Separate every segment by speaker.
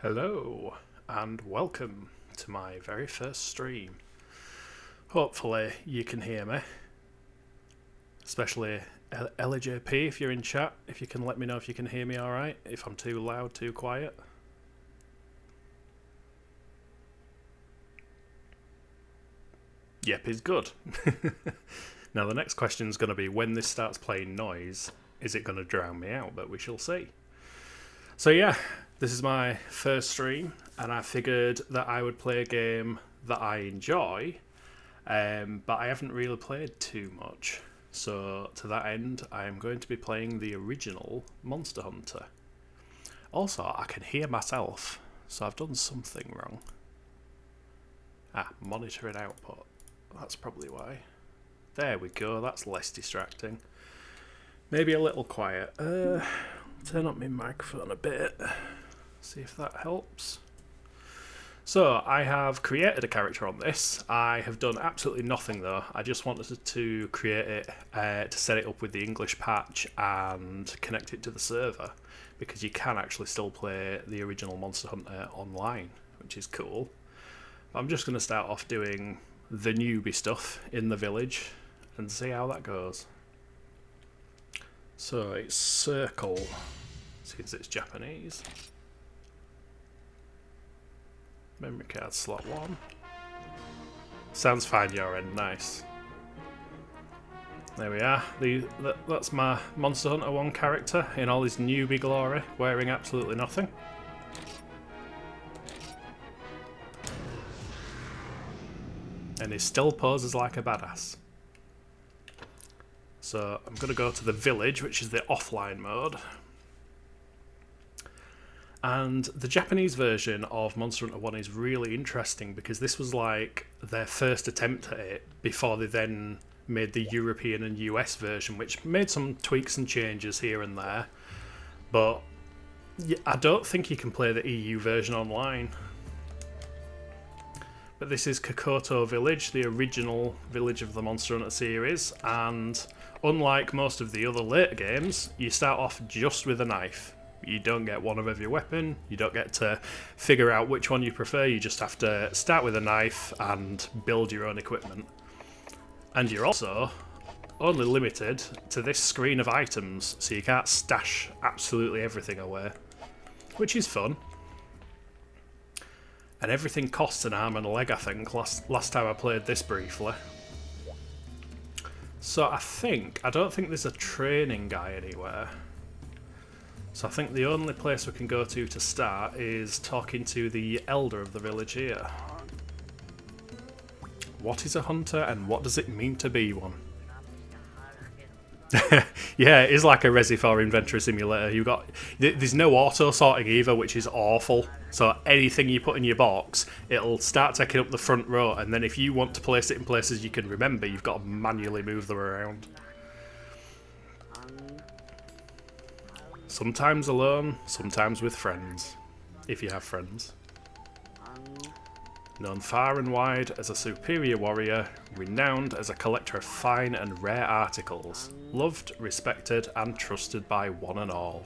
Speaker 1: Hello and welcome to my very first stream. Hopefully you can hear me, especially LJP if you're in chat, if you can let me know if you can hear me alright, if I'm too loud, too quiet. Yep is good. Now the next question is going to be when this starts playing noise, is it going to drown me out? But we shall see. So yeah, this is my first stream and I figured that I would play a game that I enjoy, but I haven't really played too much. So to that end, I am going to be playing the original Monster Hunter. Also, I can hear myself, so I've done something wrong. Monitoring output. That's probably why. There we go, that's less distracting. Maybe a little quiet. Turn up my microphone a bit. See if that helps. So, I have created a character on this. I have done absolutely nothing though. I just wanted to create it to set it up with the English patch and connect it to the server, because you can actually still play the original Monster Hunter online, which is cool. I'm just going to start off doing the newbie stuff in the village and see how that goes. So it's circle, since it's Japanese. Memory card slot 1. Sounds fine your end, nice. There we are, that's my Monster Hunter 1 character in all his newbie glory, wearing absolutely nothing. And he still poses like a badass. So I'm going to go to the village, which is the offline mode. And the Japanese version of Monster Hunter 1 is really interesting because this was like their first attempt at it before they then made the European and US version, which made some tweaks and changes here and there. But I don't think you can play the EU version online. But this is Kokoto Village, the original village of the Monster Hunter series, and unlike most of the other later games, you start off just with a knife. You don't get one of every weapon, you don't get to figure out which one you prefer, you just have to start with a knife and build your own equipment. And you're also only limited to this screen of items, so you can't stash absolutely everything away, which is fun. And everything costs an arm and a leg, I think, last time I played this briefly. So I don't think there's a training guy anywhere. So I think the only place we can go to start is talking to the elder of the village here. What is a hunter and what does it mean to be one? Yeah, it is like a Resi 4 inventory simulator. There's no auto sorting either, which is awful. So anything you put in your box, it'll start taking up the front row, and then if you want to place it in places you can remember, you've got to manually move them around. Sometimes alone, sometimes with friends, if you have friends. Known far and wide as a superior warrior, renowned as a collector of fine and rare articles, loved, respected and trusted by one and all.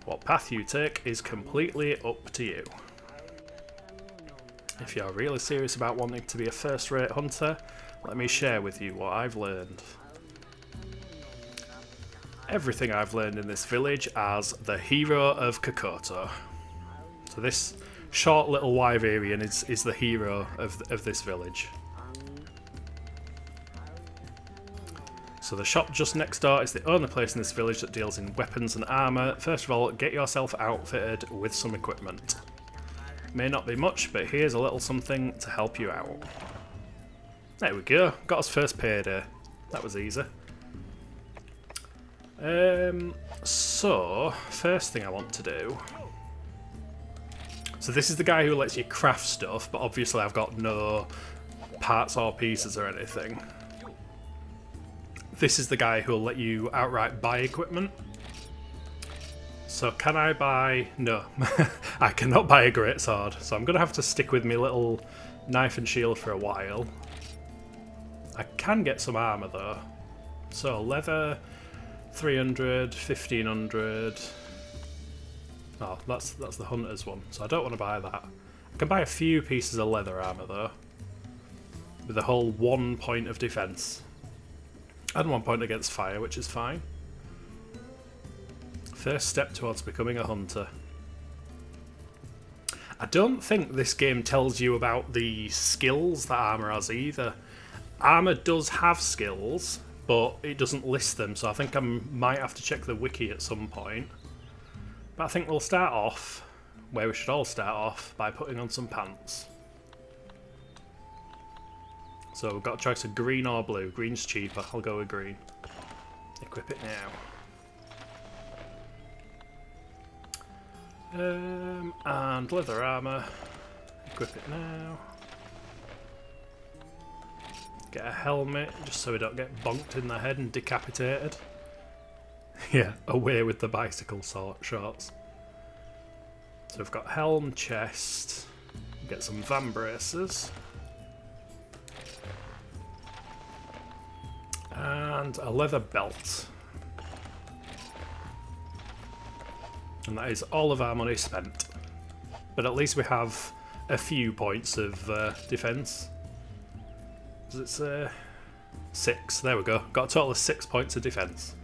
Speaker 1: What path you take is completely up to you. If you're really serious about wanting to be a first-rate hunter, let me share with you what I've learned. Everything I've learned in this village as the hero of Kokoto. So this short little Wyverian is the hero of this village. So the shop just next door is the only place in this village that deals in weapons and armour. First of all, get yourself outfitted with some equipment. May not be much, but here's a little something to help you out. There we go, got us first payday. That was easy. So, first thing I want to do... So this is the guy who lets you craft stuff, but obviously I've got no parts or pieces or anything. This is the guy who'll let you outright buy equipment. So can I buy... No, I cannot buy a greatsword, so I'm going to have to stick with my little knife and shield for a while. I can get some armour though. So leather, 300, 1500... Oh, that's the hunter's one, so I don't want to buy that. I can buy a few pieces of leather armour though, with a whole 1 point of defence. And 1 point against fire, which is fine. First step towards becoming a hunter. I don't think this game tells you about the skills that armour has either. Armour does have skills, but it doesn't list them, so I think I might have to check the wiki at some point. But I think we'll start off where we should all start off, by putting on some pants. So we've got a choice of green or blue. Green's cheaper, I'll go with green. Equip it now. And leather armour. Equip it now. Get a helmet, just so we don't get bonked in the head and decapitated. Yeah, away with the bicycle shorts. So we've got helm, chest, get some van braces. And a leather belt. And that is all of our money spent. But at least we have a few points of defence. It's 6, there we go. Got a total of 6 points of defence.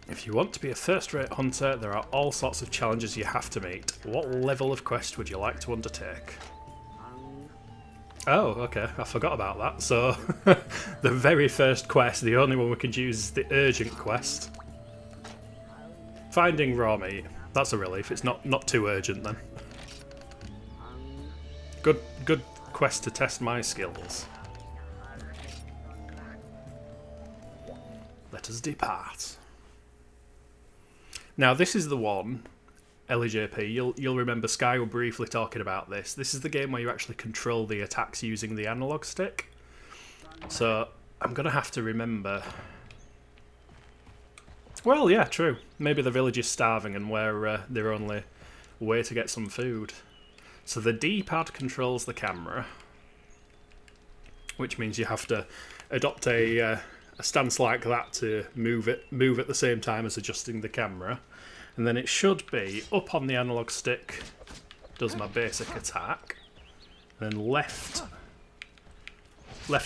Speaker 1: If you want to be a first-rate hunter, there are all sorts of challenges you have to meet. What level of quest would you like to undertake? Oh, okay, I forgot about that. So, the very first quest, the only one we can choose is the urgent quest. Finding raw meat. That's a relief, it's not too urgent then. Good quest to test my skills. Let us depart. Now this is the one, LEJP, you'll remember Sky were briefly talking about this. This is the game where you actually control the attacks using the analog stick. So I'm going to have to remember... Well, yeah, true. Maybe the village is starving and we're their only way to get some food. So the D-pad controls the camera, which means you have to adopt a stance like that to move at the same time as adjusting the camera. And then it should be up on the analog stick, does my basic attack. And then left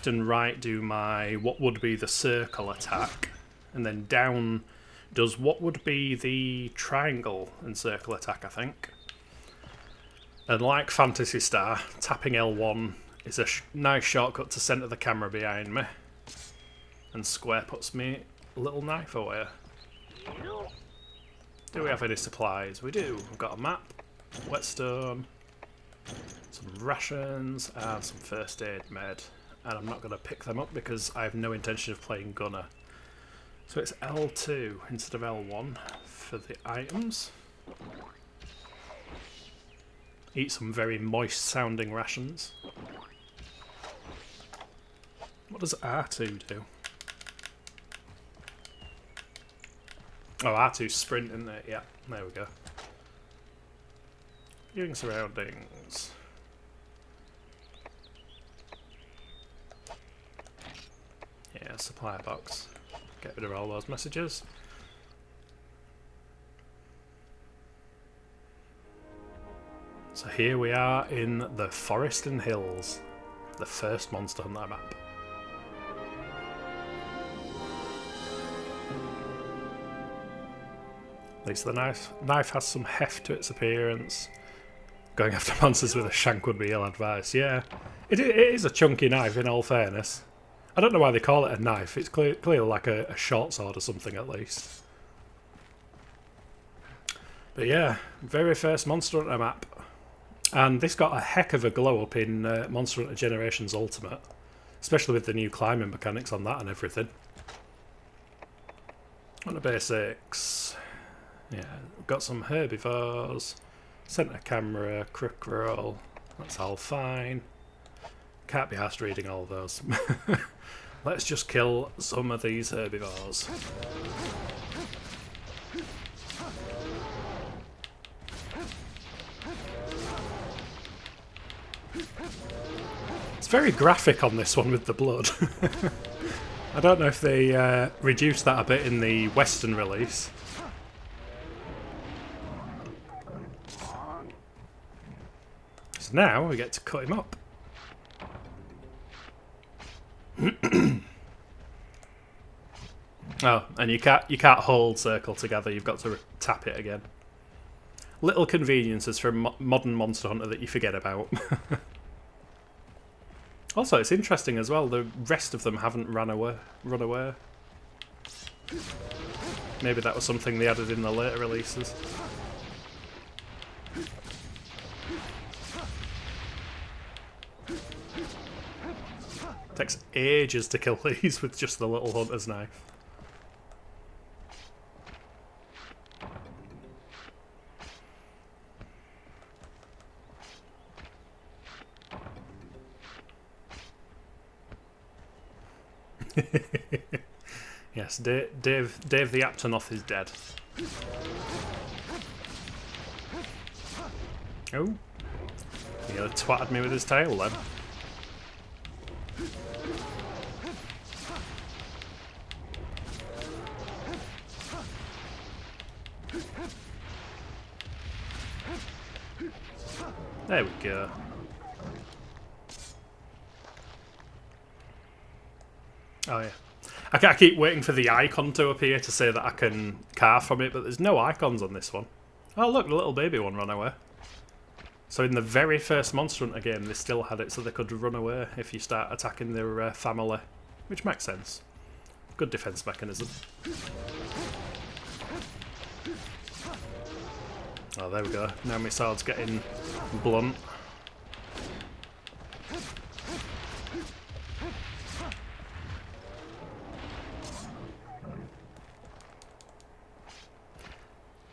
Speaker 1: and right do my what would be the circle attack. And then down does what would be the triangle and circle attack, I think. And like Phantasy Star, tapping L1 is a nice shortcut to centre the camera behind me. And square puts me a little knife away. Do we have any supplies? We do. We've got a map, whetstone, some rations, and some first aid med. And I'm not going to pick them up because I have no intention of playing gunner. So it's L2 instead of L1 for the items. Eat some very moist sounding rations. What does R2 do? Oh, R2 sprint, isn't it? Yeah, there we go. Viewing surroundings. Yeah, supply box. Get rid of all those messages. So here we are in the Forest and Hills, the first monster on that map. At least the knife has some heft to its appearance. Going after monsters with a shank would be ill advised. Yeah, it is a chunky knife in all fairness. I don't know why they call it a knife. It's clearly like a short sword or something at least. But yeah, very first Monster Hunter map. And this got a heck of a glow up in Monster Hunter Generations Ultimate. Especially with the new climbing mechanics on that and everything. On the basics. Yeah, we've got some herbivores. Centre camera, crook roll. That's all fine. Can't be arsed reading all of those. Let's just kill some of these herbivores. It's very graphic on this one with the blood. I don't know if they reduced that a bit in the Western release. So now we get to cut him up. Oh, and you can't hold circle together. You've got to tap it again. Little conveniences from modern Monster Hunter that you forget about. Also, it's interesting as well. The rest of them haven't run away. Maybe that was something they added in the later releases. Takes ages to kill these with just the little hunter's knife. Yes, Dave the Aptonoth is dead. Oh, he nearly twatted me with his tail then. There we go. Oh yeah. I keep waiting for the icon to appear to say that I can carve from it, but there's no icons on this one. Oh look, the little baby one ran away. So in the very first Monster Hunter game, they still had it so they could run away if you start attacking their family, which makes sense. Good defense mechanism. Oh, there we go. Now my sword's getting blunt.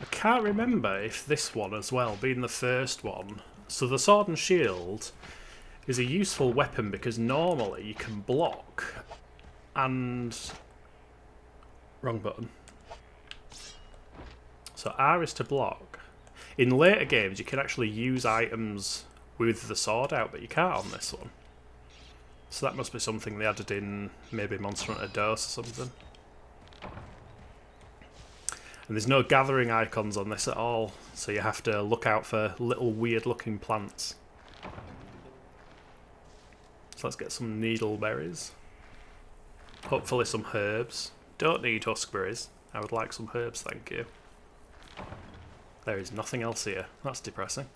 Speaker 1: I can't remember if this one as well, being the first one. So the sword and shield is a useful weapon because normally you can block and... Wrong button. So R is to block. In later games, you can actually use items with the sword out, but you can't on this one. So that must be something they added in maybe Monster Hunter DOS or something. And there's no gathering icons on this at all, so you have to look out for little weird-looking plants. So let's get some needleberries. Hopefully some herbs. Don't need huskberries. I would like some herbs, thank you. There is nothing else here. That's depressing.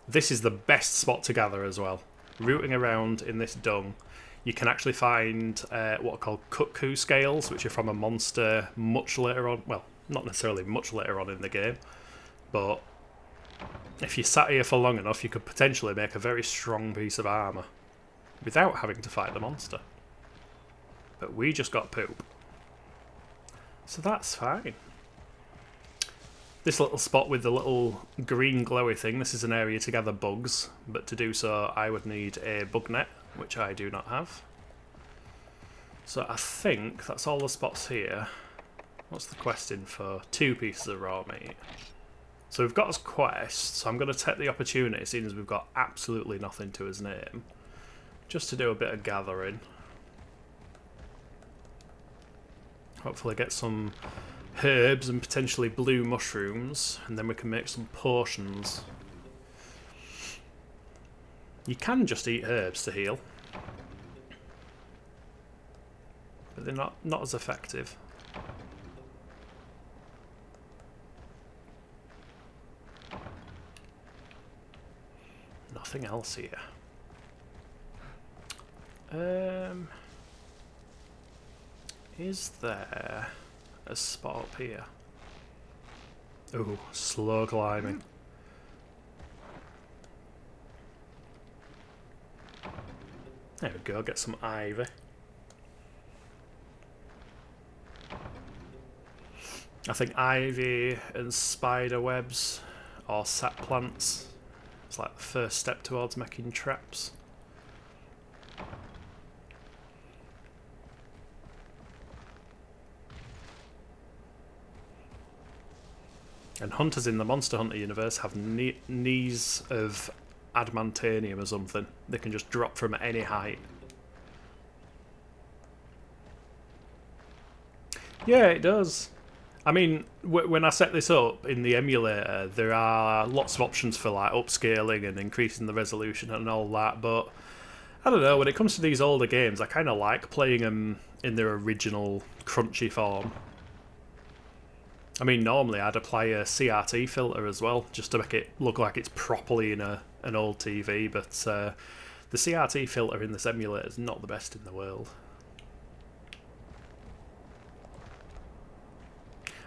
Speaker 1: This is the best spot to gather as well. Rooting around in this dung, you can actually find what are called cuckoo scales, which are from a monster much later on. Well, not necessarily much later on in the game, but if you sat here for long enough, you could potentially make a very strong piece of armour without having to fight the monster. But we just got poop. So that's fine. This little spot with the little green glowy thing, this is an area to gather bugs, but to do so I would need a bug net, which I do not have. So I think that's all the spots here. What's the quest info? 2 pieces of raw meat. So we've got his quest, so I'm going to take the opportunity, seeing as we've got absolutely nothing to his name, just to do a bit of gathering. Hopefully get some herbs and potentially blue mushrooms, and then we can make some potions. You can just eat herbs to heal, but they're not as effective. Nothing else here. Is there a spot up here? Ooh, slow climbing. There we go, get some ivy. I think ivy and spider webs or sap plants, it's like the first step towards making traps. And hunters in the Monster Hunter universe have knees of adamantanium or something. They can just drop from any height. Yeah, it does. I mean, when I set this up in the emulator, there are lots of options for like upscaling and increasing the resolution and all that, but I don't know, when it comes to these older games, I kind of like playing them in their original crunchy form. I mean, normally I'd apply a CRT filter as well, just to make it look like it's properly in an old TV, but the CRT filter in this emulator is not the best in the world.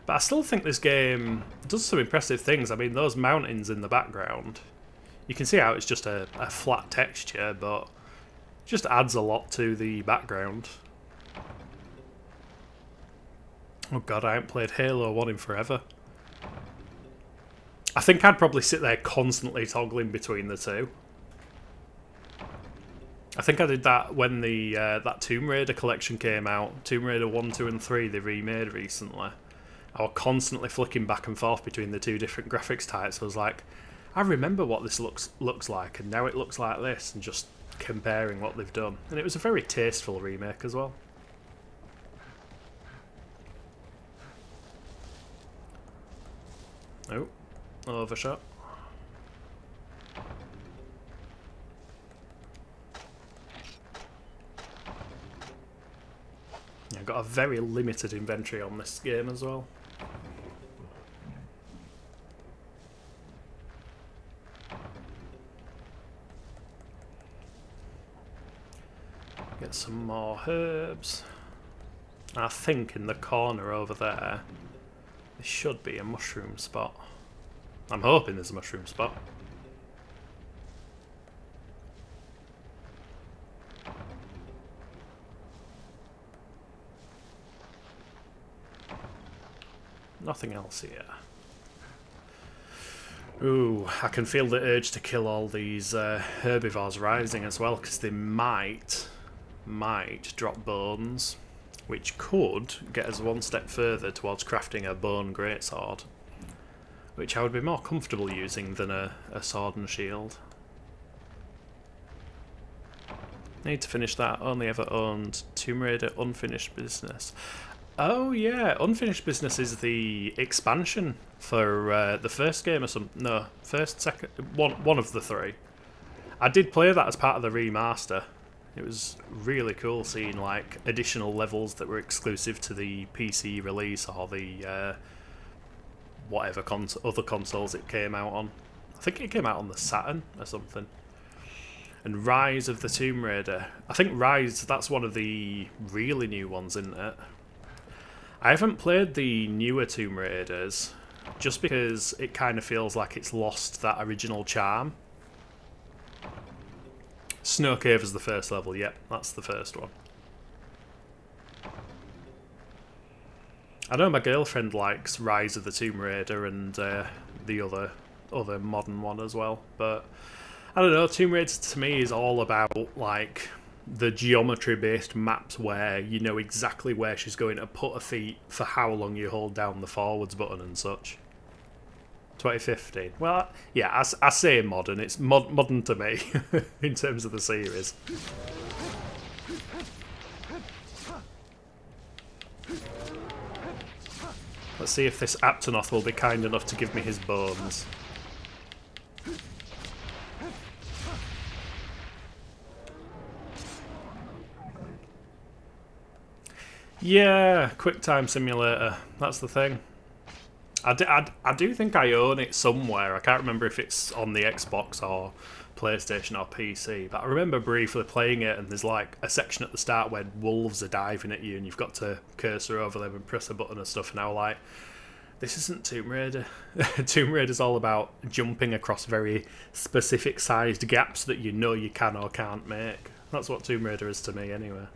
Speaker 1: But I still think this game does some impressive things. I mean, those mountains in the background, you can see how it's just a flat texture, but it just adds a lot to the background. Oh god, I haven't played Halo 1 in forever. I think I'd probably sit there constantly toggling between the two. I think I did that when the that Tomb Raider collection came out. Tomb Raider 1, 2 and 3 they remade recently. I was constantly flicking back and forth between the two different graphics types. I was like, I remember what this looks like, and now it looks like this, and just comparing what they've done. And it was a very tasteful remake as well. Oh, overshot. I've got a very limited inventory on this game as well. Get some more herbs. I think in the corner over there should be a mushroom spot. I'm hoping there's a mushroom spot. Nothing else here. Ooh, I can feel the urge to kill all these herbivores rising as well, because they might drop bones, which could get us one step further towards crafting a bone greatsword, which I would be more comfortable using than a sword and shield. Need to finish that. Only ever owned Tomb Raider Unfinished Business. Oh yeah, Unfinished Business is the expansion for the first game or something. No, first, second, one of the three. I did play that as part of the remaster. It was really cool seeing like additional levels that were exclusive to the PC release or the whatever other consoles it came out on. I think it came out on the Saturn or something. And Rise of the Tomb Raider. I think Rise, that's one of the really new ones, isn't it? I haven't played the newer Tomb Raiders just because it kind of feels like it's lost that original charm. Snow Cave is the first level, yep, that's the first one. I know my girlfriend likes Rise of the Tomb Raider and the other modern one as well, but I don't know, Tomb Raider to me is all about like the geometry based maps where you know exactly where she's going to put her feet for how long you hold down the forwards button and such. 2015. Well, yeah, I say modern. It's modern to me in terms of the series. Let's see if this Aptonoth will be kind enough to give me his bones. Yeah, QuickTime Simulator. That's the thing. I do think I own it somewhere. I can't remember if it's on the Xbox or PlayStation or PC, but I remember briefly playing it, and there's like a section at the start where wolves are diving at you and you've got to cursor over them and press a button and stuff, and I was like, this isn't Tomb Raider. Tomb Raider's all about jumping across very specific sized gaps that you know you can or can't make. That's what Tomb Raider is to me anyway.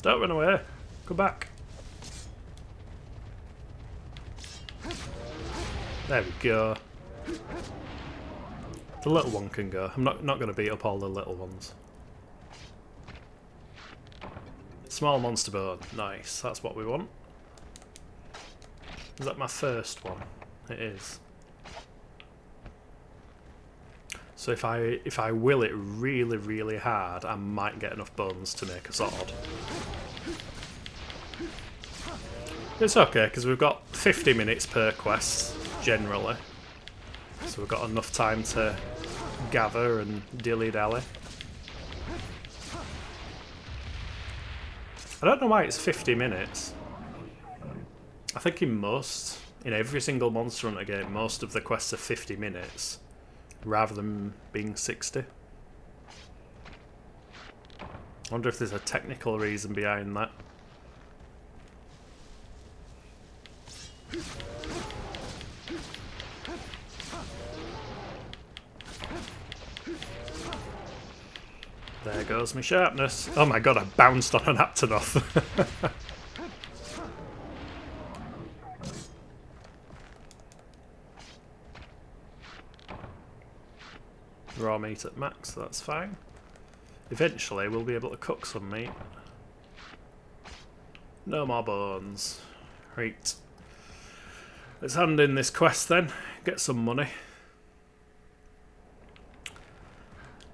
Speaker 1: Don't run away. Come back. There we go. The little one can go. I'm not going to beat up all the little ones. Small monster bone. Nice. That's what we want. Is that my first one? It is. So if I will it really, really hard, I might get enough bones to make a sword. It's okay, because we've got 50 minutes per quest, generally. So we've got enough time to gather and dilly-dally. I don't know why it's 50 minutes. I think in every single Monster Hunter game, most of the quests are 50 minutes, rather than being 60. I wonder if there's a technical reason behind that. There goes my sharpness. Oh my god, I bounced on an Aptonoth. Raw meat at max, that's fine. Eventually we'll be able to cook some meat. No more bones. Right. Let's hand in this quest then. Get some money.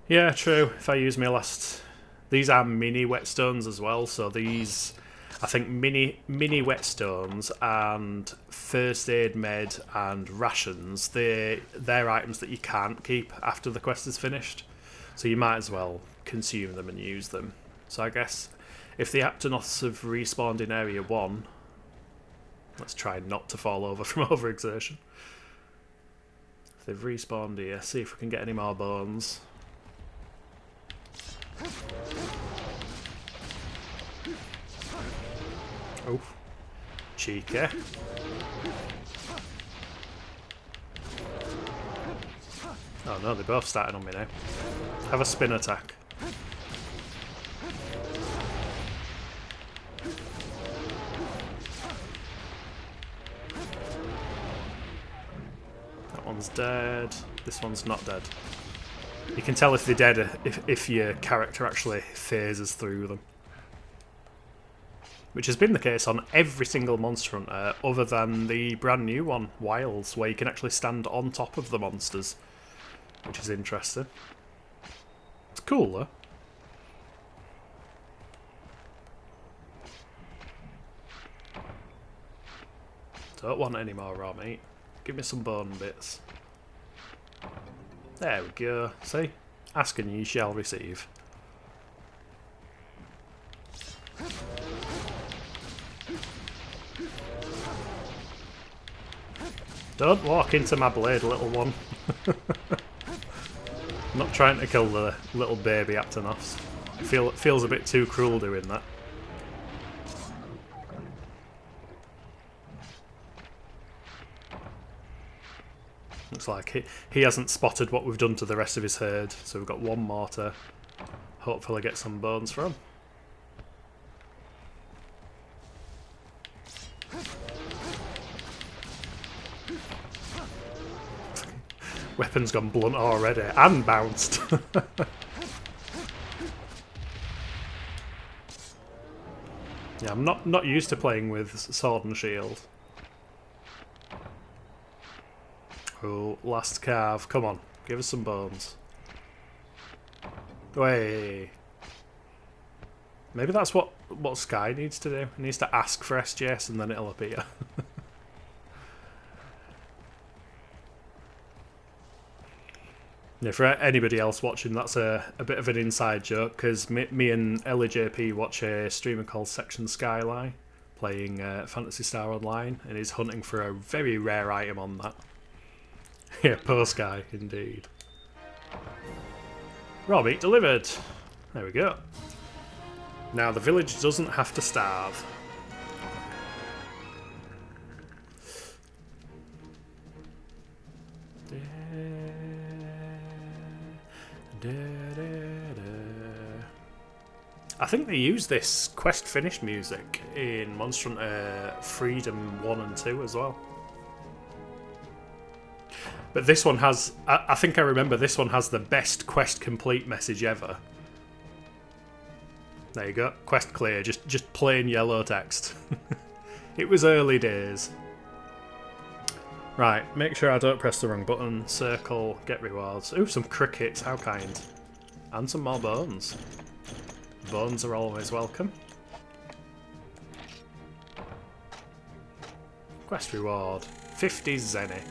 Speaker 1: Yeah, true. If I use my last... These are mini whetstones as well, so these... I think mini whetstones and first aid med and rations, they're items that you can't keep after the quest is finished. So you might as well consume them and use them. So I guess if the Aptonoths have respawned in Area 1... Let's try not to fall over from overexertion. If they've respawned here, see if we can get any more bones. Oh, cheeky. Oh no, they're both starting on me now. Have a spin attack. That one's dead. This one's not dead. You can tell if they're dead if your character actually phases through them. Which has been the case on every single Monster Hunter other than the brand new one, Wilds, where you can actually stand on top of the monsters. Which is interesting. It's cool though. Don't want any more raw meat. Give me some bone bits. There we go. See? Ask and ye shall receive. Don't walk into my blade, little one. I'm not trying to kill the little baby Aptonoths. It feels a bit too cruel doing that. Looks like he hasn't spotted what we've done to the rest of his herd, so we've got one more to hopefully get some bones from. Weapon's gone blunt already, and bounced. Yeah, I'm not used to playing with sword and shield. Oh, last carve. Come on, give us some bones. Way. Maybe that's what Sky needs to do. He needs to ask for SGS and then it'll appear. Yeah, for anybody else watching, that's a bit of an inside joke, because me and LJP watch a streamer called Section Skyline playing Phantasy Star Online, and he's hunting for a very rare item on that. Yeah, poor Sky, indeed. Raw meat delivered. There we go. Now the village doesn't have to starve. I think they use this quest finish music in Monster Hunter Freedom 1 and 2 as well. But this one has, I think I remember this one has the best quest complete message ever. There you go, quest clear, just plain yellow text. It was early days. Right, make sure I don't press the wrong button. Circle, get rewards. Ooh, some crickets, how kind. And some more bones. Bones are always welcome. Quest reward, 50 zenny,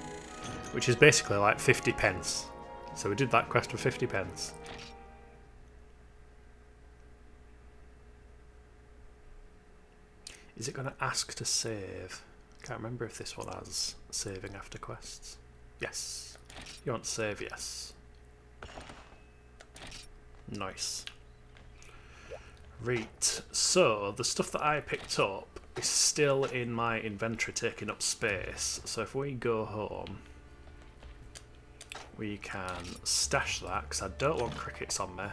Speaker 1: which is basically like 50 pence. So we did that quest for 50 pence. Is it going to ask to save? Can't remember if this one has saving after quests. Yes. You want to save? Yes. Nice. Right, so the stuff that I picked up is still in my inventory taking up space. So if we go home, we can stash that because I don't want crickets on me.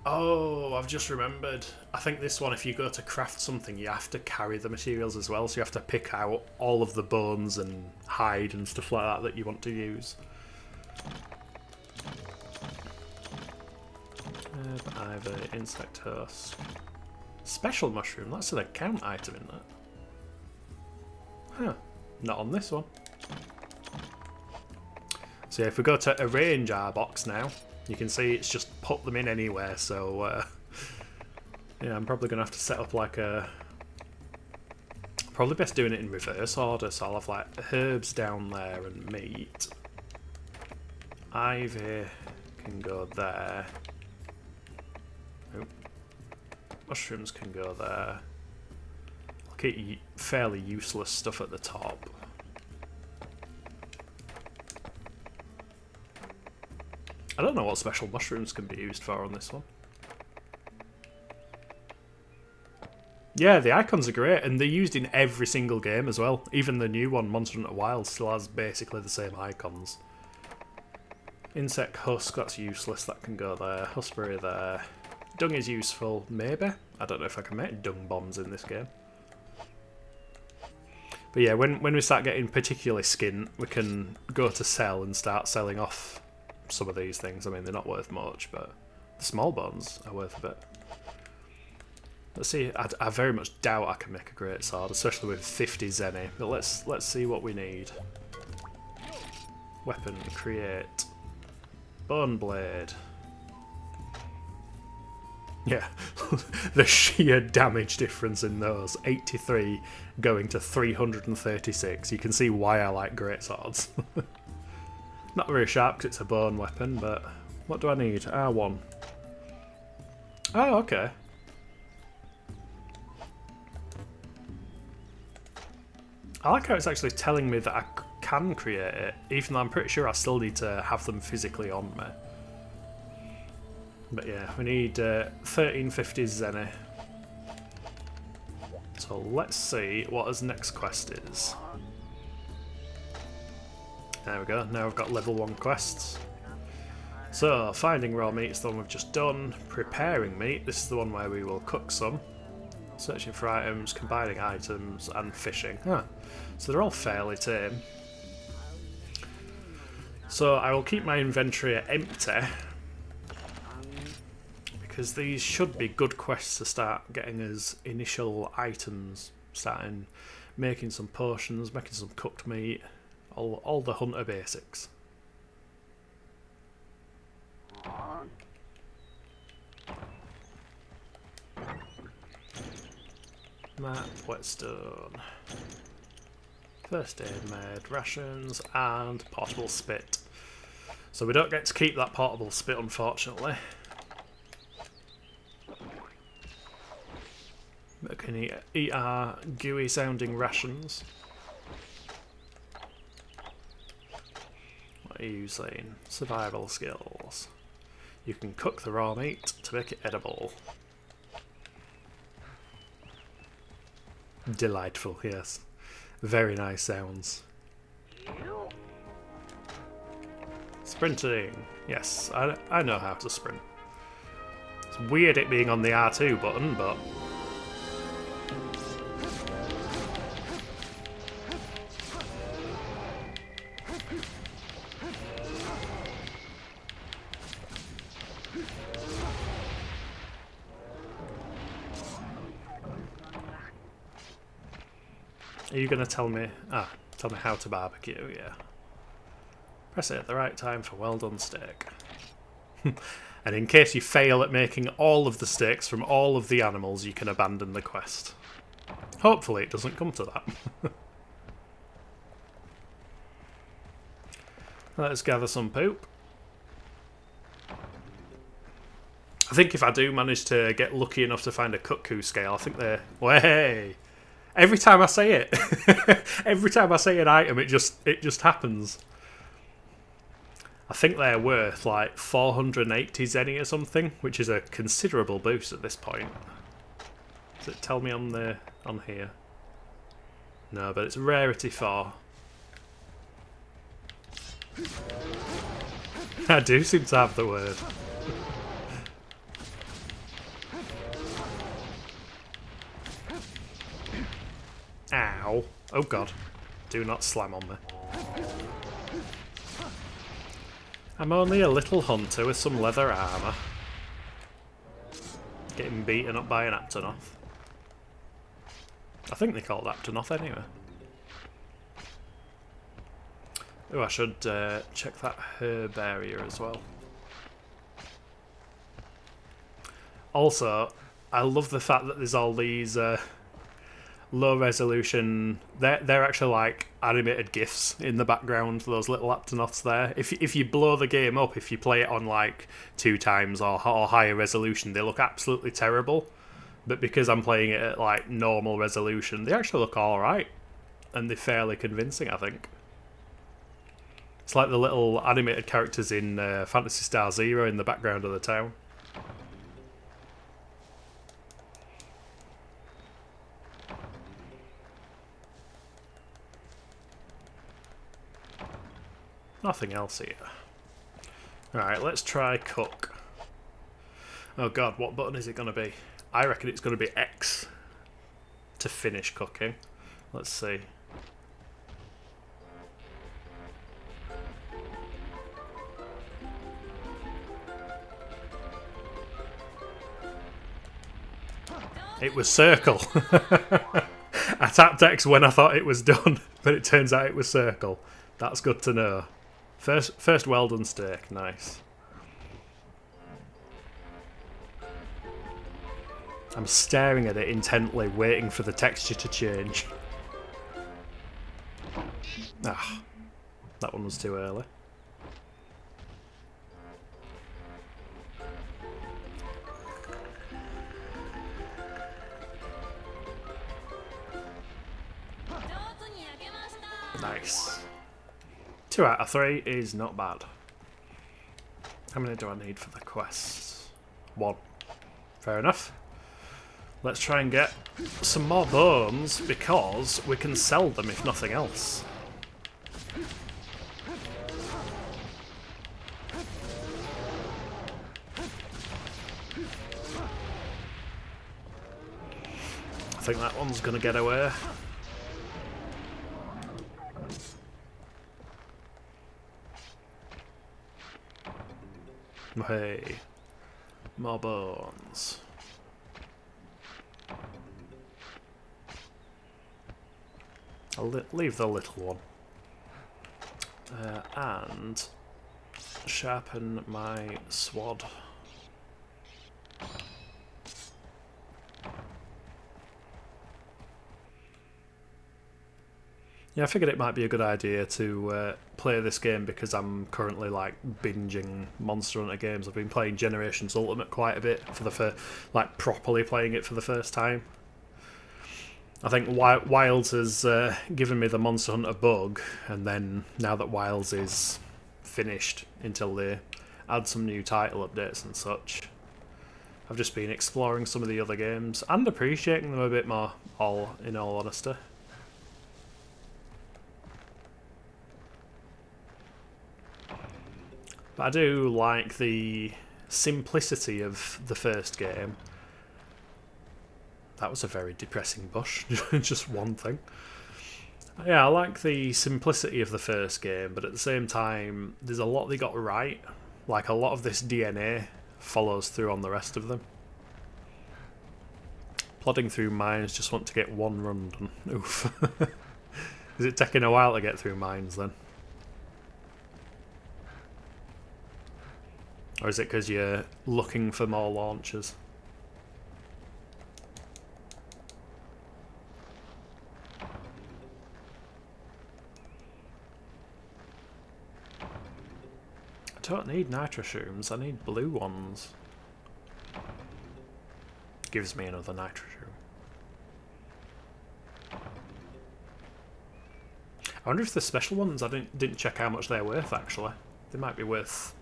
Speaker 1: Oh, I've just remembered. I think this one, if you go to craft something, you have to carry the materials as well. So you have to pick out all of the bones and hide and stuff like that you want to use. Either insect husk. Special mushroom, that's an account item in that. Huh, not on this one. So yeah, if we go to arrange our box now, you can see it's just put them in anywhere, so yeah, I'm probably going to have to set up like a... Probably best doing it in reverse order, so I'll have like herbs down there and meat. Ivy can go there. Oop. Mushrooms can go there. I'll keep fairly useless stuff at the top. I don't know what special mushrooms can be used for on this one. Yeah, the icons are great, and they're used in every single game as well. Even the new one, Monster Hunter Wilds, still has basically the same icons. Insect husk, that's useless, that can go there. Huskberry there. Dung is useful, maybe. I don't know if I can make dung bombs in this game. But yeah, when we start getting particularly skint, we can go to sell and start selling off some of these things. I mean, they're not worth much, but the small bones are worth a bit. Let's see. I very much doubt I can make a great sword, especially with 50 zenny. But let's see what we need. Weapon, create, bone blade. Yeah, the sheer damage difference in those. 83 going to 336. You can see why I like great swords. Not very sharp because it's a bone weapon, but what do I need? R1. Oh, okay. I like how it's actually telling me that I can create it, even though I'm pretty sure I still need to have them physically on me. But yeah, we need 1350 zenny. So let's see what his next quest is. There we go, now we've got level 1 quests. So, finding raw meat is the one we've just done. Preparing meat, this is the one where we will cook some. Searching for items, combining items, and fishing. Huh. So they're all fairly tame. So I will keep my inventory empty, because these should be good quests to start getting as initial items, starting making some potions, making some cooked meat, all the hunter basics. Map, whetstone, first aid made, rations, and portable spit. So we don't get to keep that portable spit, unfortunately. We can eat our gooey sounding rations. What are you saying? Survival skills. You can cook the raw meat to make it edible. Delightful, yes. Very nice sounds. Sprinting. Yes, I know how to sprint. It's weird it being on the R2 button, but... Are you going to tell me... Tell me how to barbecue, yeah. Press it at the right time for well done steak. And in case you fail at making all of the steaks from all of the animals, you can abandon the quest. Hopefully it doesn't come to that. Let's gather some poop. I think if I do manage to get lucky enough to find a cuckoo scale, I think they're... Way! Every time I say it, every time I say an item, it just happens. I think they're worth like 480 zenny or something, which is a considerable boost at this point. Does it tell me on here? No, but it's rarity 4. I do seem to have the word. Ow. Oh god. Do not slam on me. I'm only a little hunter with some leather armour. Getting beaten up by an Aptonoth. I think they call it Aptonoth anyway. Oh, I should check that herb area as well. Also, I love the fact that there's all these low resolution. They're actually like animated GIFs in the background. Those little Aptonoths there. If you blow the game up, if you play it on like 2 times or higher resolution, they look absolutely terrible. But because I'm playing it at like normal resolution, they actually look all right, and they're fairly convincing, I think. It's like the little animated characters in Phantasy Star Zero in the background of the town. Nothing else here. Alright, let's try cook. Oh god, what button is it going to be? I reckon it's going to be X to finish cooking. Let's see. It was circle. I tapped X when I thought it was done, but it turns out it was circle. That's good to know. First well done steak, nice. I'm staring at it intently, waiting for the texture to change. Ah, that one was too early. Nice. 2 out of 3 is not bad. How many do I need for the quest? 1. Fair enough. Let's try and get some more bones, because we can sell them if nothing else. I think that one's going to get away. Hey, more bones. I'll leave the little one. And sharpen my sword. Yeah, I figured it might be a good idea to play this game because I'm currently like binging Monster Hunter games. I've been playing Generations Ultimate quite a bit for like properly playing it for the first time. I think Wilds has given me the Monster Hunter bug, and then now that Wilds is finished until they add some new title updates and such, I've just been exploring some of the other games and appreciating them a bit more, in all honesty. But I do like the simplicity of the first game. That was a very depressing bush, just one thing. Yeah, I like the simplicity of the first game, but at the same time, there's a lot they got right. Like, a lot of this DNA follows through on the rest of them. Plodding through mines, just want to get one run done. Oof. Is it taking a while to get through mines then? Or is it because you're looking for more launchers? I don't need nitroshrooms, I need blue ones. Gives me another nitroshroom. I wonder if the special ones, I didn't check how much they're worth actually. They might be worth...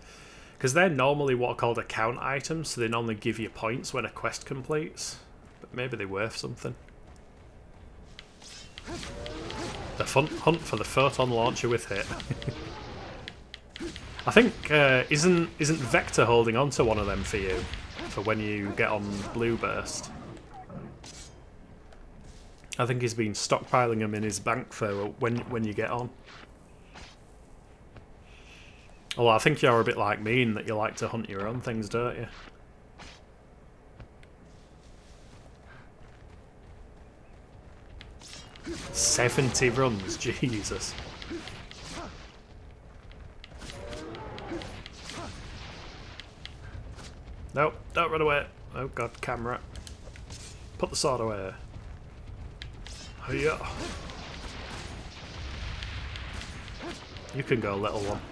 Speaker 1: Because they're normally what are called account items, so they normally give you points when a quest completes. But maybe they're worth something. The hunt for the photon launcher with hit. I think, isn't Vector holding on to one of them for you? For when you get on Blue Burst? I think he's been stockpiling them in his bank for when you get on. Well, I think you're a bit like me in that you like to hunt your own things, don't you? "70 runs, Jesus. Nope, don't run away. Oh god, camera. Put the sword away. Oh yeah. You can go, little one.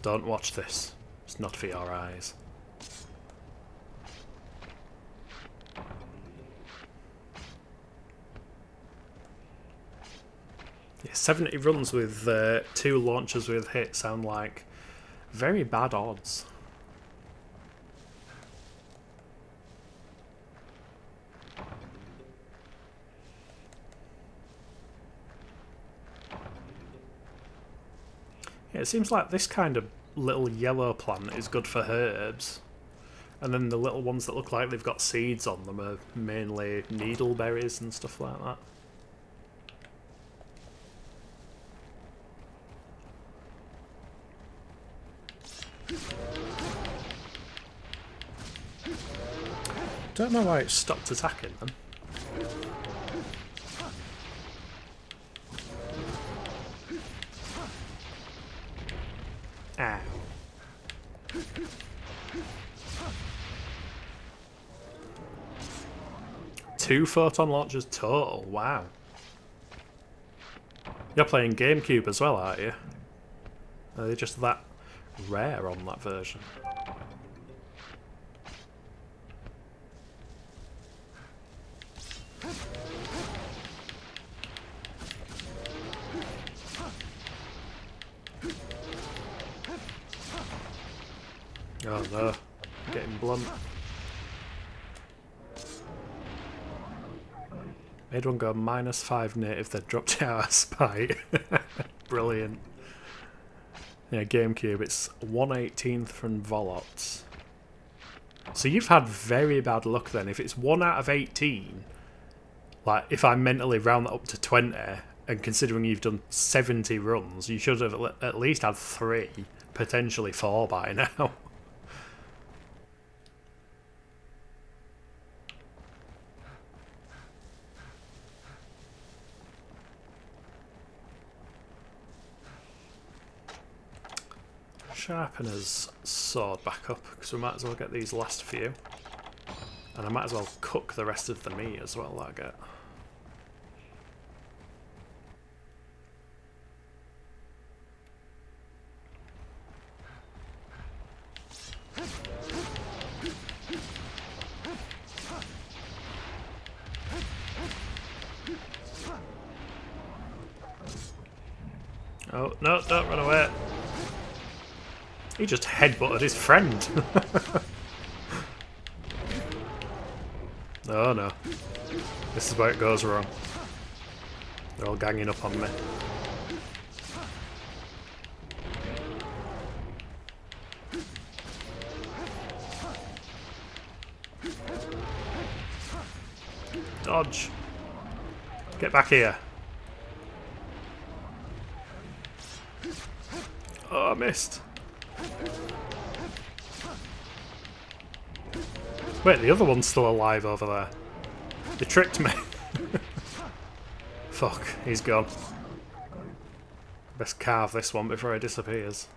Speaker 1: Don't watch this. It's not for your eyes. Yeah, 70 runs with 2 launchers with hit sound like very bad odds. Yeah, it seems like this kind of little yellow plant is good for herbs. And then the little ones that look like they've got seeds on them are mainly needleberries and stuff like that. Don't know why it stopped attacking them. Ow. Two photon launchers total, wow. You're playing GameCube as well, aren't you? Are they just that rare on that version? Oh no, I'm getting blunt. Made one go -5 native, then dropped out of spite. Brilliant. Yeah, GameCube, it's 1/18 from Volots. So you've had very bad luck then. If it's 1 out of 18, like if I mentally round that up to 20, and considering you've done 70 runs, you should have at least had 3, potentially 4 by now. Sharpener's sword back up, because we might as well get these last few. And I might as well cook the rest of the meat as well that I get. Oh, no, don't run away. He just headbutted his friend. Oh no. This is where it goes wrong. They're all ganging up on me. Dodge. Get back here. Oh, I missed. Wait, the other one's still alive over there. They tricked me. Fuck, he's gone. Best carve this one before he disappears.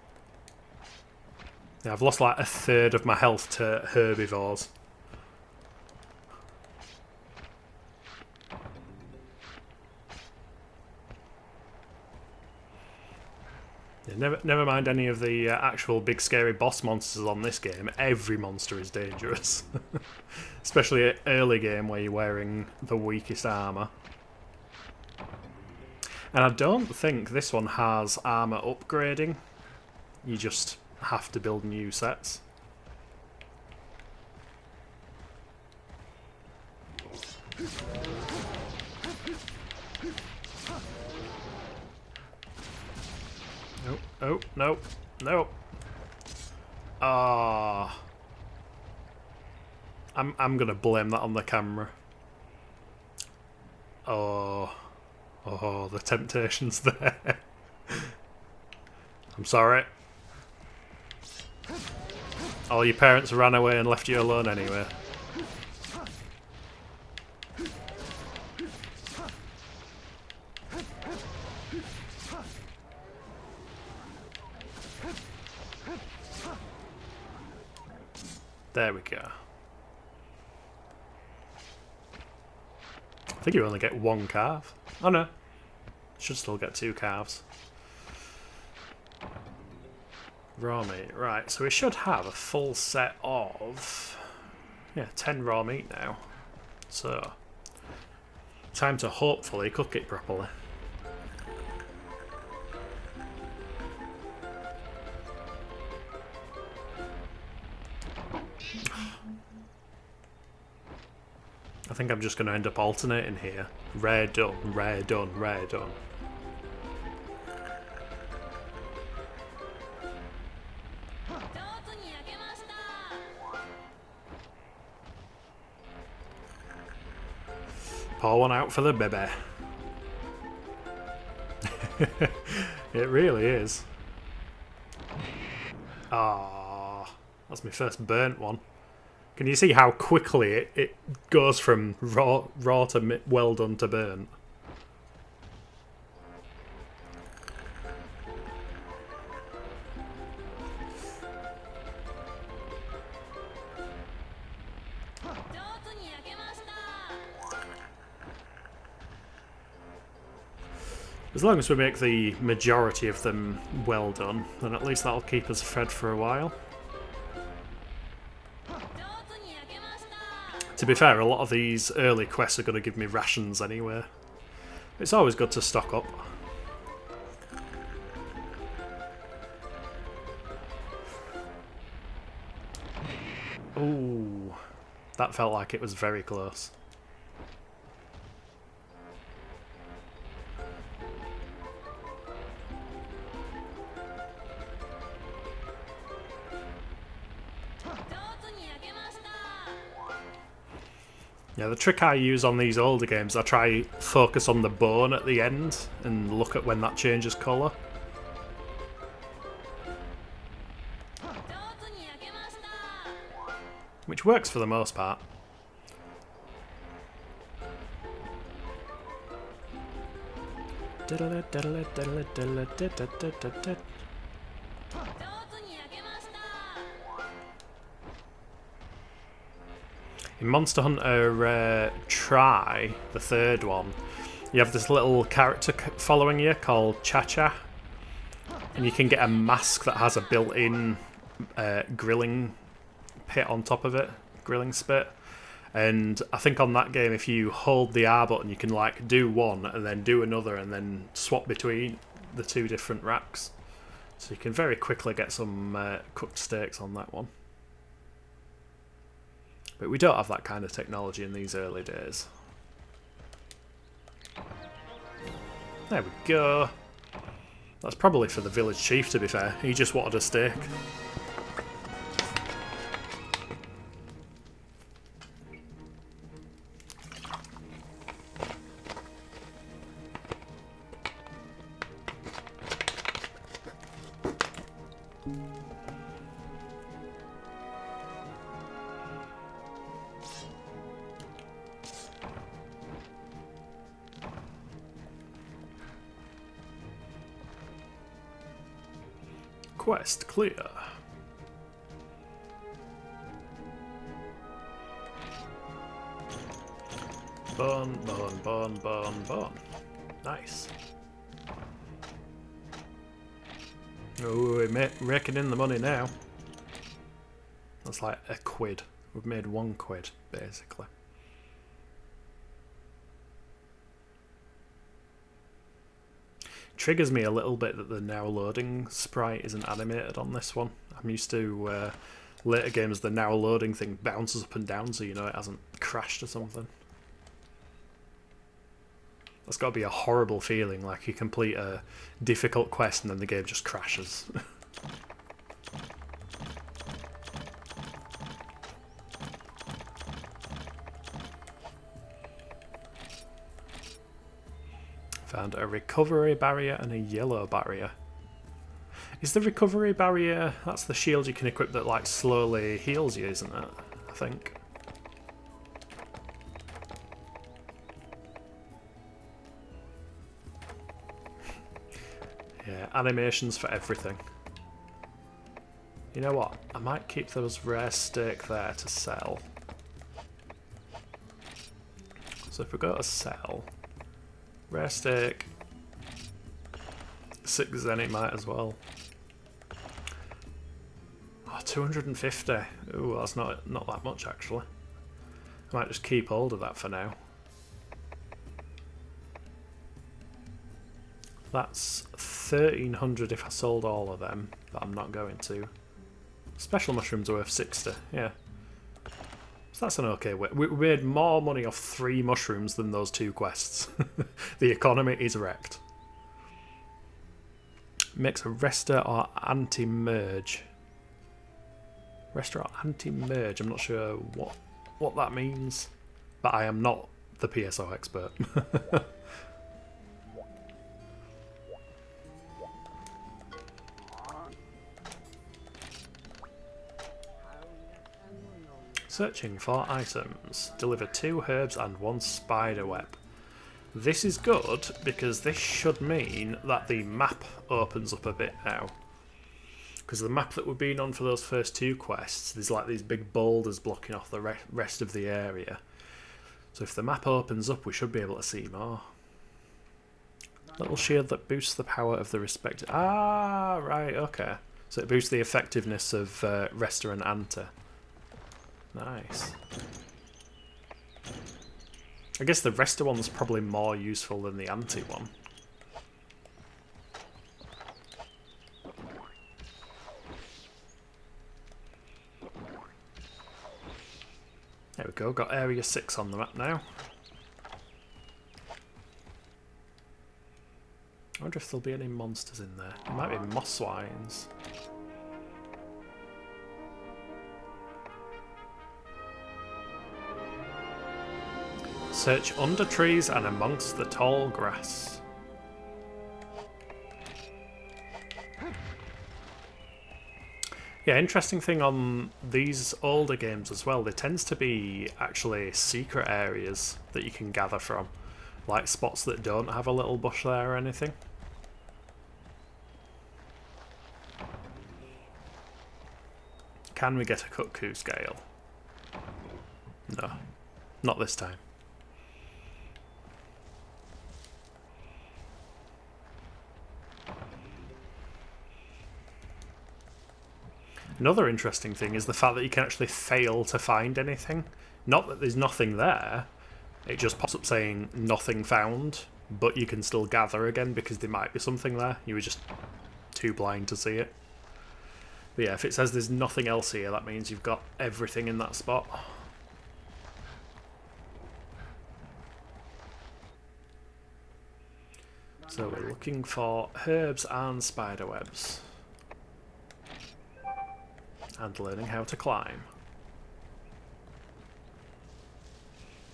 Speaker 1: Yeah, I've lost like a third of my health to herbivores. Yeah, never mind any of the actual big scary boss monsters on this game. Every monster is dangerous. Especially at early game where you're wearing the weakest armour. And I don't think this one has armour upgrading. You just have to build new sets. No, oh, no, no. Ah. I'm gonna blame that on the camera. Oh. Oh, the temptation's there. I'm sorry. All your parents ran away and left you alone anyway. There we go. I think you only get one carve. Oh no. Should still get 2 calves. Raw meat. Right, so we should have a full set of... yeah, 10 raw meat now. So, time to hopefully cook it properly. I think I'm just going to end up alternating here. Rare done, rare done, rare done. Pour one out for the baby. It really is. Ah, that's my first burnt one. Can you see how quickly it goes from raw to well done to burnt? As long as we make the majority of them well done, then at least that'll keep us fed for a while. To be fair, a lot of these early quests are going to give me rations anyway. It's always good to stock up. Ooh, that felt like it was very close. Yeah, the trick I use on these older games, I try focus on the bone at the end and look at when that changes colour. Which works for the most part. In Monster Hunter Try, the third one, you have this little character following you called Cha-Cha, and you can get a mask that has a built-in grilling pit on top of it, grilling spit. And I think on that game, if you hold the R button, you can like do one and then do another and then swap between the 2 different racks. So you can very quickly get some cooked steaks on that one. But we don't have that kind of technology in these early days. There we go. That's probably for the village chief, to be fair. He just wanted a steak. Quest clear. Burn, burn, burn, burn, burn. Nice. Oh, we're raking in the money now. That's like a quid. We've made £1, basically. Triggers me a little bit that the now loading sprite isn't animated on this one. I'm used to later games the now loading thing bounces up and down so you know it hasn't crashed or something. That's got to be a horrible feeling, like you complete a difficult quest and then the game just crashes. Found a recovery barrier and a yellow barrier. Is the recovery barrier, that's the shield you can equip that like slowly heals you, isn't it? I think. Yeah, animations for everything. You know what? I might keep those rare steak there to sell. So if we go to sell, rare steak, 6 zenith might as well. Oh, 250. Ooh, that's not that much actually. I might just keep hold of that for now. That's 1300 if I sold all of them, but I'm not going to. Special mushrooms are worth 60, yeah. So that's an okay way. We made more money off 3 mushrooms than those 2 quests. The economy is wrecked. Makes a rester or anti-merge. Rester or anti-merge, I'm not sure what that means. But I am not the PSO expert. Searching for items. Deliver 2 herbs and 1 spider web. This is good because this should mean that the map opens up a bit now. Because the map that we've been on for those first 2 quests, there's like these big boulders blocking off the rest of the area. So if the map opens up, we should be able to see more. Little shield that boosts the power of the respective... Ah, right, okay. So it boosts the effectiveness of Rester and Anta. Nice. I guess the Rester one's probably more useful than the Anti one. There we go, got Area 6 on the map now. I wonder if there'll be any monsters in there. There might be moss swines. Search under trees and amongst the tall grass. Yeah, interesting thing on these older games as well, there tends to be actually secret areas that you can gather from. Like spots that don't have a little bush there or anything. Can we get a cuckoo scale? No, not this time. Another interesting thing is the fact that you can actually fail to find anything. Not that there's nothing there, it just pops up saying nothing found, but you can still gather again because there might be something there. You were just too blind to see it. But yeah, if it says there's nothing else here, that means you've got everything in that spot. So we're looking for herbs and spider webs. And learning how to climb.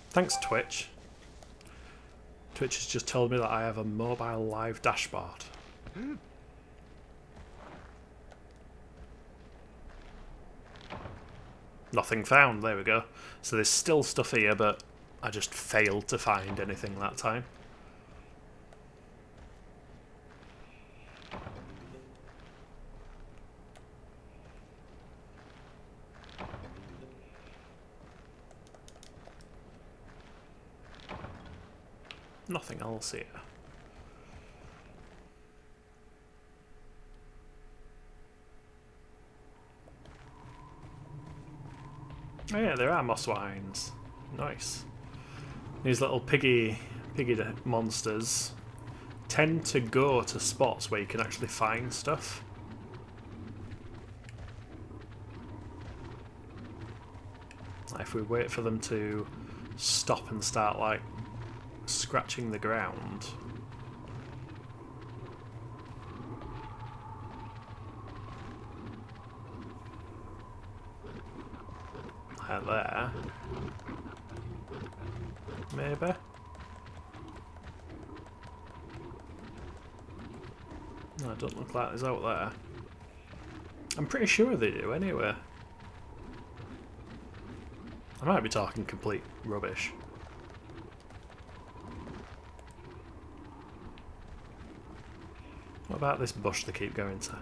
Speaker 1: Thanks, Twitch. Twitch has just told me that I have a mobile live dashboard. Nothing found, there we go. So there's still stuff here, but I just failed to find anything that time. Nothing else here. Oh yeah, there are moss wines. Nice. These little piggy monsters tend to go to spots where you can actually find stuff. Like if we wait for them to stop and start like scratching the ground. Like there. Maybe. No, it doesn't look like there's out there. I'm pretty sure they do anyway. I might be talking complete rubbish. What about this bush they keep going to?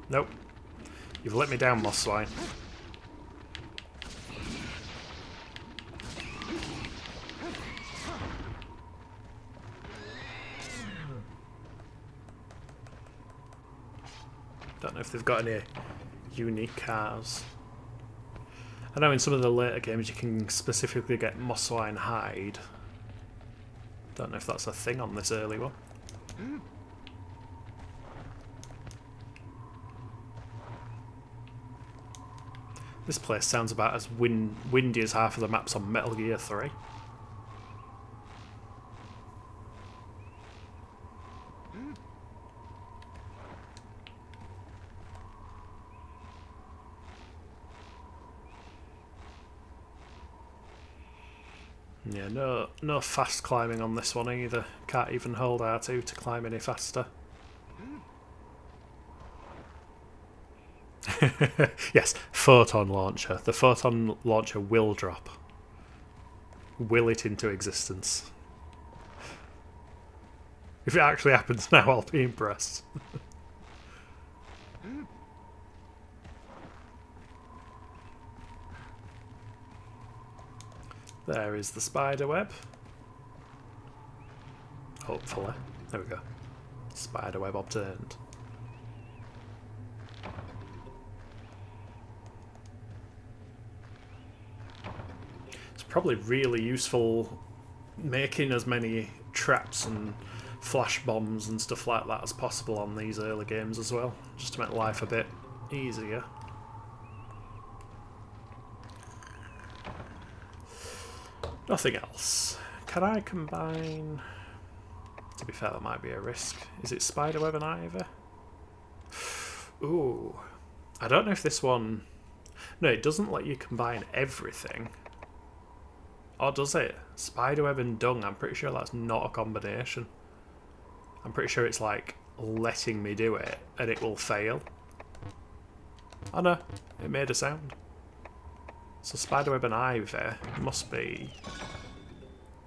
Speaker 1: Nope. You've let me down, moss swine. Don't know if they've got any unique cars. I know in some of the later games you can specifically get moss swine hide. Don't know if that's a thing on this early one. This place sounds about as windy as half of the maps on Metal Gear 3. Yeah, no fast climbing on this one either. Can't even hold R2 to climb any faster. Yes, photon launcher. The photon launcher will drop. Will it into existence. If it actually happens now, I'll be impressed. There is the spider web. Hopefully. There we go. Spider web obtained. It's probably really useful making as many traps and flash bombs and stuff like that as possible on these early games as well, just to make life a bit easier. Nothing else. Can I combine... To be fair, that might be a risk. Is it spiderweb and ivy? Ooh. I don't know if this one... No, it doesn't let you combine everything. Or does it? Spiderweb and dung, I'm pretty sure that's not a combination. I'm pretty sure it's like letting me do it and it will fail. Oh no, it made a sound. So spiderweb and ivy must be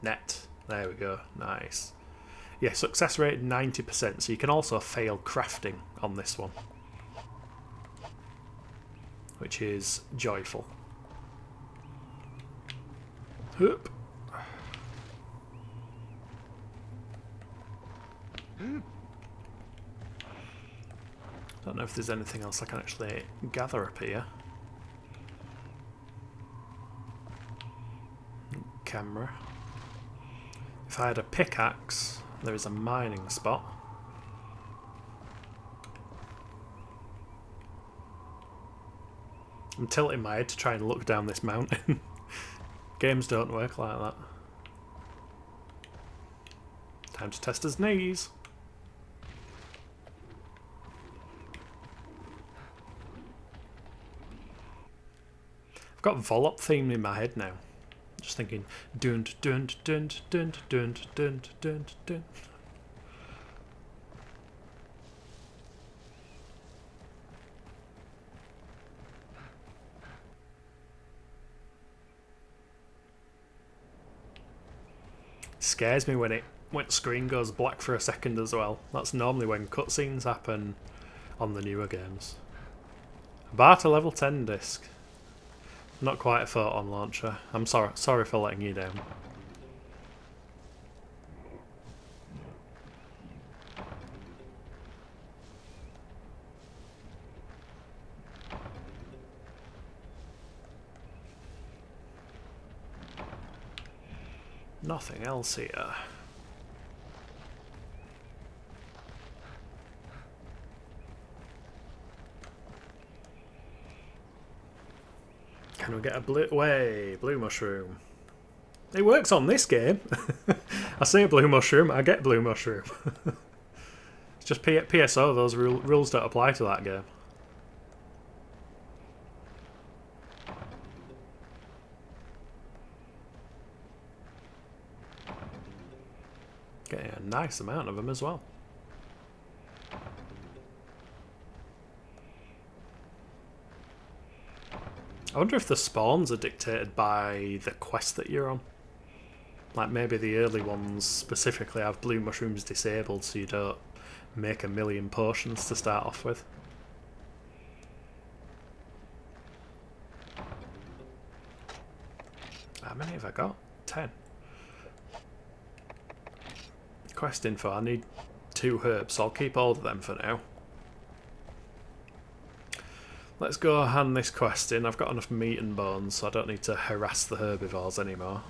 Speaker 1: net. There we go, nice. Yeah, success rate 90%, so you can also fail crafting on this one. Which is joyful. Hoop. Don't know if there's anything else I can actually gather up here. Camera. If I had a pickaxe, there is a mining spot. I'm tilting my head to try and look down this mountain. Games don't work like that. Time to test his knees. I've got Volop theme in my head now. Just thinking dun dun dun dun dun dun dun dun. Scares me when screen goes black for a second as well. That's normally when cutscenes happen on the newer games. Barter level 10 disc. Not quite a photon launcher. I'm sorry for letting you down. Nothing else here. Can we get a blue mushroom? It works on this game. I say blue mushroom, I get blue mushroom. It's just PSO, those rules don't apply to that game. Getting a nice amount of them as well. I wonder if the spawns are dictated by the quest that you're on. Like maybe the early ones specifically have blue mushrooms disabled so you don't make a million potions to start off with. How many have I got? 10. Quest info, I need 2 herbs, so I'll keep all of them for now. Let's go hand this quest in. I've got enough meat and bones, so I don't need to harass the herbivores anymore.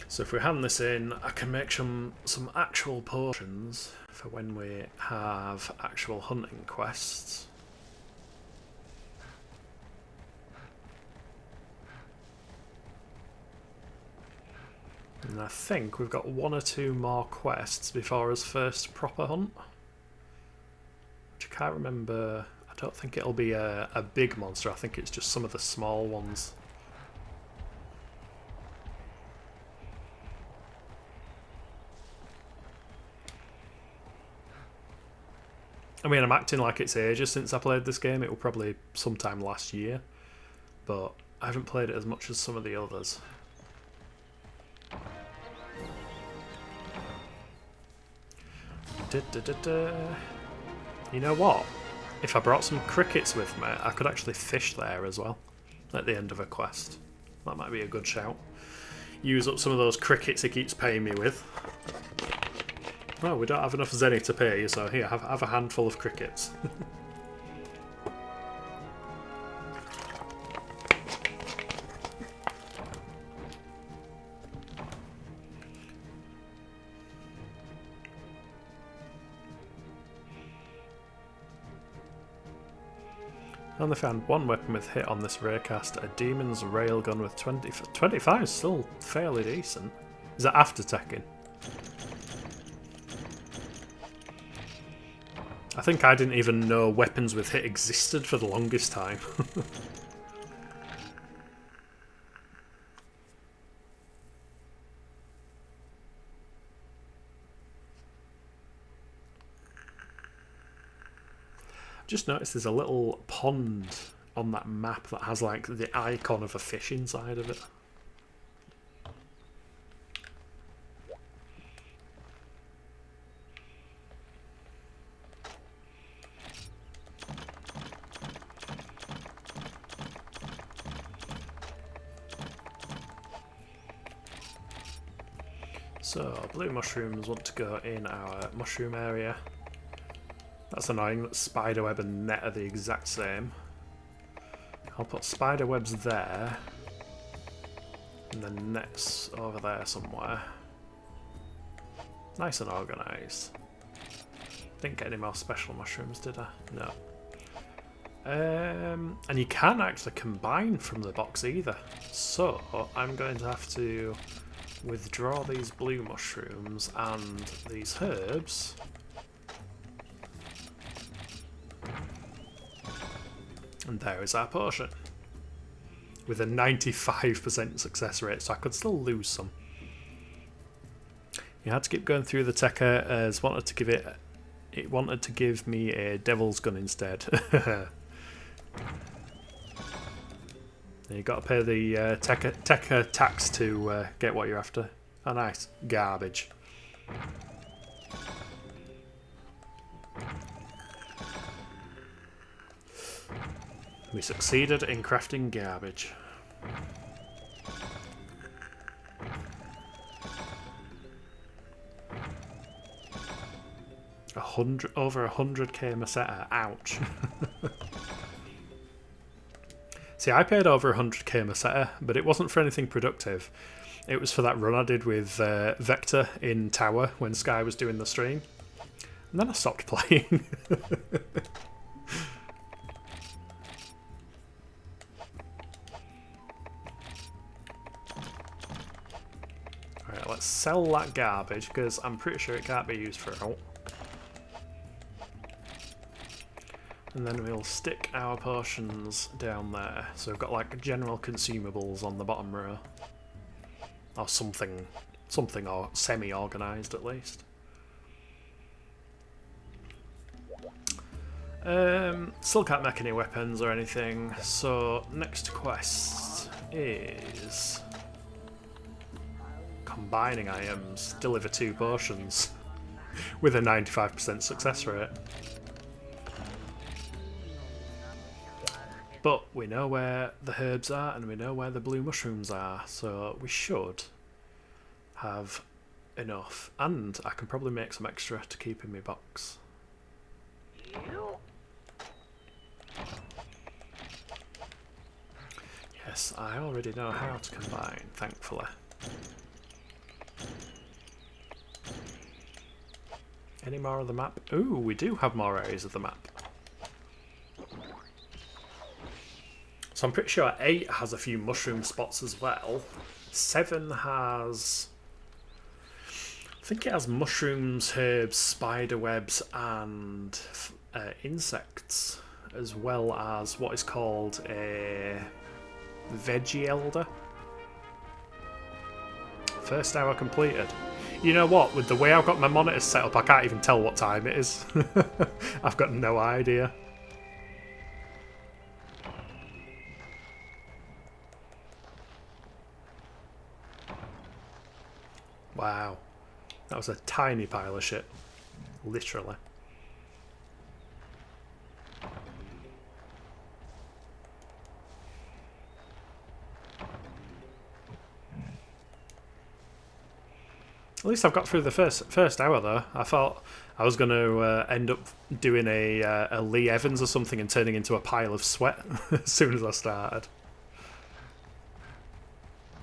Speaker 1: So if we hand this in, I can make some actual potions for when we have actual hunting quests. And I think we've got 1 or 2 more quests before his first proper hunt. Which I can't remember. I don't think it'll be a big monster. I think it's just some of the small ones. I mean, I'm acting like it's ages since I played this game. It was probably sometime last year. But I haven't played it as much as some of the others. You know what? If I brought some crickets with me, I could actually fish there as well at the end of a quest. That might be a good shout. Use up some of those crickets he keeps paying me with. Oh, we don't have enough zenny to pay you, so here, have a handful of crickets. I only found 1 weapon with hit on this raycast, a demon's railgun with 25 is still fairly decent. Is that after teching? I think I didn't even know weapons with hit existed for the longest time. Just noticed there's a little pond on that map that has like the icon of a fish inside of it. So, blue mushrooms want to go in our mushroom area. That's annoying that spiderweb and net are the exact same. I'll put spiderwebs there. And then net's over there somewhere. Nice and organised. Didn't get any more special mushrooms, did I? No. And you can't actually combine from the box either. So, I'm going to have to withdraw these blue mushrooms and these herbs. And there is our potion. With a 95% success rate, so I could still lose some. You had to keep going through the Tekka as wanted to give it wanted to give me a devil's gun instead. You got to pay the Tekka tax to get what you're after. Oh, nice. Garbage. We succeeded in crafting garbage. Over 100k Meseta. Ouch. See, I paid over 100k Meseta, but it wasn't for anything productive. It was for that run I did with Vector in Tower when Sky was doing the stream. And then I stopped playing. Alright, let's sell that garbage, because I'm pretty sure it can't be used for out. And then we'll stick our potions down there. So we've got like general consumables on the bottom row. Or something or semi-organised at least. Still can't make any weapons or anything, so next quest is combining items, deliver 2 potions with a 95% success rate. But we know where the herbs are and we know where the blue mushrooms are, so we should have enough. And I can probably make some extra to keep in my box. Yes, I already know how to combine, thankfully. Any more of the map? Ooh, we do have more areas of the map. So I'm pretty sure 8 has a few mushroom spots as well. 7 has... I think it has mushrooms, herbs, spider webs and insects, as well as what is called a veggie elder. First hour completed. You know what, with the way I've got my monitors set up, I can't even tell what time it is. I've got no idea. Wow. That was a tiny pile of shit. Literally. At least I've got through the first hour though. I thought I was going to end up doing a Lee Evans or something and turning into a pile of sweat as soon as I started.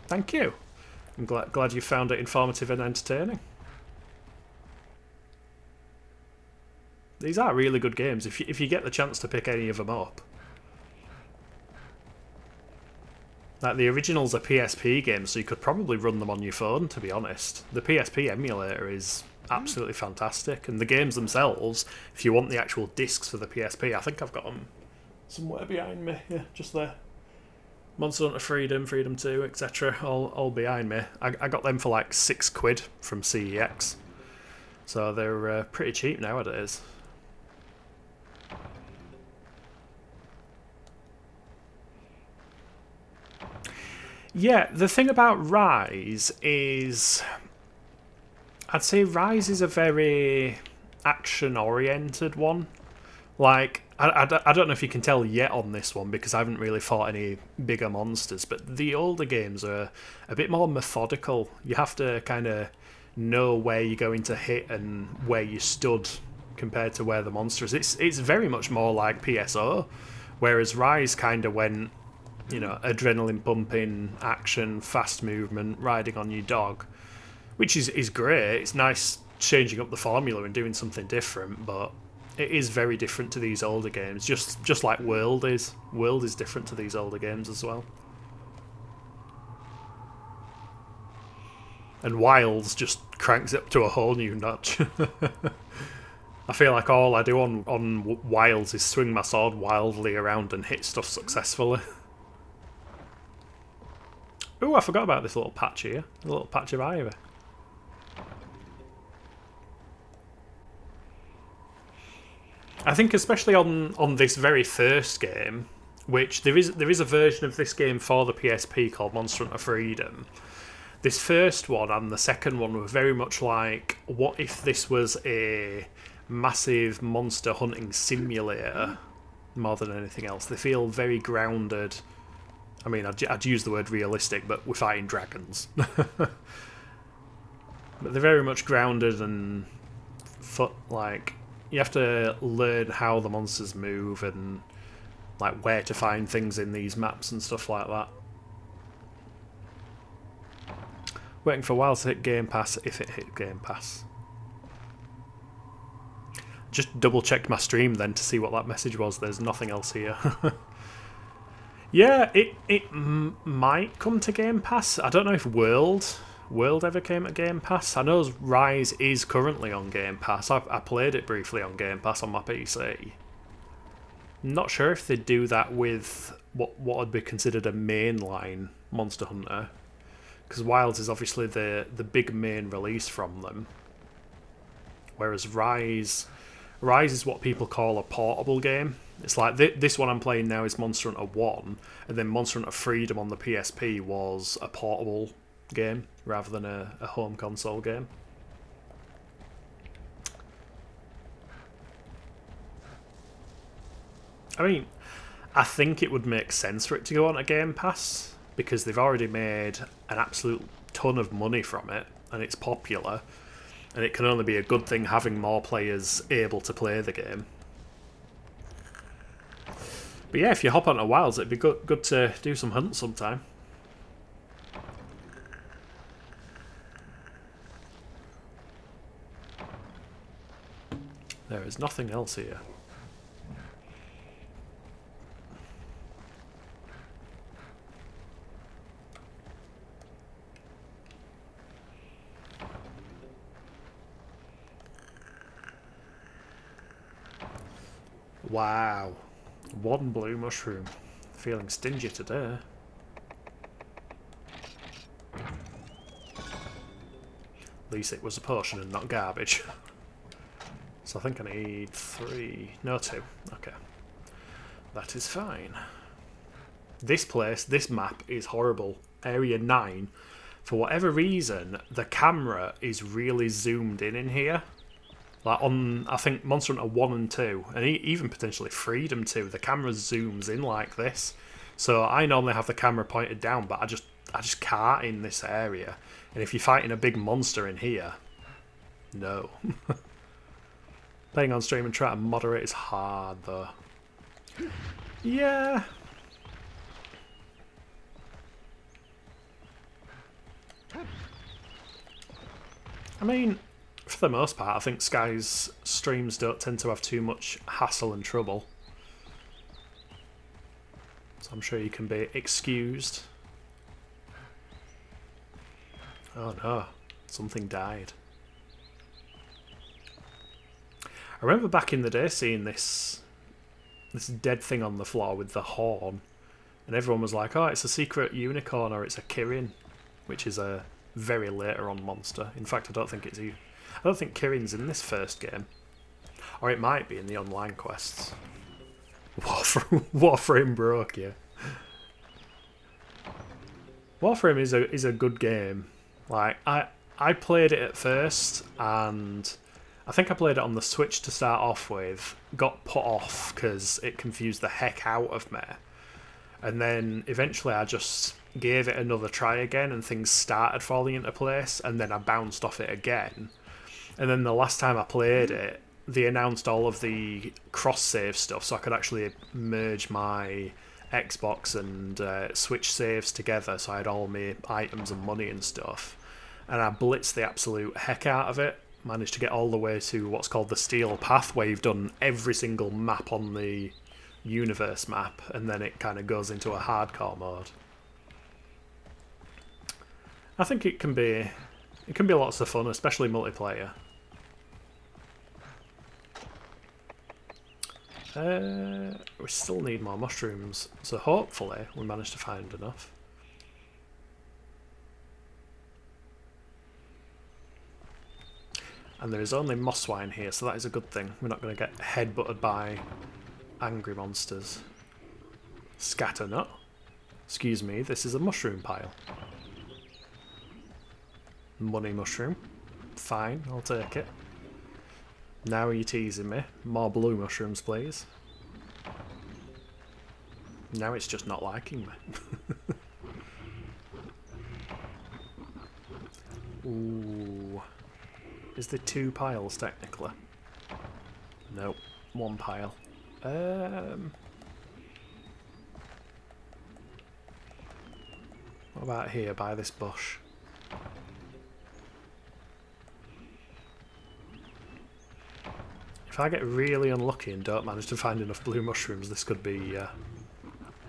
Speaker 1: Thank you. I'm glad you found it informative and entertaining. These are really good games if you get the chance to pick any of them up. Like the original's a PSP game, so you could probably run them on your phone, to be honest. The PSP emulator is absolutely fantastic, and the games themselves, if you want the actual discs for the PSP, I think I've got them somewhere behind me. Yeah, just there. Monster Hunter Freedom, Freedom 2, etc. all behind me. I got them for like £6 from CEX. So they're pretty cheap nowadays. Yeah, the thing about Rise is... I'd say Rise is a very action-oriented one. Like, I don't know if you can tell yet on this one because I haven't really fought any bigger monsters, but the older games are a bit more methodical. You have to kind of know where you're going to hit and where you stood compared to where the monster is. It's very much more like PSO, whereas Rise kind of went, you know, adrenaline pumping, action, fast movement, riding on your dog, which is great. It's nice changing up the formula and doing something different, but it is very different to these older games, just like World is. World is different to these older games as well. And Wilds just cranks it up to a whole new notch. I feel like all I do on Wilds is swing my sword wildly around and hit stuff successfully. Ooh, I forgot about this little patch here. A little patch of ivy. I think especially on this very first game, which there is a version of this game for the PSP called Monster Hunter Freedom. This first one and the second one were very much like, what if this was a massive monster hunting simulator more than anything else? They feel very grounded. I mean, I'd use the word realistic, but we're fighting dragons. But they're very much grounded and like you have to learn how the monsters move and like where to find things in these maps and stuff like that. Waiting for a while to hit Game Pass, if it hit Game Pass. Just double checked my stream then to see what that message was. There's nothing else here. Yeah, it might come to Game Pass. I don't know if World ever came to Game Pass. I know Rise is currently on Game Pass. I played it briefly on Game Pass on my PC. Not sure if they do that with what would be considered a mainline Monster Hunter, because Wilds is obviously the big main release from them, whereas Rise is what people call a portable game. It's like this one I'm playing now is Monster Hunter 1, and then Monster Hunter Freedom on the PSP was a portable game rather than a home console game. I mean, I think it would make sense for it to go on a Game Pass because they've already made an absolute ton of money from it, and it's popular, and it can only be a good thing having more players able to play the game. But yeah, if you hop onto Wilds, it'd be good to do some hunts sometime. There is nothing else here. Wow. One blue mushroom. Feeling stingy today. At least it was a potion and not garbage. So I think I need 3... No, 2. Okay. That is fine. This map is horrible. Area 9. For whatever reason, the camera is really zoomed in here. Like on, I think, Monster Hunter 1 and 2, and even potentially Freedom 2, the camera zooms in like this. So I normally have the camera pointed down, but I just can't in this area. And if you're fighting a big monster in here, no. Playing on stream and trying to moderate is hard, though. Yeah. I mean, for the most part, I think Sky's streams don't tend to have too much hassle and trouble. So I'm sure you can be excused. Oh no, something died. I remember back in the day seeing this dead thing on the floor with the horn, and everyone was like, oh, it's a secret unicorn or it's a Kirin, which is a very later on monster. In fact, I don't think Kirin's in this first game. Or it might be in the online quests. Warframe broke you. Warframe is a good game. Like I played it at first, and I think I played it on the Switch to start off with, got put off because it confused the heck out of me. And then eventually I just gave it another try again and things started falling into place, and then I bounced off it again. And then the last time I played it, they announced all of the cross-save stuff, so I could actually merge my Xbox and Switch saves together, so I had all my items and money and stuff. And I blitzed the absolute heck out of it. Managed to get all the way to what's called the Steel Path, where you've done every single map on the universe map, and then it kind of goes into a hardcore mode. I think it can be lots of fun, especially multiplayer. We still need more mushrooms, so hopefully we manage to find enough. And there is only mosswine here, so that is a good thing. We're not going to get headbutted by angry monsters. Scatternut. Excuse me, this is a mushroom pile. Money mushroom. Fine, I'll take it. Now you're teasing me. More blue mushrooms, please. Now it's just not liking me. Ooh. Is there 2 piles technically? Nope, 1 pile. What about here, by this bush? If I get really unlucky and don't manage to find enough blue mushrooms, this could be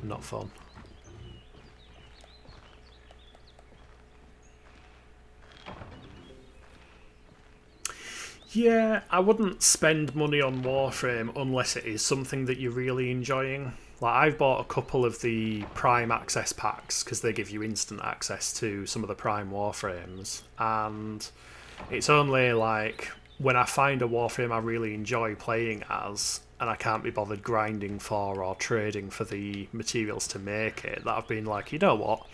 Speaker 1: not fun. Yeah, I wouldn't spend money on Warframe unless it is something that you're really enjoying. Like, I've bought a couple of the Prime Access packs because they give you instant access to some of the Prime Warframes, and it's only like when I find a Warframe I really enjoy playing as and I can't be bothered grinding for or trading for the materials to make it that I've been like, you know what,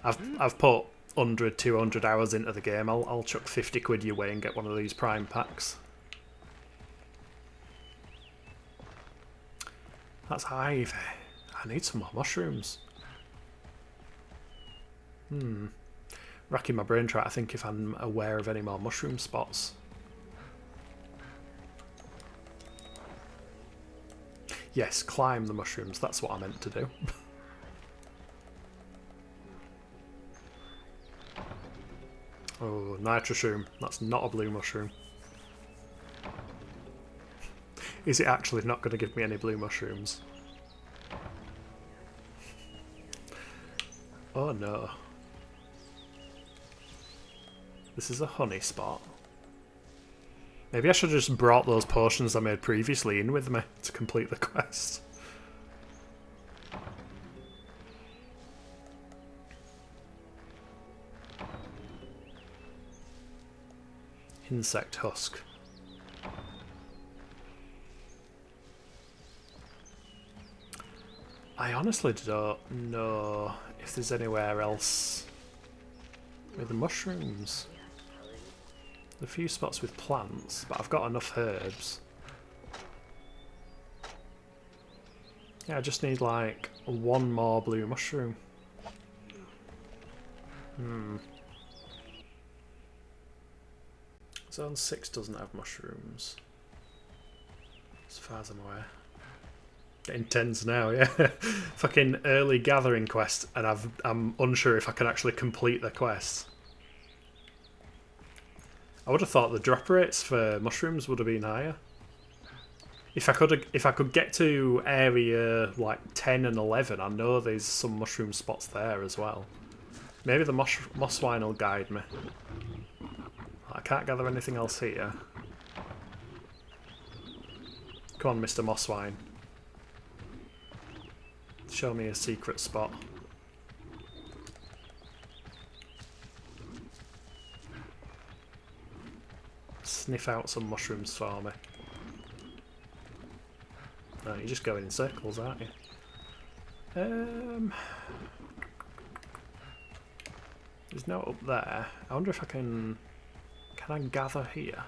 Speaker 1: I've put 100, 200 hours into the game, I'll chuck 50 quid your way and get one of these Prime packs. That's ivy. I need some more mushrooms. Racking my brain trying to think if I'm aware of any more mushroom spots. Yes, climb the mushrooms, that's what I meant to do. Oh, nitroshroom. That's not a blue mushroom. Is it actually not going to give me any blue mushrooms? Oh no. This is a honey spot. Maybe I should have just brought those potions I made previously in with me to complete the quest. Insect husk. I honestly don't know if there's anywhere else with the mushrooms. There's a few spots with plants, but I've got enough herbs. Yeah, I just need like 1 more blue mushroom. Zone 6 doesn't have mushrooms, as far as I'm aware. Getting tense now, yeah. Fucking early gathering quest, and I'm unsure if I can actually complete the quest. I would have thought the drop rates for mushrooms would have been higher. If I could get to area like 10 and 11, I know there's some mushroom spots there as well. Maybe the mosswine will guide me. I can't gather anything else here. Come on, Mr. Mosswine. Show me a secret spot. Sniff out some mushrooms for me. No, you're just going in circles, aren't you? There's no up there. I wonder if I can... Can I gather here?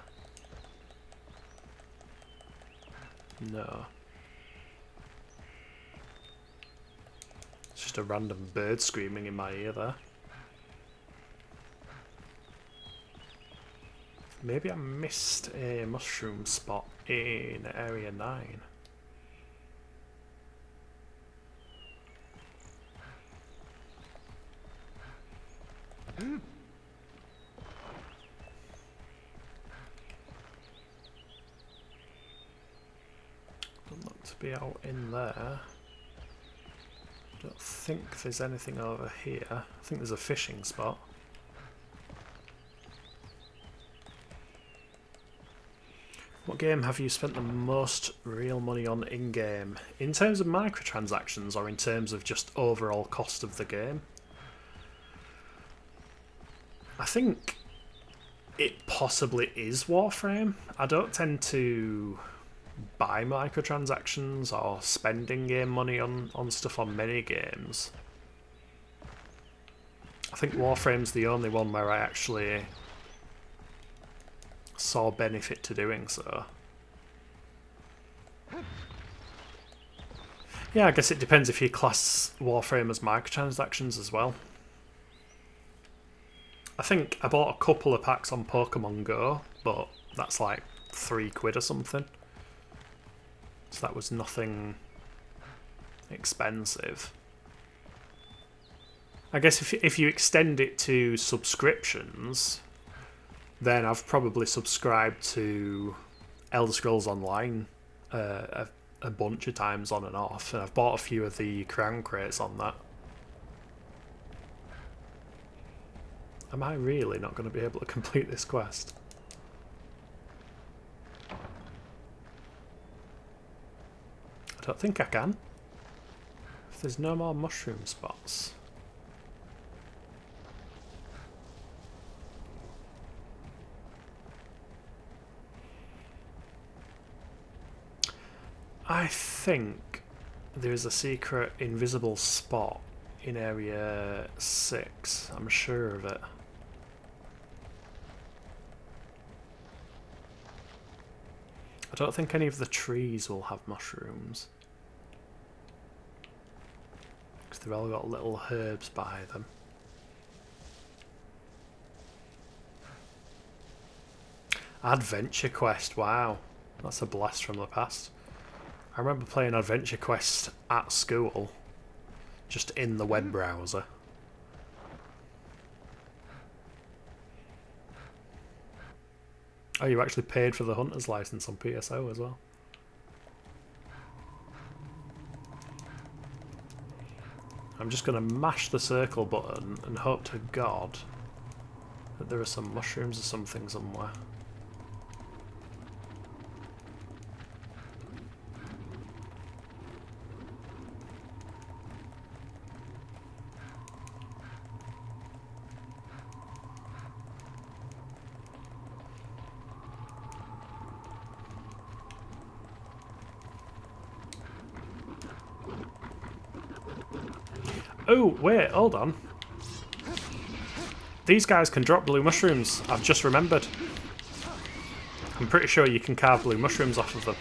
Speaker 1: No. It's just a random bird screaming in my ear there. Maybe I missed a mushroom spot in area 9. Doesn't look to be out in there. Don't think there's anything over here. I think there's a fishing spot. What game have you spent the most real money on in-game? In terms of microtransactions or in terms of just overall cost of the game? I think it possibly is Warframe. I don't tend to buy microtransactions or spend in-game money on stuff on many games. I think Warframe's the only one where I actually saw benefit to doing so. Yeah, I guess it depends if you class Warframe as microtransactions as well. I think I bought a couple of packs on Pokemon Go, but that's like £3 or something. So that was nothing expensive. I guess if you extend it to subscriptions, then I've probably subscribed to Elder Scrolls Online a bunch of times on and off, and I've bought a few of the crown crates on that. Am I really not going to be able to complete this quest? I don't think I can. If there's no more mushroom spots. I think there's a secret invisible spot in area 6. I'm sure of it. I don't think any of the trees will have mushrooms. Because they've all got little herbs by them. Adventure Quest, wow. That's a blast from the past. I remember playing Adventure Quest at school, just in the web browser. Oh, you actually paid for the hunter's license on PSO as well. I'm just going to mash the circle button and hope to God that there are some mushrooms or something somewhere. Oh, wait, hold on. These guys can drop blue mushrooms, I've just remembered. I'm pretty sure you can carve blue mushrooms off of them.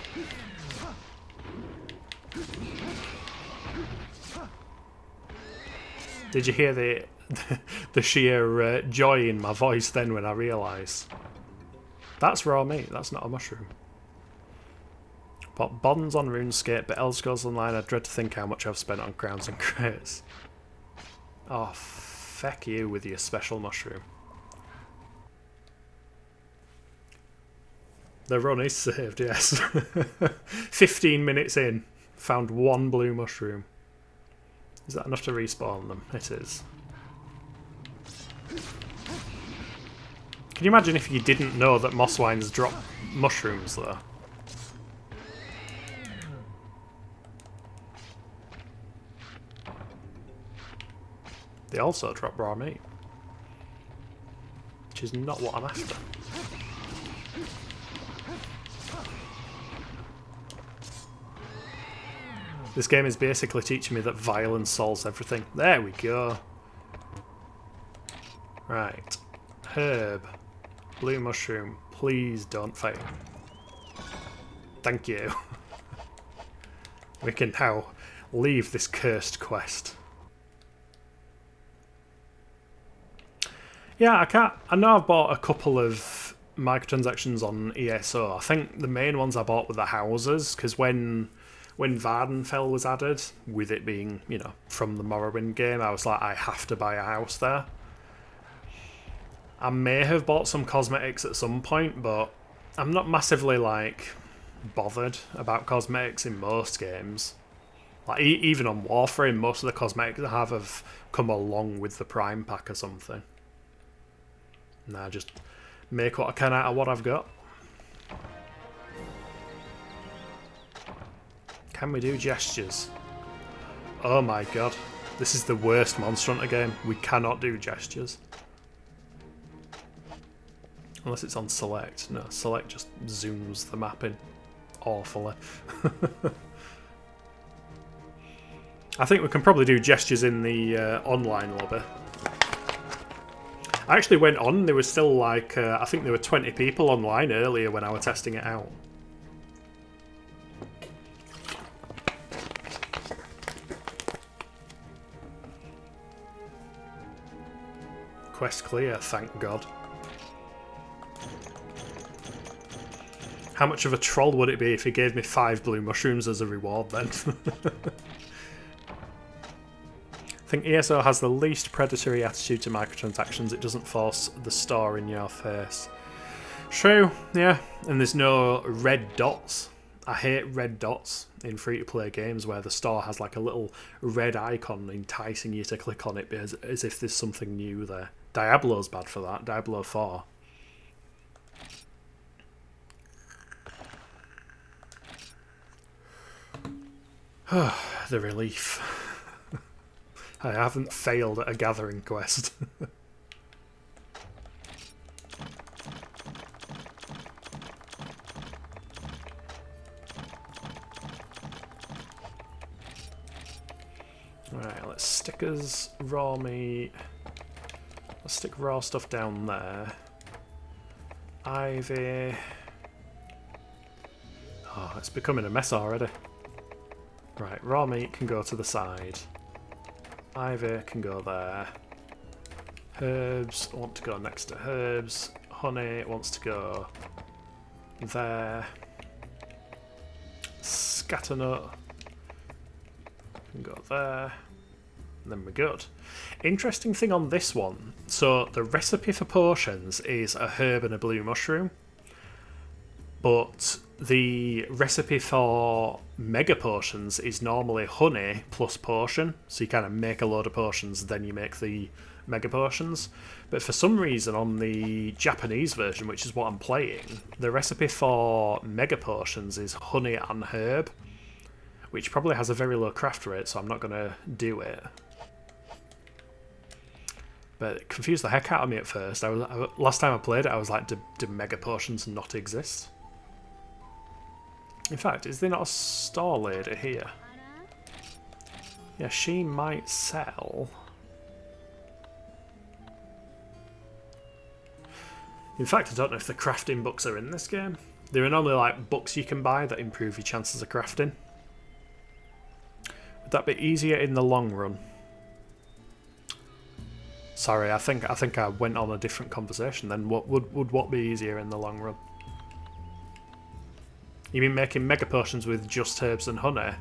Speaker 1: Did you hear the sheer joy in my voice then when I realised? That's raw meat, that's not a mushroom. Bought bonds on RuneScape, but Elder Scrolls Online, I dread to think how much I've spent on crowns and crates. Oh, feck you with your special mushroom. The run is saved, yes. 15 minutes in, found one blue mushroom. Is that enough to respawn them? It is. Can you imagine if you didn't know that moss wines drop mushrooms though? They also drop raw meat, which is not what I'm after. This game is basically teaching me that violence solves everything. There we go. Right. Herb. Blue mushroom. Please don't fail. Thank you. We can now leave this cursed quest. Yeah, I know I've bought a couple of microtransactions on ESO. I think the main ones I bought were the houses, because when Vardenfell was added, with it being, you know, from the Morrowind game, I was like, I have to buy a house there. I may have bought some cosmetics at some point, but I'm not massively, like, bothered about cosmetics in most games. Like, even on Warframe, most of the cosmetics I have come along with the Prime Pack or something. Nah, just make what I can out of what I've got. Can we do gestures? Oh my god. This is the worst Monster Hunter game. We cannot do gestures. Unless it's on select. No, select just zooms the map in awfully. I think we can probably do gestures in the online lobby. I actually went on, there was still like, I think there were 20 people online earlier when I was testing it out. quest clear, thank God. How much of a troll would it be if he gave me 5 blue mushrooms as a reward then? I think ESO has the least predatory attitude to microtransactions. It doesn't force the store in your face. True, yeah. And there's no red dots. I hate red dots in free-to-play games where the store has like a little red icon enticing you to click on it as if there's something new there. Diablo's bad for that. Diablo 4. The relief. I haven't failed at a gathering quest. Right, let's stick us raw meat. Let's stick raw stuff down there. Ivy. Oh, it's becoming a mess already. Right, raw meat can go to the side. Ivy can go there. Herbs want to go next to herbs. Honey wants to go there. Scatternut can go there. And then we're good. Interesting thing on this one. So the recipe for potions is a herb and a blue mushroom. But the recipe for mega potions is normally honey plus potion. So you kind of make a load of potions, then you make the mega potions. But for some reason on the Japanese version, which is what I'm playing, the recipe for mega potions is honey and herb, which probably has a very low craft rate, so I'm not going to do it. But it confused the heck out of me at first. Last time I played it, I was like, do mega potions not exist? In fact, is there not a store lady here? Yeah, she might sell. In fact, I don't know if the crafting books are in this game. There are normally like books you can buy that improve your chances of crafting. Would that be easier in the long run? Sorry, I think I went on a different conversation then. Would what be easier in the long run? You mean making mega potions with just herbs and honey?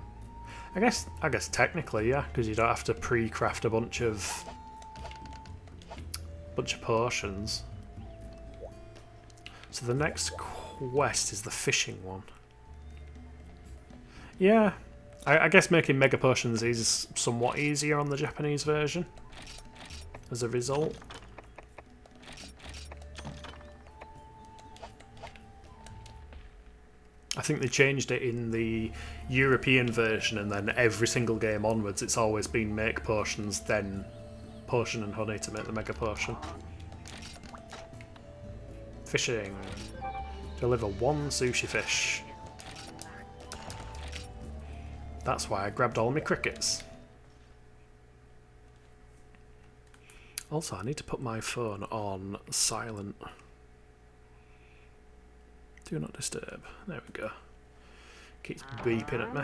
Speaker 1: I guess technically, yeah, because you don't have to pre-craft a bunch of potions. So the next quest is the fishing one. Yeah, I guess making mega potions is somewhat easier on the Japanese version as a result. I think they changed it in the European version, and then every single game onwards it's always been make potions, then potion and honey to make the mega potion. Fishing. Deliver 1 sushi fish. That's why I grabbed all my crickets. Also, I need to put my phone on silent. Do not disturb. There we go. Keeps beeping at me.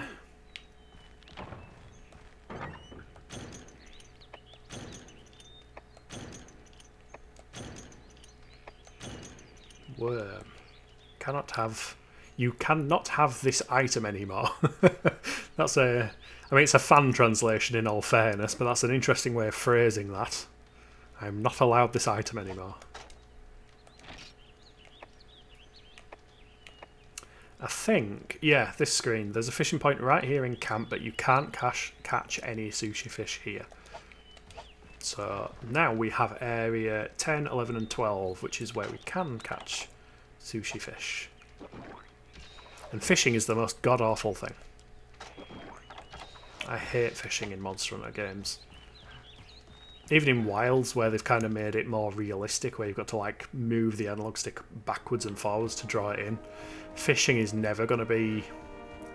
Speaker 1: Worm. You cannot have this item anymore. That's a... I mean, it's a fan translation in all fairness, but that's an interesting way of phrasing that. I'm not allowed this item anymore. I think, yeah, this screen, there's a fishing point right here in camp, but you can't catch any sushi fish here. So now we have area 10, 11 and 12, which is where we can catch sushi fish. And fishing is the most god-awful thing. I hate fishing in Monster Hunter games. Even in Wilds, where they've kind of made it more realistic, where you've got to like move the analog stick backwards and forwards to draw it in, fishing is never going to be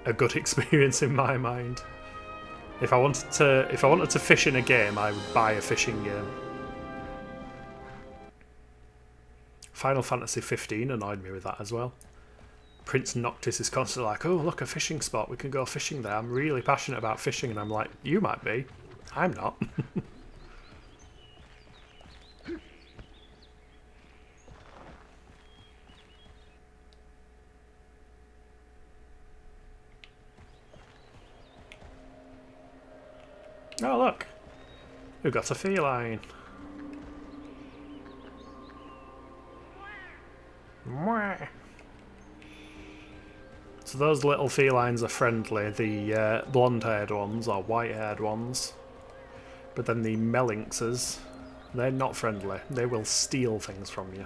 Speaker 1: a good experience in my mind. If I wanted to fish in a game, I would buy a fishing game. Final Fantasy 15 annoyed me with that as well. Prince Noctis is constantly like, oh look, a fishing spot, we can go fishing there. I'm really passionate about fishing, and I'm like, you might be, I'm not. Oh look, we've got a feline. So those little felines are friendly, the blonde-haired ones or white-haired ones. But then the melinxes, they're not friendly. They will steal things from you.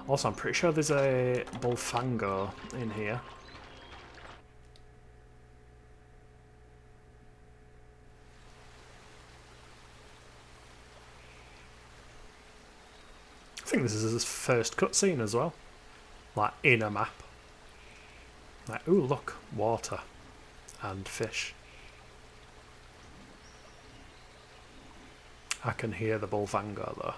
Speaker 1: Also, I'm pretty sure there's a bullfango in here. I think this is his first cutscene as well. Like, in a map. Like, ooh, look, water and fish. I can hear the bullfango though.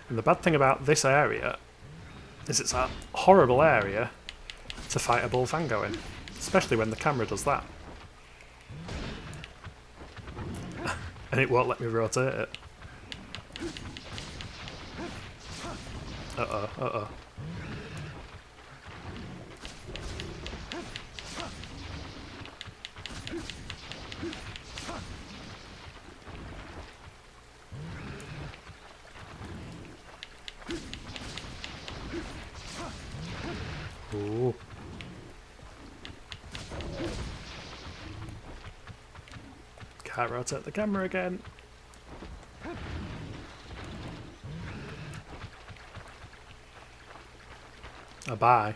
Speaker 1: And the bad thing about this area is it's a horrible area to fight a bullfango in, especially when the camera does that. And it won't let me rotate it. Uh-oh, uh-oh. Ooh. Can't rotate the camera again. Oh, bye.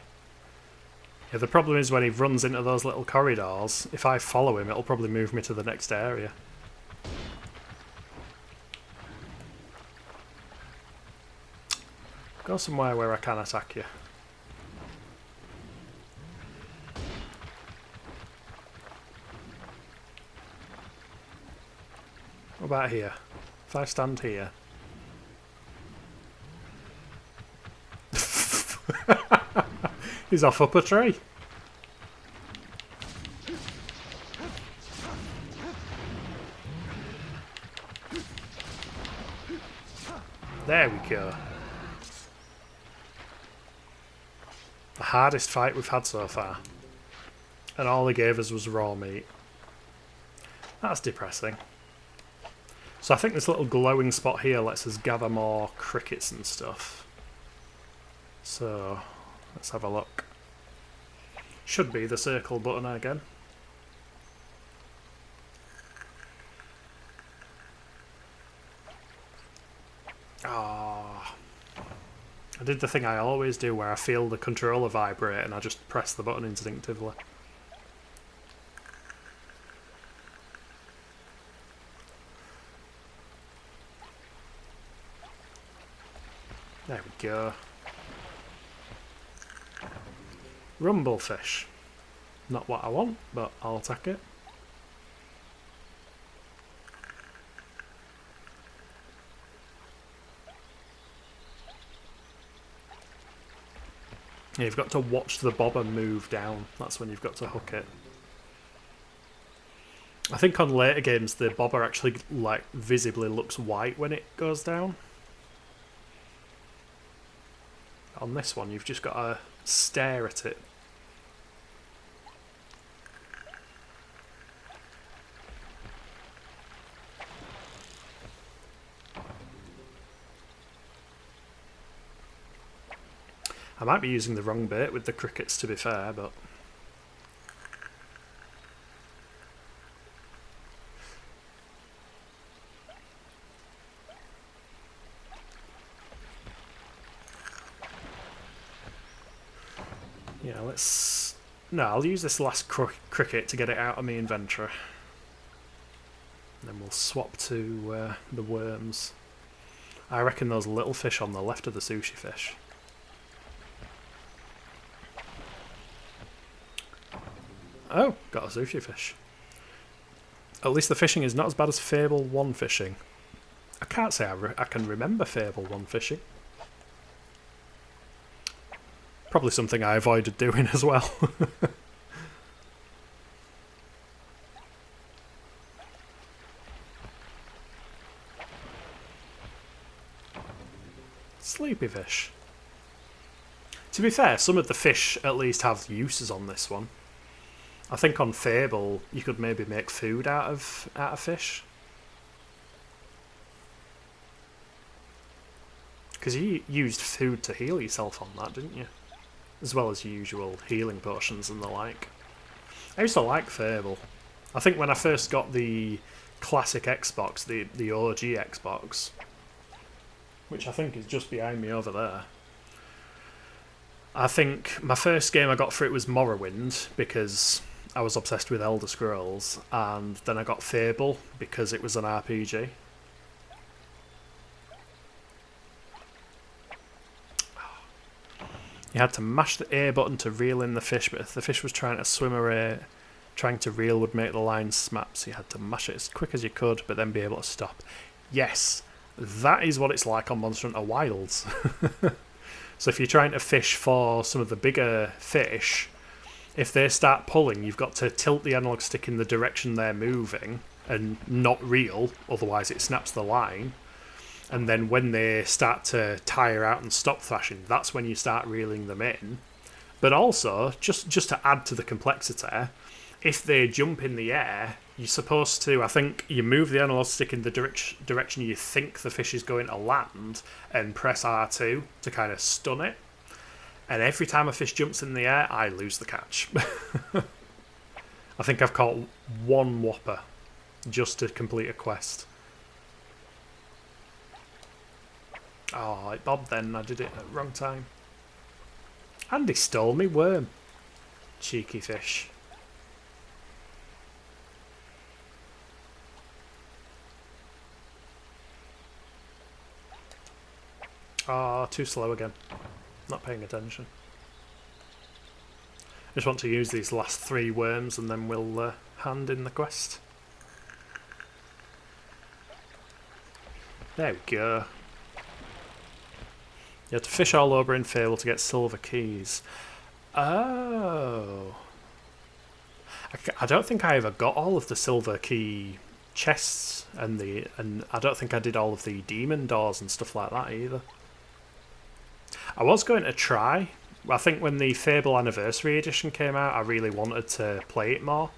Speaker 1: Yeah, the problem is when he runs into those little corridors, if I follow him, it'll probably move me to the next area. Go somewhere where I can attack you. What about here? If I stand here. He's off up a tree. There we go. The hardest fight we've had so far. And all he gave us was raw meat. That's depressing. So I think this little glowing spot here lets us gather more crickets and stuff. So let's have a look. Should be the circle button again. Ah, I did the thing I always do where I feel the controller vibrate and I just press the button instinctively. There we go. Rumblefish. Not what I want, but I'll take it. Yeah, you've got to watch the bobber move down. That's when you've got to hook it. I think on later games the bobber actually like visibly looks white when it goes down. On this one you've just got to stare at it. I might be using the wrong bait with the crickets, to be fair, but... yeah, let's... No, I'll use this last cricket to get it out of my inventory. And then we'll swap to the worms. I reckon those little fish on the left are the sushi fish. Oh, got a sushi fish. At least the fishing is not as bad as Fable 1 fishing. I can't say I can remember Fable 1 fishing. Probably something I avoided doing as well. Sleepy fish. To be fair, some of the fish at least have uses on this one. I think on Fable you could maybe make food out of fish. Because you used food to heal yourself on that, didn't you? As well as usual healing potions and the like. I used to like Fable. I think when I first got the classic Xbox, the OG Xbox, which I think is just behind me over there, I think my first game I got for it was Morrowind, because I was obsessed with Elder Scrolls, and then I got Fable because it was an RPG. You had to mash the A button to reel in the fish, but if the fish was trying to swim away, trying to reel would make the line snap, so you had to mash it as quick as you could, but then be able to stop. Yes, that is what it's like on Monster Hunter Wilds. So if you're trying to fish for some of the bigger fish, if they start pulling, you've got to tilt the analog stick in the direction they're moving and not reel, otherwise it snaps the line. And then when they start to tire out and stop thrashing, that's when you start reeling them in. But also, just to add to the complexity, if they jump in the air, you're supposed to, I think, you move the analog stick in the direction you think the fish is going to land and press R2 to kind of stun it. And every time a fish jumps in the air, I lose the catch. I think I've caught one whopper just to complete a quest. Oh, it bobbed then. I did it at the wrong time. And he stole me worm. Cheeky fish. Ah, too slow again. Not paying attention. Just want to use these last 3 worms and then we'll hand in the quest. There we go. You have to fish all over in Fable to get silver keys. Oh. I don't think I ever got all of the silver key chests and I don't think I did all of the demon doors and stuff like that either. I was going to try. I think when the Fable Anniversary Edition came out, I really wanted to play it more,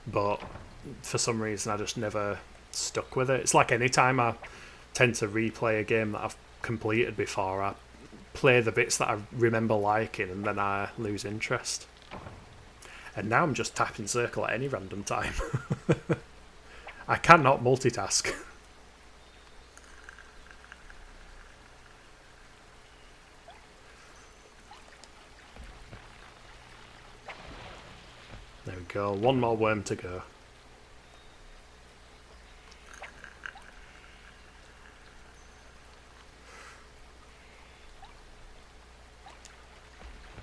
Speaker 1: but for some reason I just never stuck with it. It's like any time I tend to replay a game that I've completed before, I play the bits that I remember liking and then I lose interest. And now I'm just tapping circle at any random time. I cannot multitask. There we go, one more worm to go.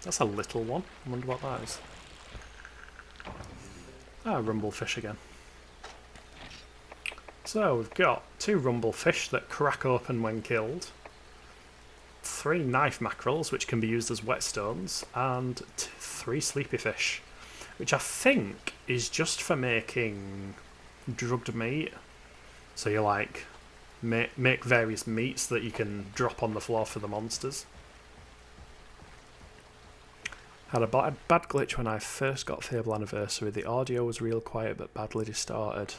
Speaker 1: That's a little one. I wonder what that is. Ah, rumblefish again. So we've got 2 rumblefish that crack open when killed, 3 knife mackerels which can be used as whetstones, and 3 sleepy fish, which I think is just for making drugged meat. So you like make various meats that you can drop on the floor for the monsters. Had a bad glitch when I first got Fable Anniversary. The audio was real quiet but badly distorted.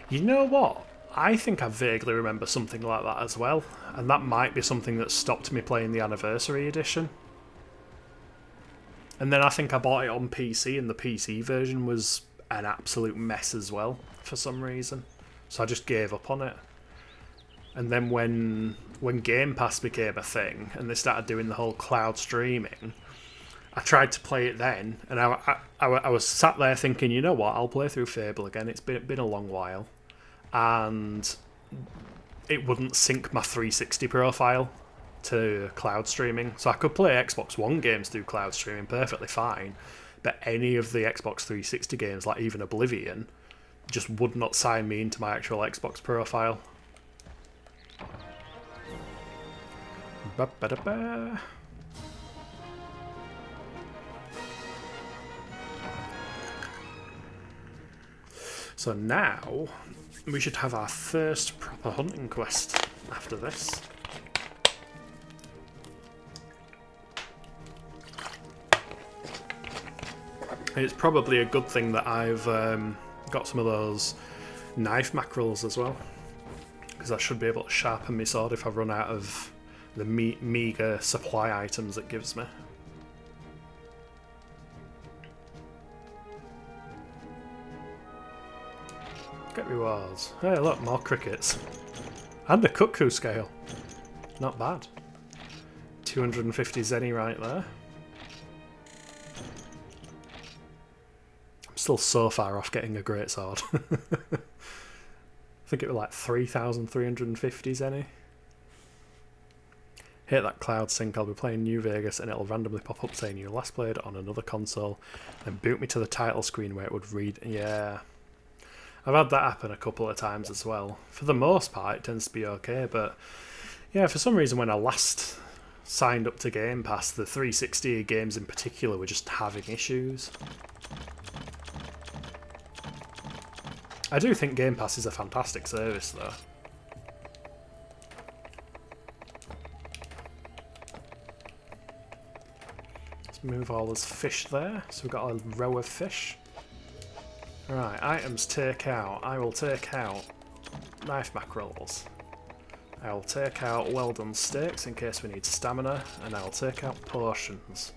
Speaker 1: You know what? I think I vaguely remember something like that as well, and that might be something that stopped me playing the Anniversary Edition. And then I think I bought it on PC, and the PC version was an absolute mess as well, for some reason. So I just gave up on it. And then when Game Pass became a thing, and they started doing the whole cloud streaming, I tried to play it then, and I was sat there thinking, you know what, I'll play through Fable again, it's been a long while. And it wouldn't sync my 360 profile to cloud streaming, so I could play Xbox One games through cloud streaming perfectly fine, but any of the Xbox 360 games, like even Oblivion, just would not sign me into my actual Xbox profile. Ba-ba-da-ba. So now we should have our first proper hunting quest after this. It's probably a good thing that I've got some of those knife mackerels as well, because I should be able to sharpen my sword if I run out of the meager supply items it gives me. Get rewards. Hey look, more crickets. And a cuckoo scale. Not bad. 250 zenny right there. I'm still so far off getting a great sword. I think it was like 3,350 zenny. Hit that cloud sync, I'll be playing New Vegas and it'll randomly pop up saying you last played on another console and boot me to the title screen where it would read. Yeah. I've had that happen a couple of times as well. For the most part it tends to be okay, but yeah, for some reason when I last signed up to Game Pass, the 360 games in particular were just having issues. I do think Game Pass is a fantastic service though. Let's move all this fish there. So we've got a row of fish. Right, items take out. I will take out knife mackerels. I will take out well done steaks in case we need stamina, and I will take out potions.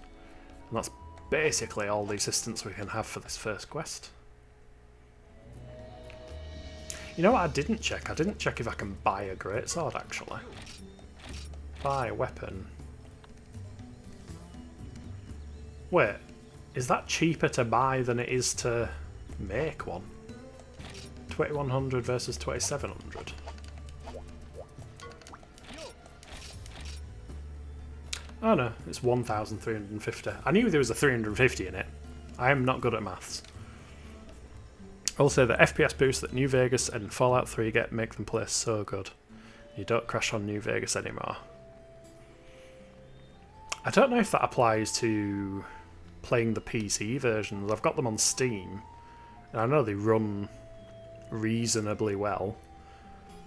Speaker 1: And that's basically all the assistance we can have for this first quest. You know what I didn't check? I didn't check if I can buy a greatsword actually. Buy a weapon. Wait, is that cheaper to buy than it is to make one? 2100 versus 2700. Oh no, it's 1,350. I knew there was a 350 in it. I am not good at maths. Also, the FPS boost that New Vegas and Fallout 3 get make them play so good. You don't crash on New Vegas anymore. I don't know if that applies to playing the PC versions. I've got them on Steam, and I know they run reasonably well.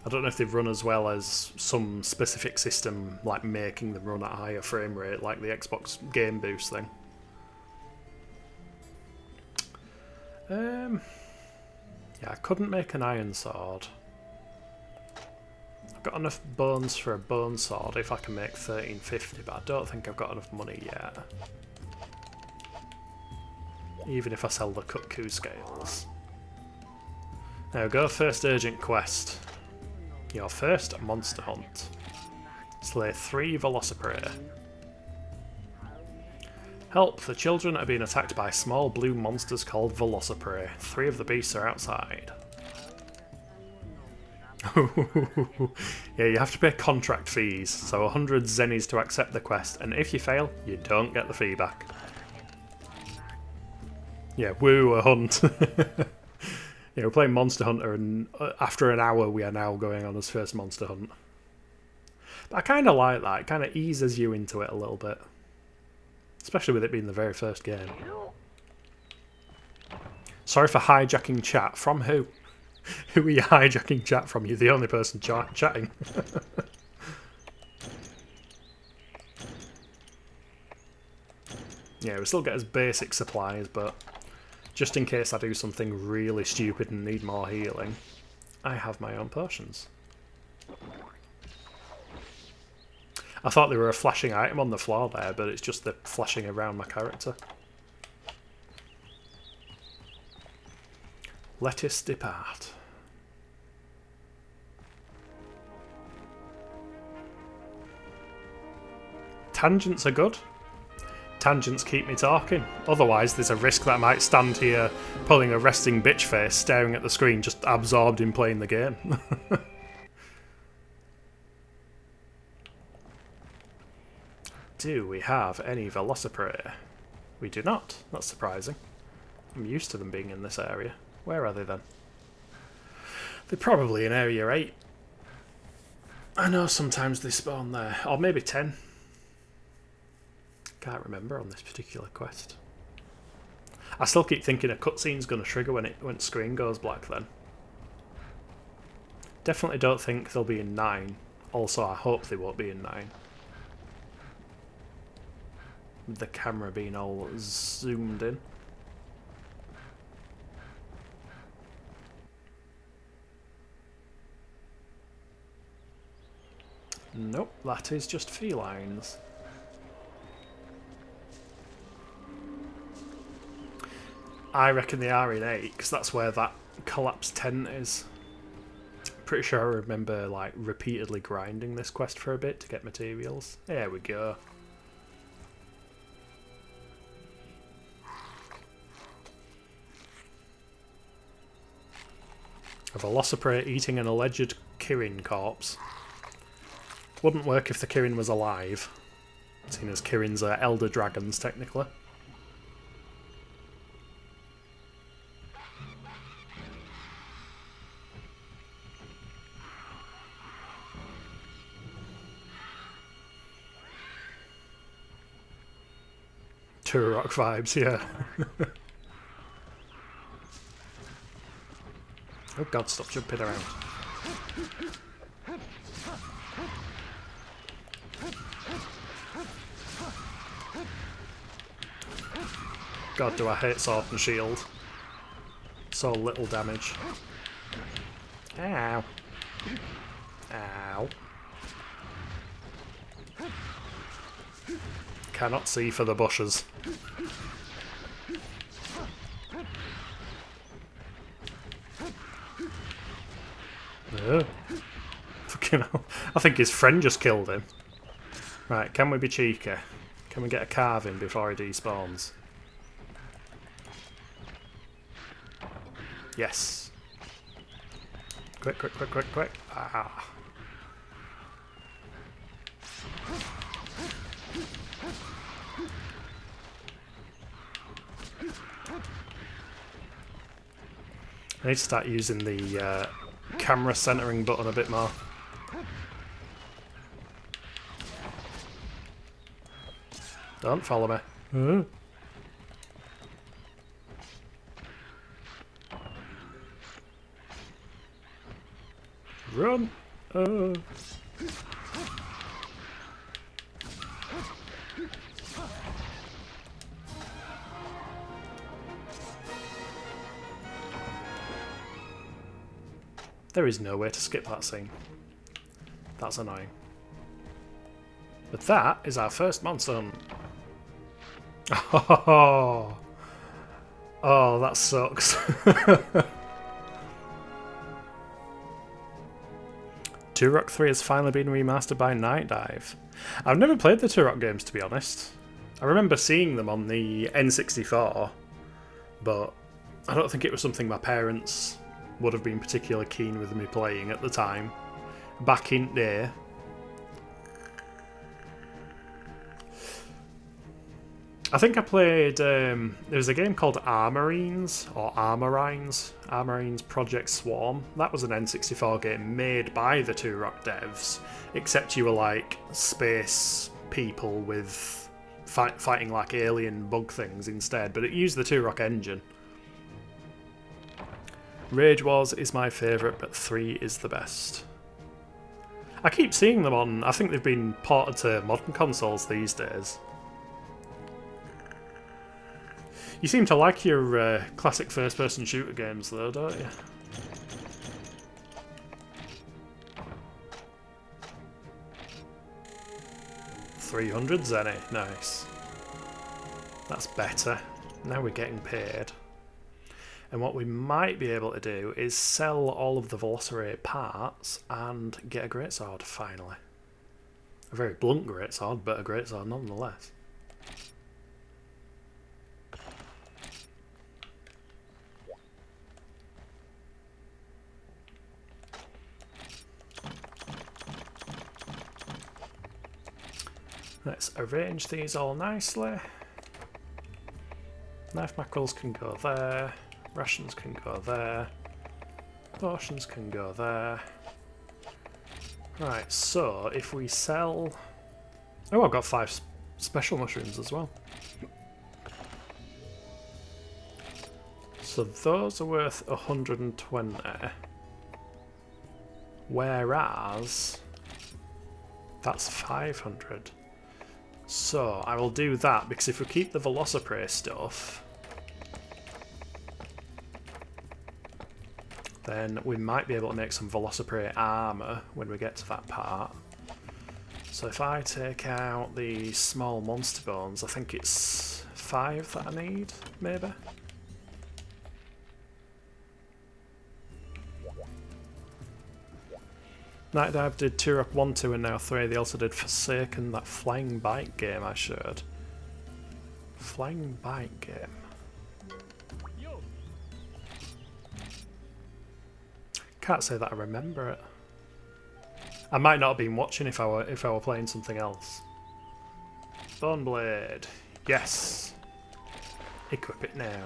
Speaker 1: I don't know if they run as well as some specific system, like making them run at a higher frame rate, like the Xbox Game Boost thing. Yeah, I couldn't make an iron sword. I've got enough bones for a bone sword if I can make 1350, but I don't think I've got enough money yet. Even if I sell the cuckoo scales. Now go, first urgent quest. Your first monster hunt. Slay 3 Velociprey. Help, the children are being attacked by small blue monsters called Velociprey. 3 of the beasts are outside. Yeah, you have to pay contract fees, so 100 zennies to accept the quest, and if you fail, you don't get the fee back. Yeah, woo, a hunt. Yeah, we're playing Monster Hunter, and after an hour we are now going on his first monster hunt. But I kind of like that, it kind of eases you into it a little bit. Especially with it being the very first game. Sorry for hijacking chat. From who? Who are you hijacking chat from? You're the only person chatting. Yeah, we still get his basic supplies, but just in case I do something really stupid and need more healing, I have my own potions. I thought they were a flashing item on the floor there, but it's just the flashing around my character. Let us depart. Tangents are good. Tangents keep me talking. Otherwise, there's a risk that I might stand here pulling a resting bitch face, staring at the screen, just absorbed in playing the game. Do we have any Velociprey? We do not. That's surprising. I'm used to them being in this area. Where are they then? They're probably in Area 8. I know sometimes they spawn there. Or maybe 10. Can't remember on this particular quest. I still keep thinking a cutscene's going to trigger when screen goes black then. Definitely don't think they'll be in 9. Also, I hope they won't be in 9. The camera being all zoomed in. Nope, that is just felines. I reckon they are in 8 because that's where that collapsed tent is. Pretty sure I remember like repeatedly grinding this quest for a bit to get materials. There we go. A Velociprey eating an alleged Kirin corpse. Wouldn't work if the Kirin was alive, seeing as Kirins are elder dragons technically. Turok vibes, yeah. Oh god, stop jumping around. God, do I hate sword and shield. So little damage. Ow. Ow. Cannot see for the bushes. Fucking hell. I think his friend just killed him. Right, can we be cheeky? Can we get a carving before he despawns? Yes. Quick, quick, quick, quick, quick. Ah. I need to start using the camera centering button a bit more. Don't follow me. Run! There is no way to skip that scene. That's annoying. But that is our first monster. Oh, oh, that sucks. Turok 3 has finally been remastered by Night Dive. I've never played the Turok games, to be honest. I remember seeing them on the N64, but I don't think it was something my parents would have been particularly keen with me playing at the time. Back in there. I think I played, there was a game called Armorines, or Armorines Project Swarm. That was an N64 game made by the Turok devs, except you were like space people with fighting like alien bug things instead, but it used the Turok engine. Rage Wars is my favourite, but 3 is the best. I keep seeing them on, I think they've been ported to modern consoles these days. You seem to like your classic first-person shooter games though, don't you? $300 Zenny, nice. That's better. Now we're getting paid. And what we might be able to do is sell all of the Velociraptor parts and get a greatsword, finally. A very blunt greatsword, but a greatsword nonetheless. Let's arrange these all nicely. Knife mackerels can go there. Rations can go there. Potions can go there. Right, so if we sell... Oh, I've got 5 special mushrooms as well. So those are worth 120. Whereas... that's 500. So I will do that, because if we keep the Velociprey stuff... then we might be able to make some Velociprey armour when we get to that part. So if I take out the small monster bones, I think it's 5 that I need, maybe? Night Dive did Turok 1, 2 and now 3. They also did Forsaken, that flying bike game I showed. Flying bike game. Can't say that I remember it. I might not have been watching if I were playing something else. Boneblade. Yes. Equip it now.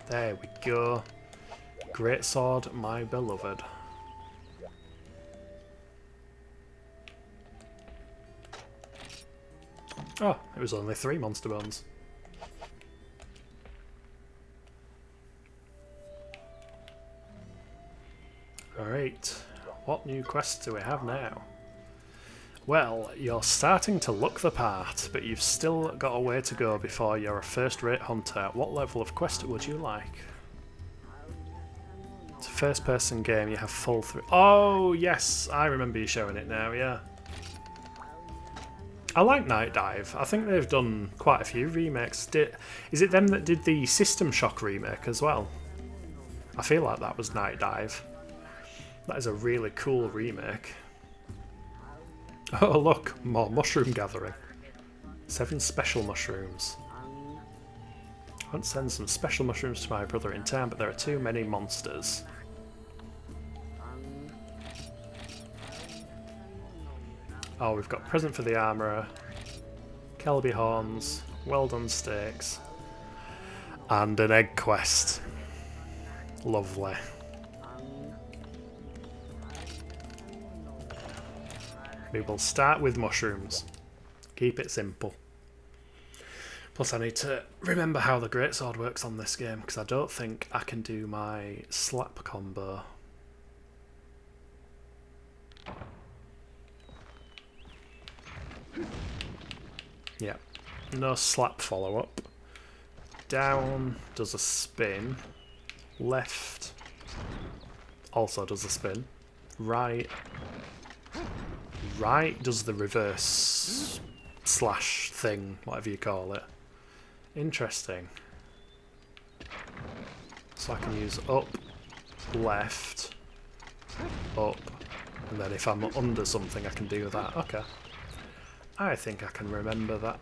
Speaker 1: There we go. Great sword, my beloved. Oh, it was only 3 monster bones. Alright, what new quests do we have now? Well, you're starting to look the part, but you've still got a way to go before you're a first-rate hunter. What level of quest would you like? It's a first-person game, you have full through. Oh, yes, I remember you showing it now, yeah. I like Night Dive. I think they've done quite a few remakes. Is it them that did the System Shock remake as well? I feel like that was Night Dive. That is a really cool remake. Oh look, more mushroom gathering. 7 special mushrooms. I want to send some special mushrooms to my brother in town, but there are too many monsters. Oh, we've got present for the armourer, Kelby horns, well done steaks, and an egg quest. Lovely. We will start with mushrooms. Keep it simple. Plus I need to remember how the greatsword works on this game, because I don't think I can do my slap combo. Yeah, no slap follow-up. Down does a spin. Left also does a spin. Right does the reverse slash thing, whatever you call it. Interesting. So I can use up, left, up, and then if I'm under something I can do that. Okay. I think I can remember that.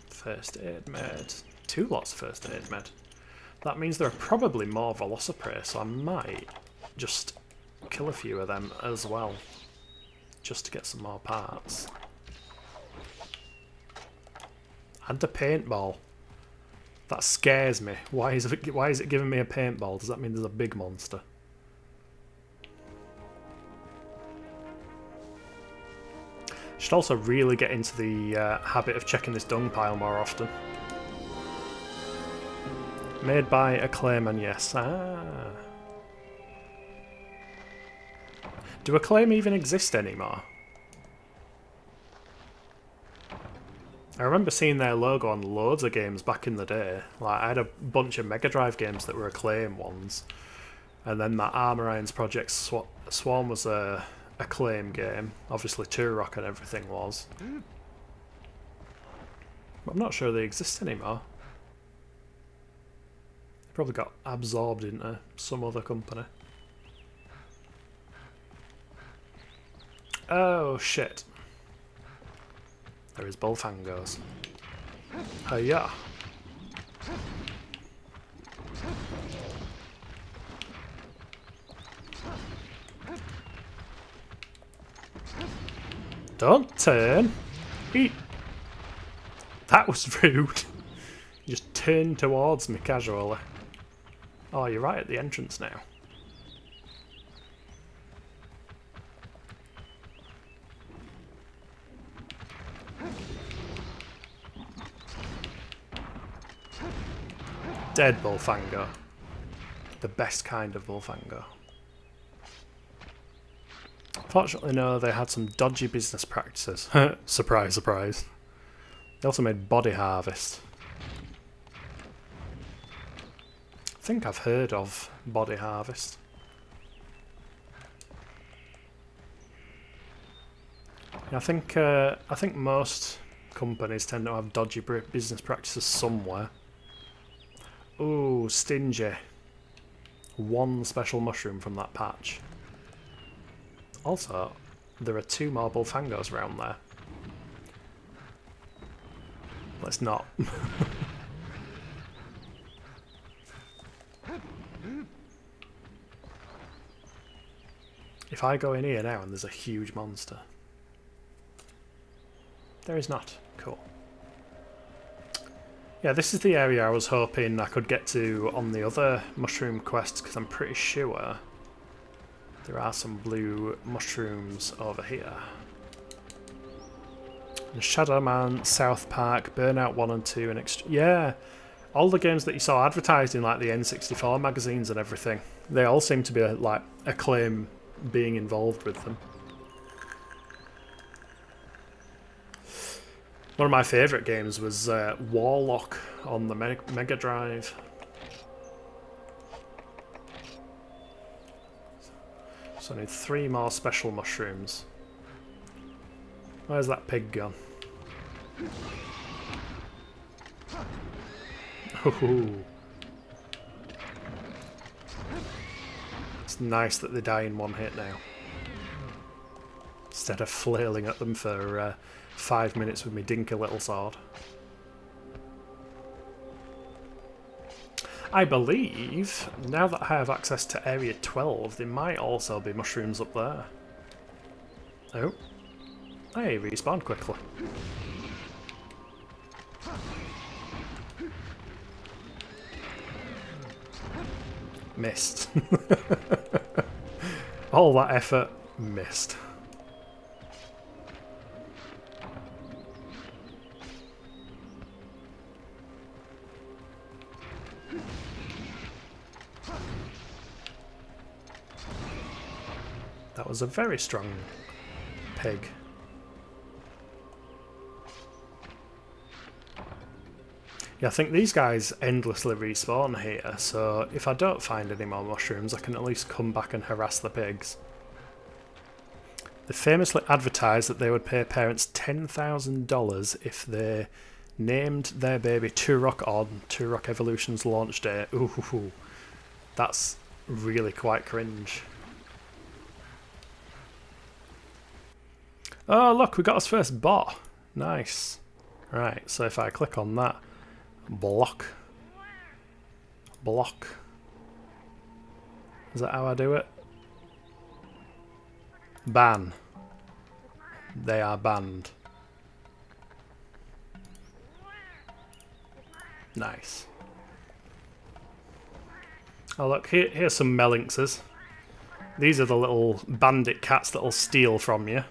Speaker 1: First aid med. 2 lots of first aid med. That means there are probably more Velociprey, so I might just kill a few of them as well. Just to get some more parts. And a paintball. That scares me. Why is it giving me a paintball? Does that mean there's a big monster? Should also really get into the habit of checking this dung pile more often. Made by Acclaim, yes. Ah. Do Acclaim even exist anymore? I remember seeing their logo on loads of games back in the day. Like, I had a bunch of Mega Drive games that were Acclaim ones. And then that Armour Irons Project Swarm was a Acclaim game. Obviously Turok and everything was. But I'm not sure they exist anymore. They probably got absorbed into some other company. Oh shit. There is Bullfangos. Hiya. Don't turn. Eat. That was rude. You just turned towards me casually. Oh, you're right at the entrance now. Dead Bullfango. The best kind of Bullfango. Fortunately, no, they had some dodgy business practices. Surprise, surprise. They also made Body Harvest. I think I've heard of Body Harvest. Yeah, I think most companies tend to have dodgy business practices somewhere. Ooh, stingy. One special mushroom from that patch. Also, there are 2 more Bullfangos around there. Let's not. If I go in here now and there's a huge monster. There is not. Cool. Yeah, this is the area I was hoping I could get to on the other mushroom quests, because I'm pretty sure there are some blue mushrooms over here. And Shadow Man, South Park, Burnout 1 and 2, and yeah, all the games that you saw advertised in like the N64 magazines and everything, they all seem to be like Acclaim being involved with them. One of my favourite games was Warlock on the Mega Drive. So I need 3 more special mushrooms. Where's that pig gone? Ooh. It's nice that they die in 1 hit now. Instead of flailing at them for 5 minutes with my dinky little sword. I believe, now that I have access to Area 12, there might also be mushrooms up there. Oh. Hey, respawn quickly. Missed. All that effort, missed. That was a very strong pig. Yeah, I think these guys endlessly respawn here, so if I don't find any more mushrooms, I can at least come back and harass the pigs. They famously advertised that they would pay parents $10,000 if they named their baby Turok on Turok Evolution's launch day. Ooh, that's really quite cringe. Oh look, we got us first bot. Nice. Right, so if I click on that, block. Is that how I do it? Ban. They are banned. Nice. Oh look, here's some Melinxes. These are the little bandit cats that'll steal from you.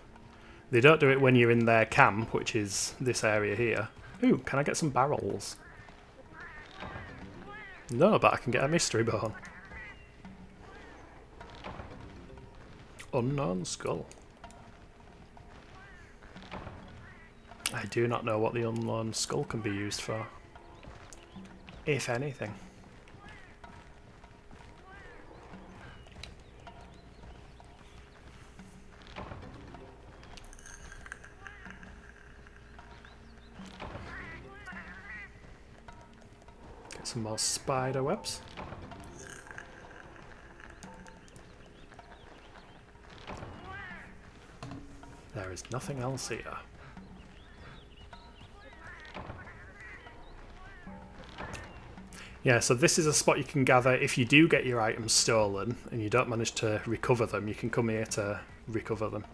Speaker 1: They don't do it when you're in their camp, which is this area here. Ooh, can I get some barrels? No, but I can get a mystery bone. Unknown skull. I do not know what the unknown skull can be used for. If anything. Get some more spider webs. There is nothing else here. Yeah, so this is a spot you can gather if you do get your items stolen and you don't manage to recover them. You can come here to recover them.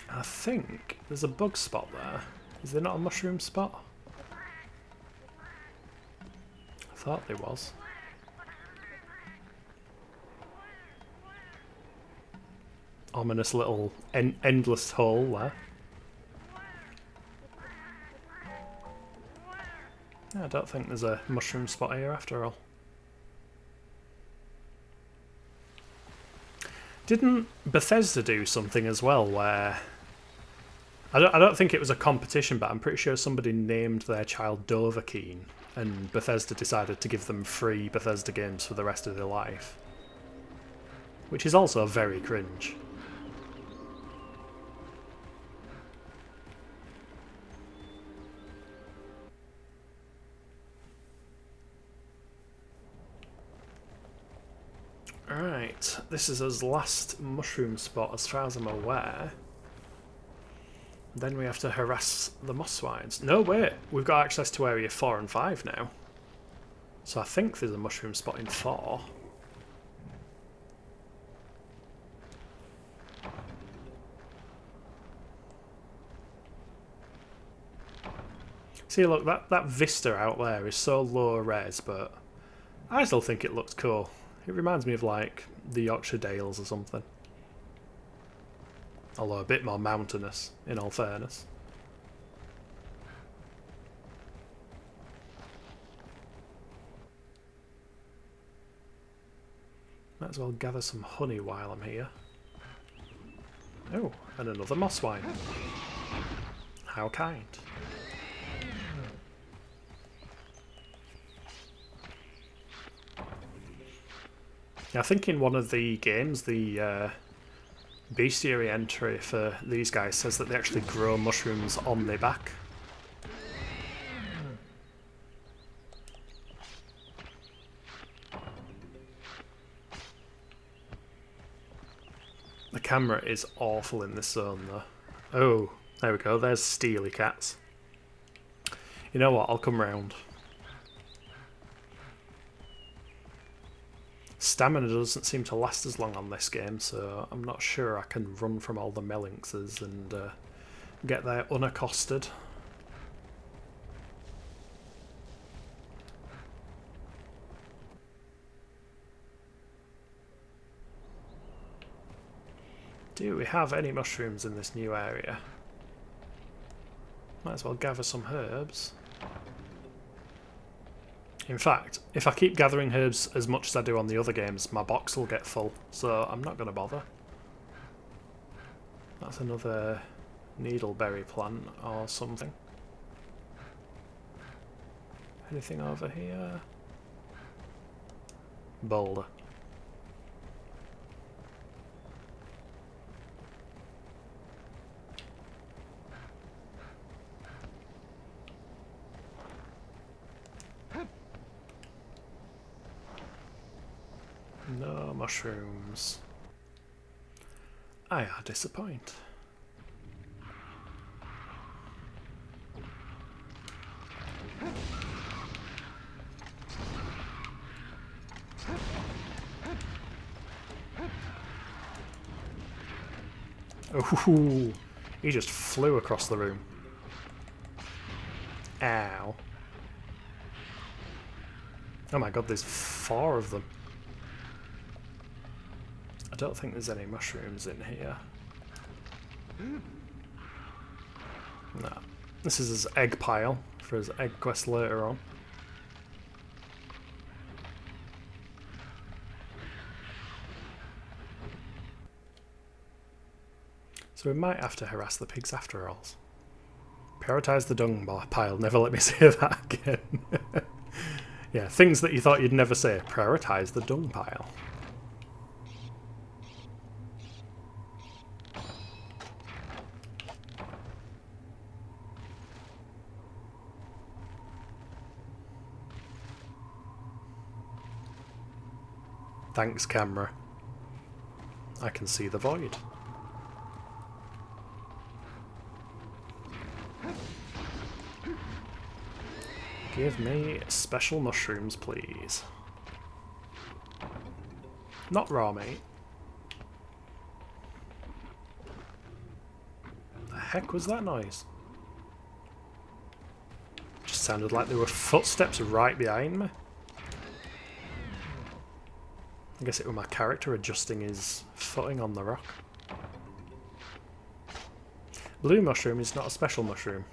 Speaker 1: I think there's a bug spot there. Is there not a mushroom spot? I thought there was. Ominous little endless hole there. I don't think there's a mushroom spot here after all. Didn't Bethesda do something as well where... I don't think it was a competition, but I'm pretty sure somebody named their child Dovahkiin and Bethesda decided to give them free Bethesda games for the rest of their life. Which is also very cringe. Right, this is his last mushroom spot as far as I'm aware. Then we have to harass the moss swines. No, wait, we've got access to area 4 and 5 now. So I think there's a mushroom spot in 4. See, look, that vista out there is so low res, but I still think it looks cool. It reminds me of, like, the Yorkshire Dales or something. Although a bit more mountainous, in all fairness. Might as well gather some honey while I'm here. Oh, and another moss wine. How kind. I think in one of the games, the bestiary entry for these guys says that they actually grow mushrooms on their back. The camera is awful in this zone though. Oh, there we go, there's steely cats. You know what, I'll come round. Stamina doesn't seem to last as long on this game, so I'm not sure I can run from all the melinxes and get there unaccosted. Do we have any mushrooms in this new area? Might as well gather some herbs. In fact, if I keep gathering herbs as much as I do on the other games, my box will get full, so I'm not going to bother. That's another needleberry plant or something. Anything over here? Boulder. No mushrooms. I disappoint. Ooh, he just flew across the room. Ow. Oh my god, there's 4 of them. I don't think there's any mushrooms in here. No. This is his egg pile for his egg quest later on. So we might have to harass the pigs after all. Prioritise the dung pile. Never let me say that again. Yeah, things that you thought you'd never say. Prioritise the dung pile. Thanks, camera. I can see the void. Give me special mushrooms, please. Not raw meat. The heck was that noise? Just sounded like there were footsteps right behind me. I guess it was my character adjusting his footing on the rock. Blue mushroom is not a special mushroom.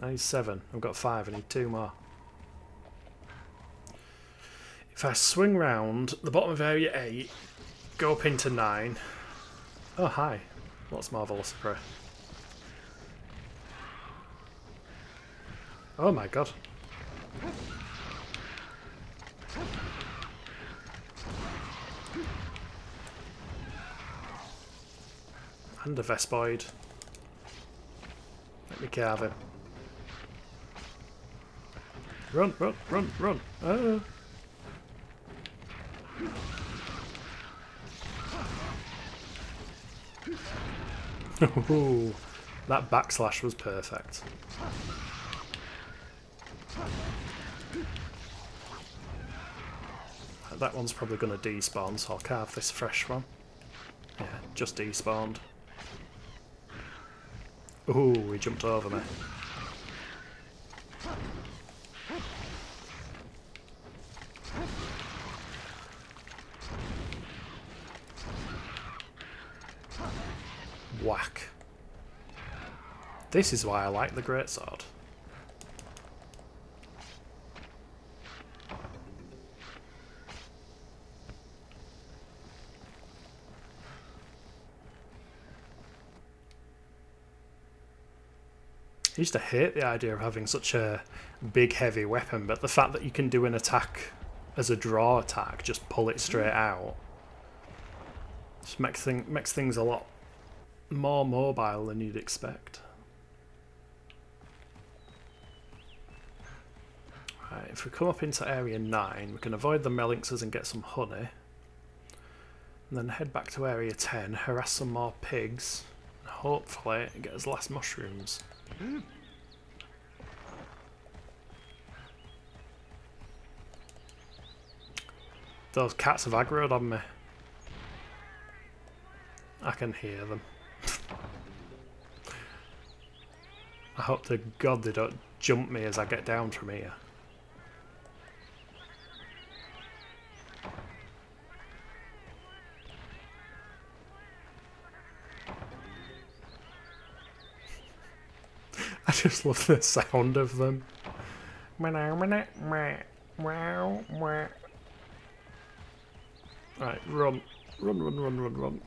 Speaker 1: I need 7. I've got 5. I need 2 more. If I swing round the bottom of area 8, go up into 9. Oh, hi. What's marvellous prey? Oh my god. And a Vespoid. Let me carve him. Run, run, run, run. Oh. Ooh, that backslash was perfect. That one's probably going to despawn, so I'll carve this fresh one. Yeah, just despawned. Ooh, he jumped over me. Whack. This is why I like the greatsword. I used to hate the idea of having such a big heavy weapon, but the fact that you can do an attack as a draw attack, just pull it straight out, just makes things a lot more mobile than you'd expect. Right, if we come up into area 9, we can avoid the Melinxes and get some honey. And then head back to area 10, harass some more pigs, and hopefully get us last mushrooms. Those cats have aggroed on me. I can hear them. I hope to God they don't jump me as I get down from here. I just love the sound of them. Right, run. Run, run, run, run, run.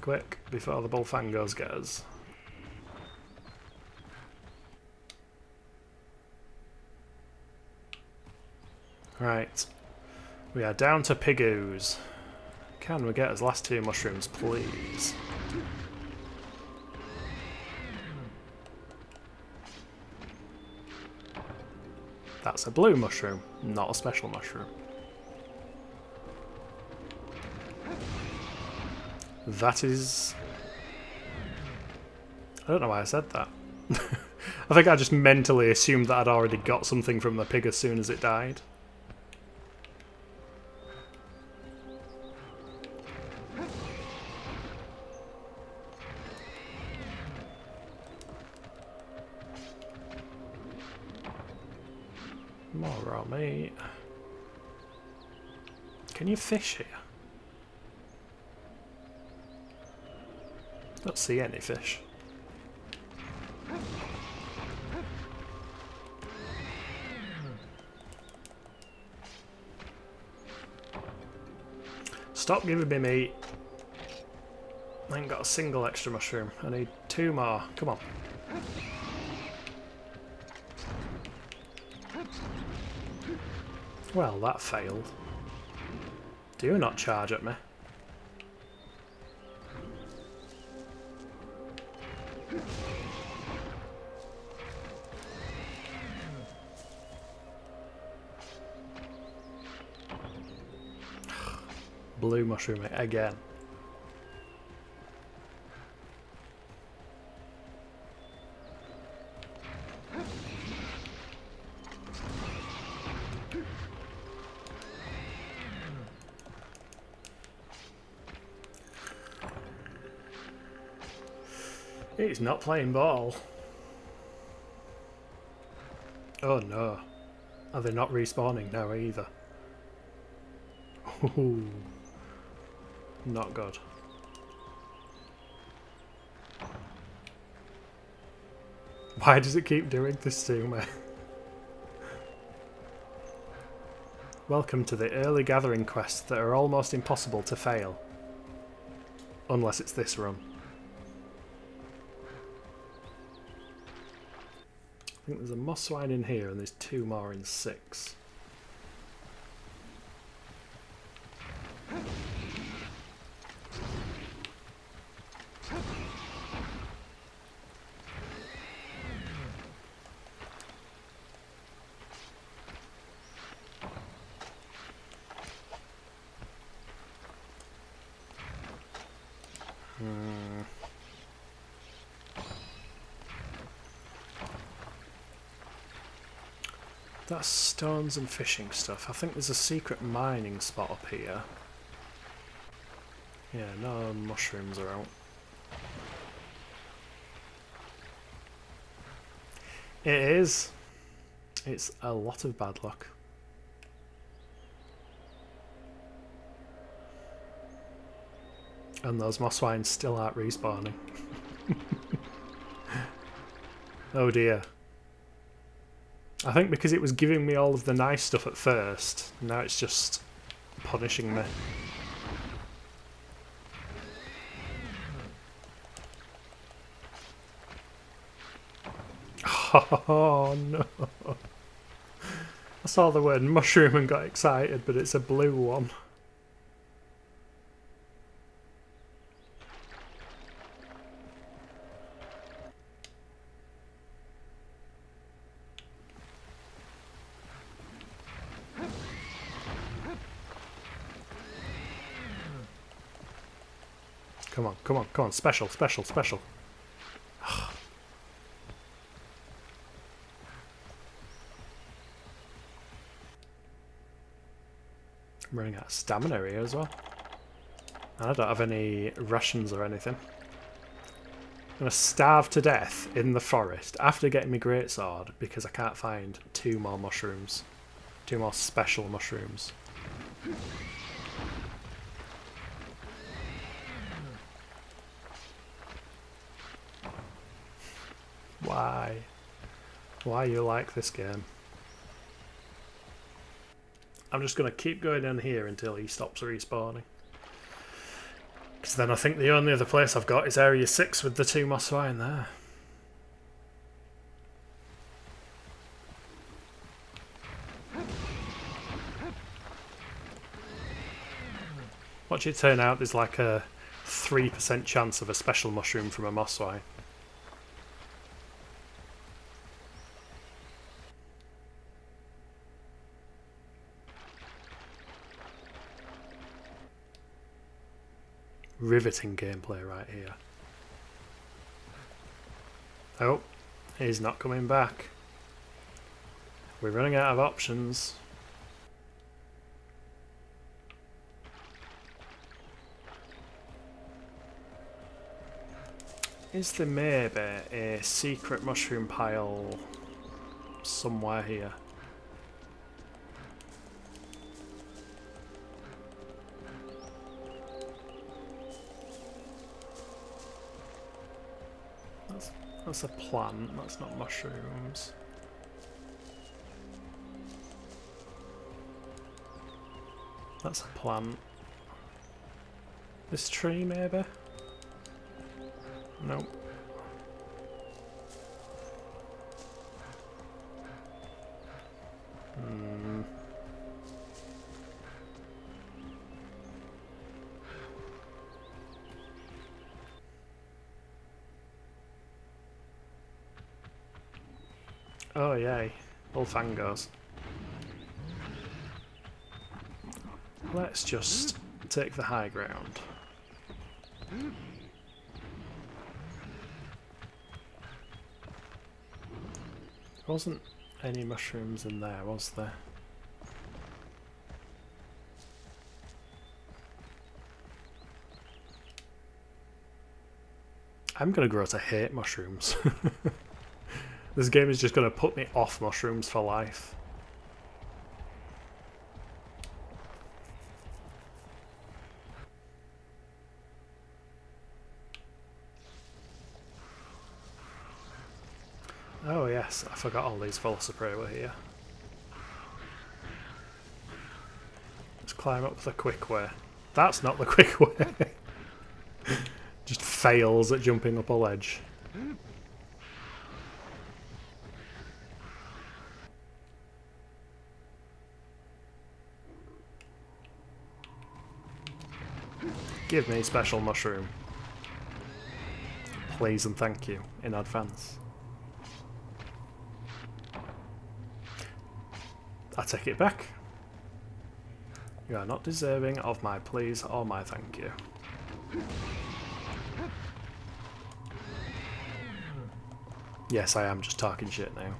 Speaker 1: Quick, before the bullfangos get us. Right, we are down to pigoos. Can we get us last 2 mushrooms, please? That's a blue mushroom, not a special mushroom. That is... I don't know why I said that. I think I just mentally assumed that I'd already got something from the pig as soon as it died. More raw meat. Can you fish here? Don't see any fish. Stop giving me meat. I ain't got a single extra mushroom. I need 2 more. Come on. Well, that failed. Do not charge at me. Blue mushroom again. He's not playing ball. Oh no. Are they not respawning now either? Ooh. Not good. Why does it keep doing this to me? Welcome to the early gathering quests that are almost impossible to fail. Unless it's this run. I think there's a moss swine in here and there's 2 more in 6. Hmm. That's stones and fishing stuff. I think there's a secret mining spot up here. Yeah, no mushrooms are out. It is. It's a lot of bad luck. And those moss swines still aren't respawning. Oh dear. I think because it was giving me all of the nice stuff at first, now it's just punishing me. Oh no. I saw the word mushroom and got excited, but it's a blue one. Come on, come on, come on. Special, special, special. I'm running out of stamina here as well. And I don't have any rations or anything. I'm going to starve to death in the forest after getting my greatsword because I can't find 2 more mushrooms. 2 more special mushrooms. Why? Why you like this game? I'm just going to keep going in here until he stops respawning. Because then I think the only other place I've got is Area 6 with the 2 moss swine there. Watch it turn out there's like a 3% chance of a special mushroom from a moss swine. Riveting gameplay right here. Oh, he's not coming back. We're running out of options. Is there maybe a secret mushroom pile somewhere here? That's a plant, that's not mushrooms. That's a plant. This tree maybe? Nope. Hmm. Oh yay, Bullfangos. Let's just take the high ground. There wasn't any mushrooms in there, was there? I'm gonna grow to hate mushrooms. This game is just gonna put me off mushrooms for life. Oh yes, I forgot all these Velocipray were here. Let's climb up the quick way. That's not the quick way. Just fails at jumping up a ledge. Give me special mushroom. Please and thank you in advance. I take it back. You are not deserving of my please or my thank you. Yes, I am just talking shit now.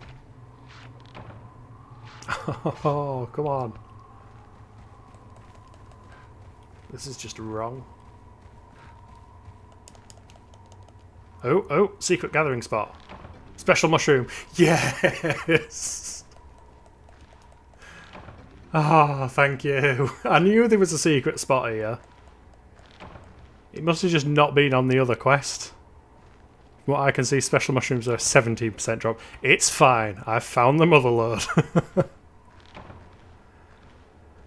Speaker 1: Oh, come on. This is just wrong. Oh, oh, secret gathering spot. Special mushroom. Yes! Ah, oh, thank you. I knew there was a secret spot here. It must have just not been on the other quest. From what I can see, special mushrooms are a 17% drop. It's fine. I've found the mother lode.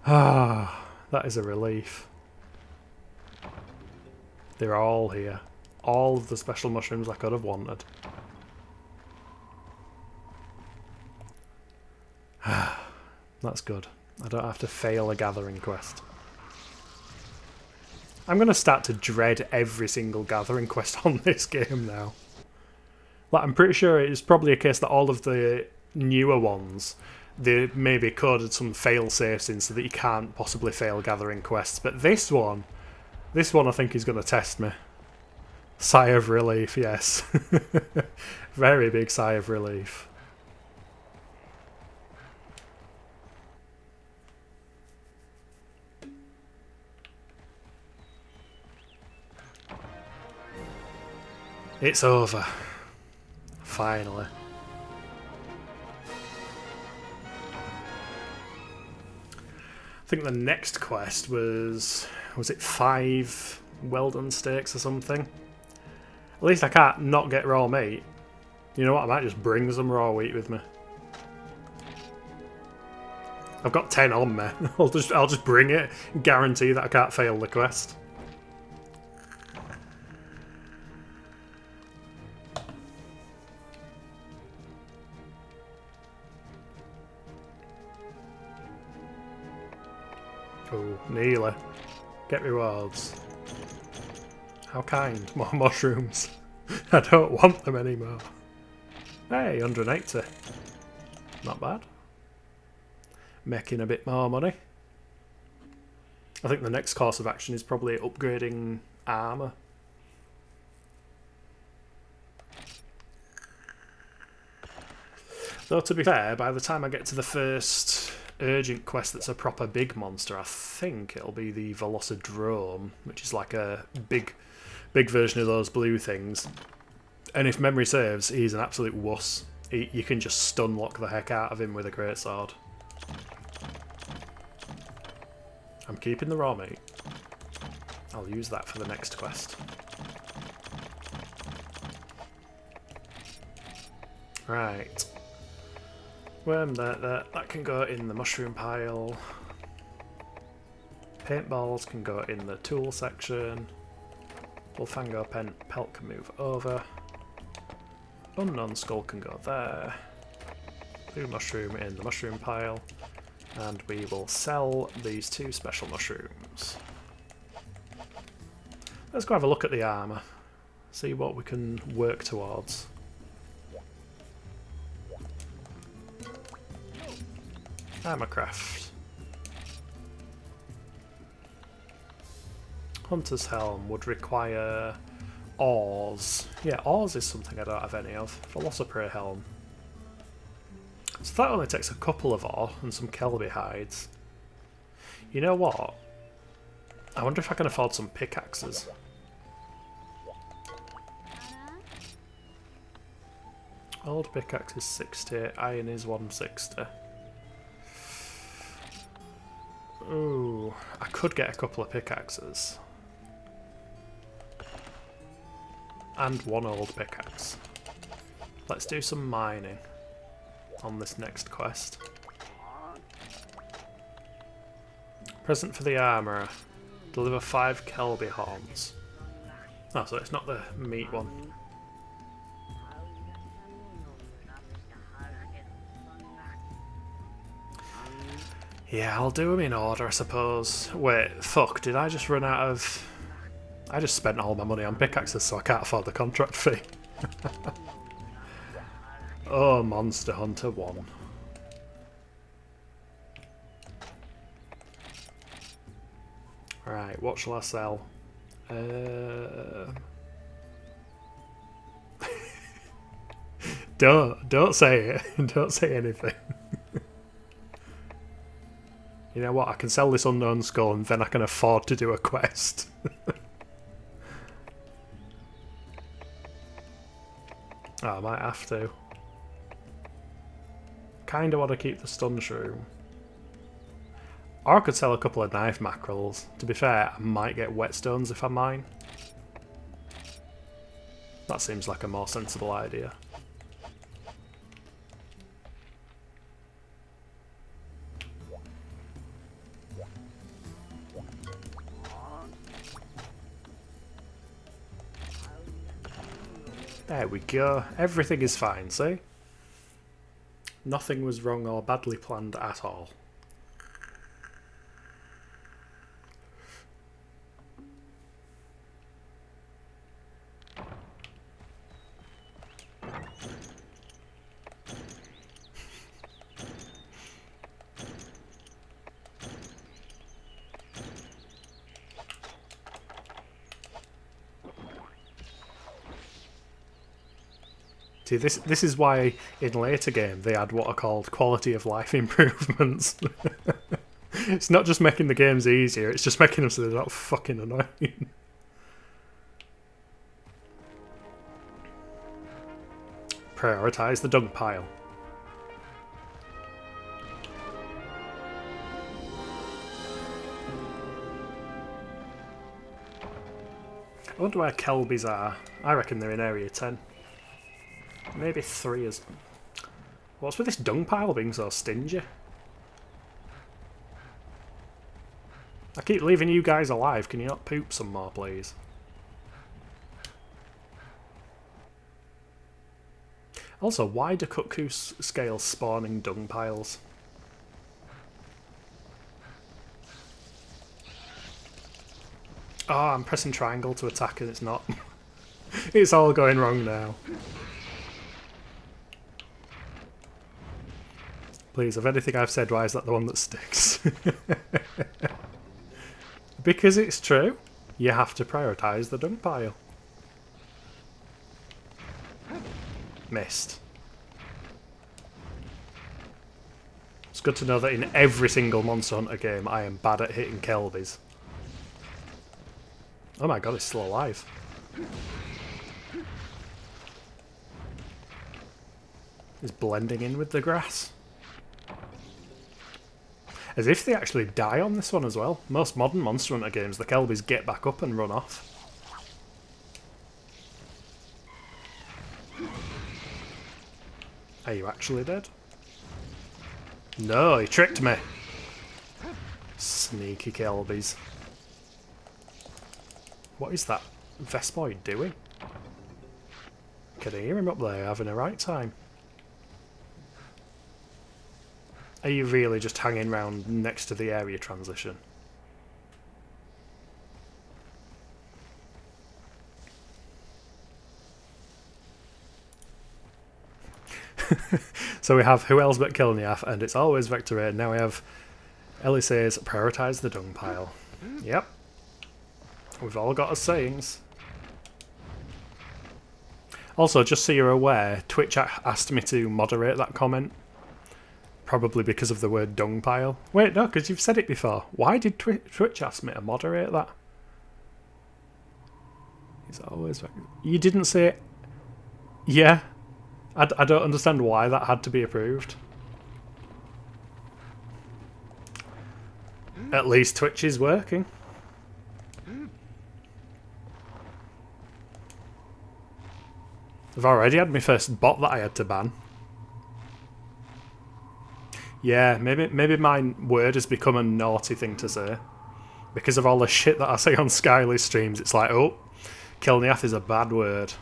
Speaker 1: Ah, that is a relief. They're all here. All of the special mushrooms I could have wanted. That's good. I don't have to fail a gathering quest. I'm going to start to dread every single gathering quest on this game now. Like, I'm pretty sure it's probably a case that all of the newer ones, they maybe coded some fail safes in so that you can't possibly fail gathering quests. But this one I think is going to test me. Sigh of relief, yes. Very big sigh of relief. It's over. Finally. I think the next quest was it 5 well done steaks or something? At least I can't not get raw meat. You know what, I might just bring some raw wheat with me. I've got 10 on me. I'll just bring it, guarantee that I can't fail the quest. Oh, nearly. Get rewards. How kind. More mushrooms. I don't want them anymore. Hey, 180. Not bad. Making a bit more money. I think the next course of action is probably upgrading armour. Though to be fair, by the time I get to the first urgent quest that's a proper big monster, I think it'll be the Velocidrome, which is like a big version of those blue things. And if memory serves, he's an absolute wuss. You can just stun lock the heck out of him with a greatsword. I'm keeping the raw meat. I'll use that for the next quest. Right. Worm that can go in the mushroom pile. Paintballs can go in the tool section. Wolfango pelt can move over. Unknown skull can go there. Blue mushroom in the mushroom pile. And we will sell these 2 special mushrooms. Let's go have a look at the armour. See what we can work towards. Armourcraft. Hunter's Helm would require ores. Yeah, ores is something I don't have any of. Velociprey Helm. So that only takes a couple of ore and some Kelby hides. You know what? I wonder if I can afford some pickaxes. Old pickaxe is 60, iron is 160. Ooh, I could get a couple of pickaxes. And 1 old pickaxe. Let's do some mining on this next quest. Present for the armourer. Deliver 5 Kelby horns. Oh, so it's not the meat one. Yeah, I'll do them in order, I suppose. Wait, fuck, did I just run out of... I just spent all my money on pickaxes, so I can't afford the contract fee. Oh, Monster Hunter 1. Right, what shall I sell? Don't say it. Don't say anything. You know what? I can sell this unknown skull and then I can afford to do a quest. Oh, I might have to. Kinda want to keep the stun shroom. Or I could sell a couple of knife mackerels. To be fair, I might get whetstones if I mine. That seems like a more sensible idea. There we go. Everything is fine, see? Nothing was wrong or badly planned at all. See, this is why in later games they add what are called quality of life improvements. It's not just making the games easier, it's just making them so they're not fucking annoying. Prioritise the dung pile. I wonder where Kelbies are. I reckon they're in area 10. Maybe 3 is... What's with this dung pile being so stingy? I keep leaving you guys alive. Can you not poop some more, please? Also, why do cuckoo scales spawning dung piles? Oh, I'm pressing triangle to attack and it's not. It's all going wrong now. Please, of anything I've said, why is that the one that sticks? Because it's true. You have to prioritise the dung pile. Missed. It's good to know that in every single Monster Hunter game I am bad at hitting Kelbies. Oh my god, it's still alive. It's blending in with the grass. As if they actually die on this one as well. Most modern Monster Hunter games, the Kelbies get back up and run off. Are you actually dead? No, he tricked me. Sneaky Kelbies. What is that Vespoid doing? Can I hear him up there having a right time? Are you really just hanging around next to the area transition? So we have who else but Kilniath, and it's always Vector Raid. Now we have Ellie says, prioritise the dung pile. Yep. We've all got our sayings. Also, just so you're aware, Twitch asked me to moderate that comment. Probably because of the word dung pile. Wait, no, because you've said it before. Why did Twitch ask me to moderate that? It's always... You didn't say it. Yeah. I don't understand why that had to be approved. At least Twitch is working. I've already had my first bot that I had to ban. Yeah, maybe my word has become a naughty thing to say. Because of all the shit that I say on Skyly streams, it's like, oh, Kilniath is a bad word.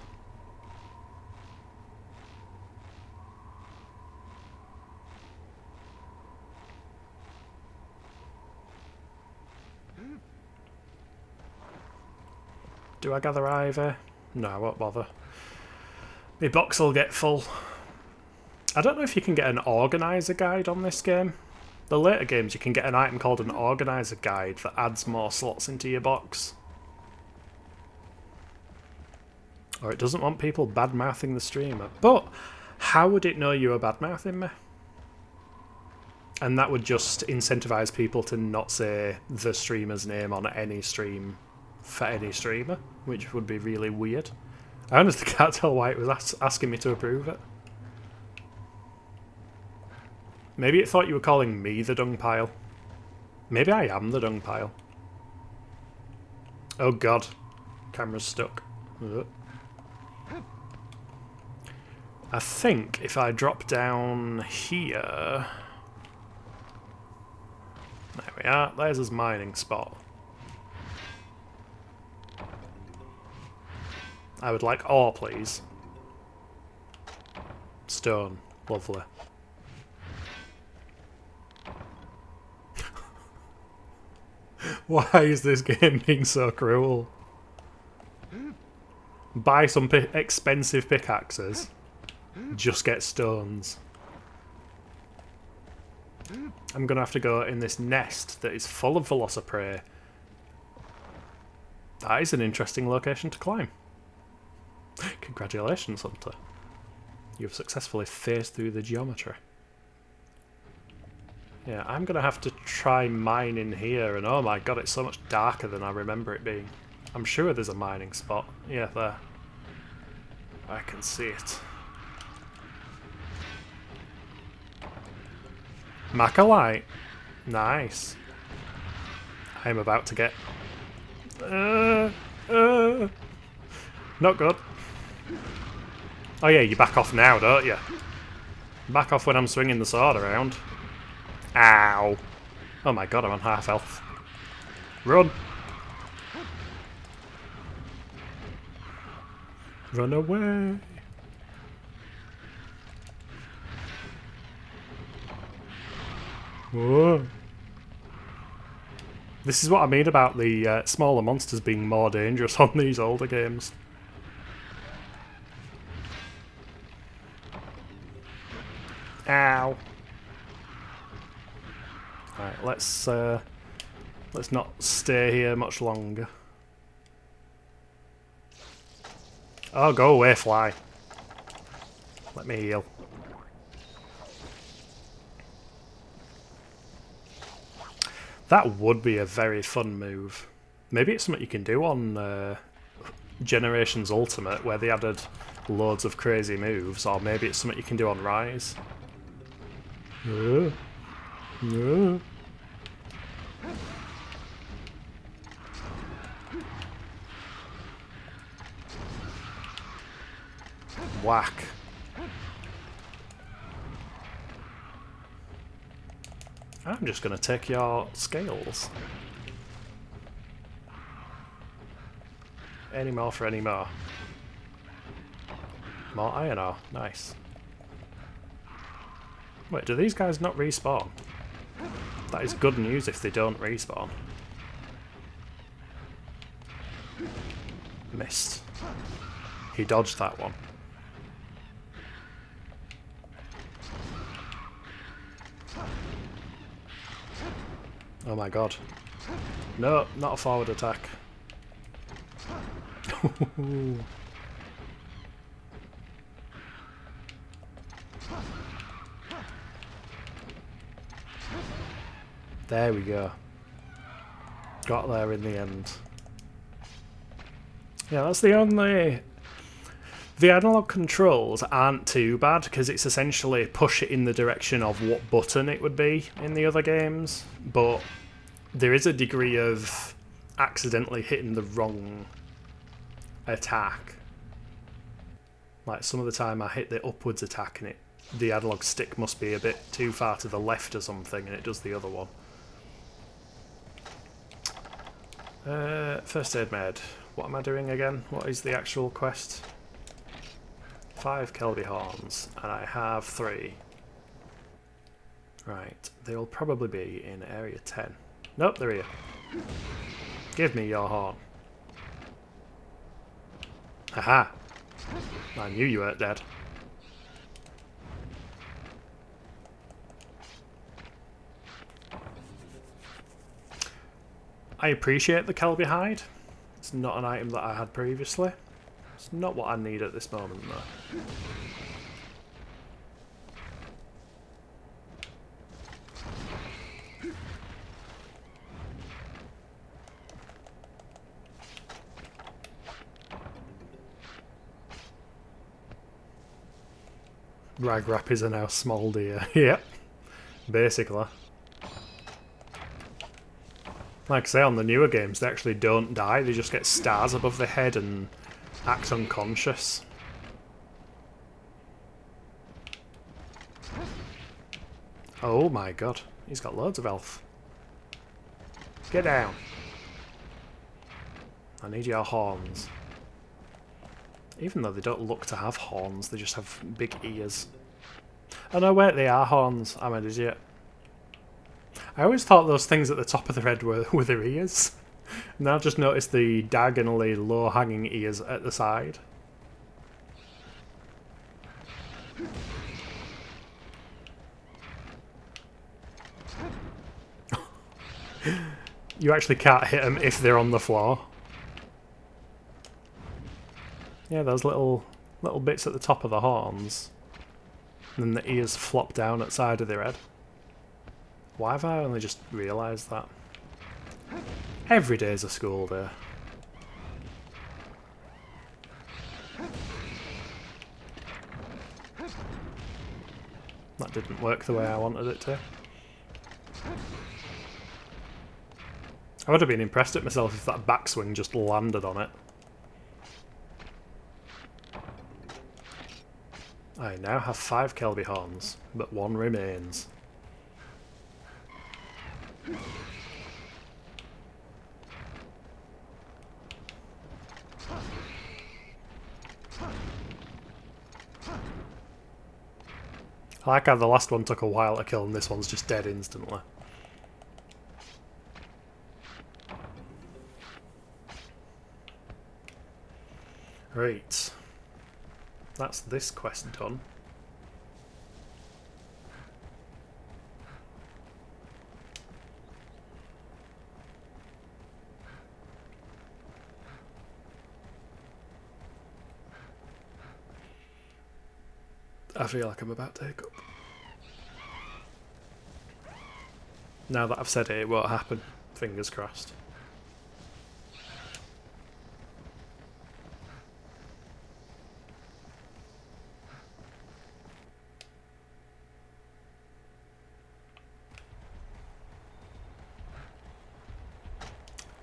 Speaker 1: Do I gather ivy? No, I won't bother. My box will get full. I don't know if you can get an organizer guide on this game. The later games you can get an item called an organizer guide that adds more slots into your box. Or it doesn't want people bad-mouthing the streamer. But How would it know you were bad-mouthing me? And that would just incentivize people to not say the streamer's name on any stream for any streamer, which would be really weird. I honestly can't tell why it was asking me to approve it. Maybe it thought you were calling me the dung pile. Maybe I am the dung pile. Oh god. Camera's stuck. Ugh. I think if I drop down here... There we are. There's his mining spot. I would like ore, please. Stone. Lovely. Why is this game being so cruel? Buy some expensive pickaxes. Just get stones. I'm going to have to go in this nest that is full of Velociprey. That is an interesting location to climb. Congratulations, Hunter. You've successfully phased through the geometry. Yeah, I'm going to have to try mining here, and oh my god, it's so much darker than I remember it being. I'm sure there's a mining spot. Yeah, there. I can see it. Macalite. Nice. I'm about to get... Not good. Oh yeah, you back off now, don't you? Back off when I'm swinging the sword around. Ow. Oh my god, I'm on half health. Run. Run away. Whoa. This is what I mean about the smaller monsters being more dangerous on these older games. Ow. Right, let's not stay here much longer. Oh, go away, fly. Let me heal. That would be a very fun move. Maybe it's something you can do on Generations Ultimate, where they added loads of crazy moves, or maybe it's something you can do on Rise. Whack. I'm just going to take your scales. Any more for any more. More iron ore. Nice. Wait, do these guys not respawn? That is good news if they don't respawn. Missed. He dodged that one. Oh my god. No, not a forward attack. There we go. Got there in the end. Yeah, that's the only... The analog controls aren't too bad because it's essentially push it in the direction of what button it would be in the other games, but there is a degree of accidentally hitting the wrong attack. Like some of the time I hit the upwards attack and the analog stick must be a bit too far to the left or something and it does the other one. First aid med. What am I doing again? What is the actual quest? 5 Kelby horns, and I have 3. Right, they'll probably be in area 10. Nope, they're here. Give me your horn. Haha! I knew you weren't dead. I appreciate the Kelby hide. It's not an item that I had previously. It's not what I need at this moment, though. Rag rappies are now small deer. Yep, basically. Like I say, on the newer games, they actually don't die. They just get stars above their head and act unconscious. Oh my god, he's got loads of health. Get down. I need your horns. Even though they don't look to have horns, they just have big ears. Oh no, wait, they are horns. I'm an idiot. I always thought those things at the top of the head were their ears. Now I've just noticed the diagonally low-hanging ears at the side. You actually can't hit them if they're on the floor. Yeah, those little bits at the top of the horns. And then the ears flop down at the side of their head. Why have I only just realised that? Every day's a school day. That didn't work the way I wanted it to. I would have been impressed at myself if that backswing just landed on it. I now have 5 Kelby horns, but 1 remains. I like how the last one took a while to kill and this one's just dead instantly. Right. That's this quest done. I feel like I'm about to hiccup. Now that I've said it, it won't happen. Fingers crossed.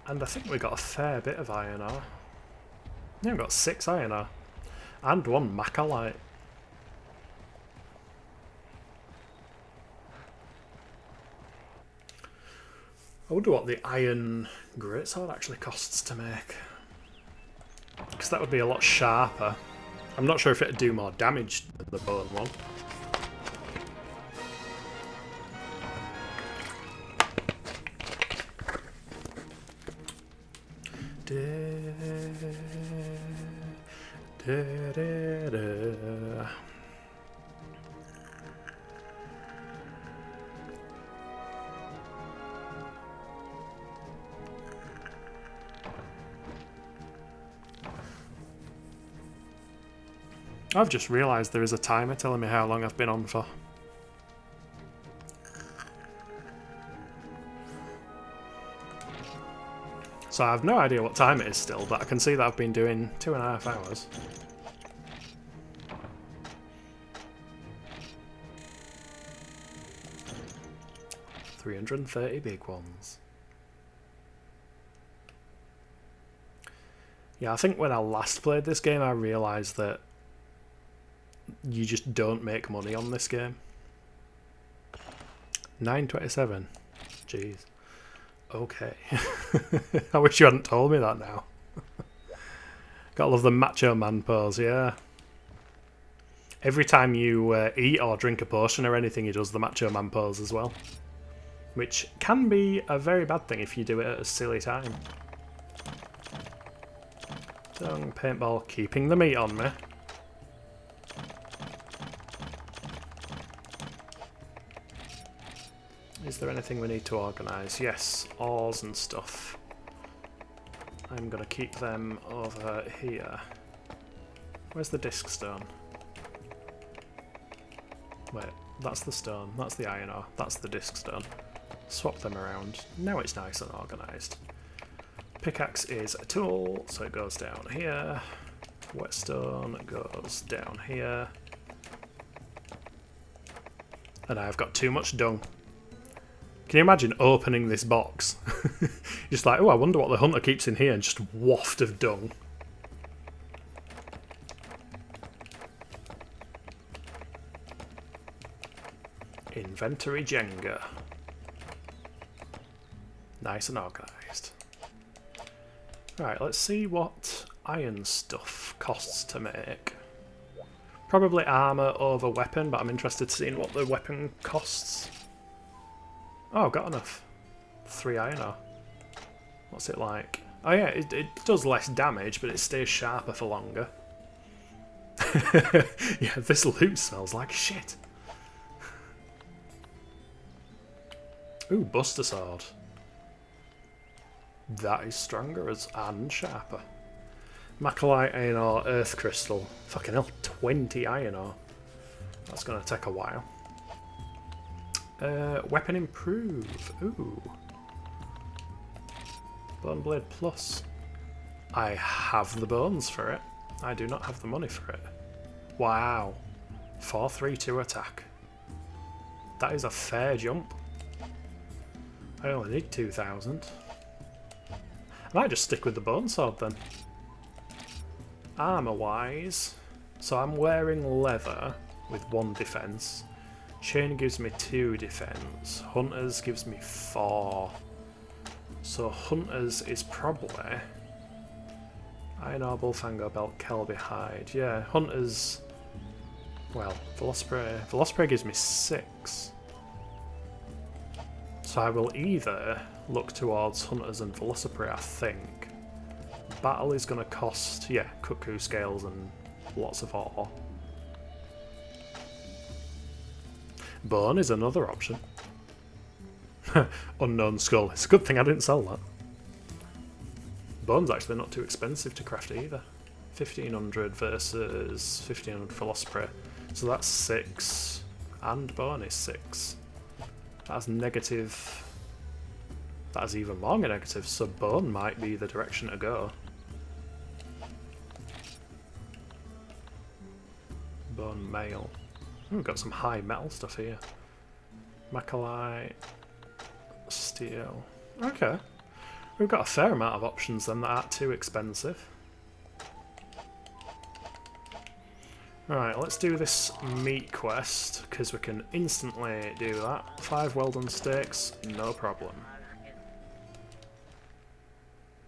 Speaker 1: And I think we got a fair bit of iron ore. Yeah, we've got 6 iron ore. And 1 macalite. I wonder what the iron greatsword actually costs to make. Because that would be a lot sharper. I'm not sure if it'd do more damage than the bone one. I've just realised there is a timer telling me how long I've been on for. So I have no idea what time it is still, but I can see that I've been doing 2.5 hours. $330 big ones. Yeah, I think when I last played this game I realised that you just don't make money on this game. 9.27. Jeez. Okay. I wish you hadn't told me that now. Gotta love the macho man pose, yeah. Every time you eat or drink a potion or anything, he does the macho man pose as well. Which can be a very bad thing if you do it at a silly time. Tongue paintball keeping the meat on me. Is there anything we need to organise? Yes, ores and stuff. I'm going to keep them over here. Where's the disc stone? Wait, that's the stone, that's the iron ore, that's the disc stone. Swap them around. Now it's nice and organised. Pickaxe is a tool, so it goes down here. Whetstone goes down here. And I've got too much dung. Can you imagine opening this box? Just like, oh, I wonder what the hunter keeps in here, and just waft of dung. Inventory Jenga. Nice and organised. Right, let's see what iron stuff costs to make. Probably armour over weapon, but I'm interested to see what the weapon costs. Oh, I've got enough. 3 iron ore. What's it like? Oh yeah, it does less damage, but it stays sharper for longer. Yeah, this loot smells like shit. Ooh, Buster Sword. That is stronger and sharper. Macrolite, iron ore, earth crystal. Fucking hell, 20 iron ore. That's going to take a while. Weapon improve. Ooh. Bone blade plus. I have the bones for it. I do not have the money for it. Wow. 432 attack. That is a fair jump. I only need 2,000. I might just stick with the bone sword then. Armour wise, so I'm wearing leather with 1 defense. Chain gives me 2 defense. Hunters gives me 4. So Hunters is probably Iron Ore, Bullfango Belt, Kelby Hide. Yeah, Hunters. Well, Velocipray gives me 6. So I will either look towards Hunters and Velocipray, I think. Battle is going to cost, yeah, cuckoo scales and lots of ore. Bone is another option. Unknown skull. It's a good thing I didn't sell that. Bone's actually not too expensive to craft either. 1500 versus 1500 Velocipray. So that's 6. And bone is 6. That's negative. That is even more negative, so bone might be the direction to go. Bone mail. We've got some high metal stuff here. Macrolite, steel. Okay. We've got a fair amount of options then that aren't too expensive. Right, let's do this meat quest, because we can instantly do that. 5 well-done steaks, no problem.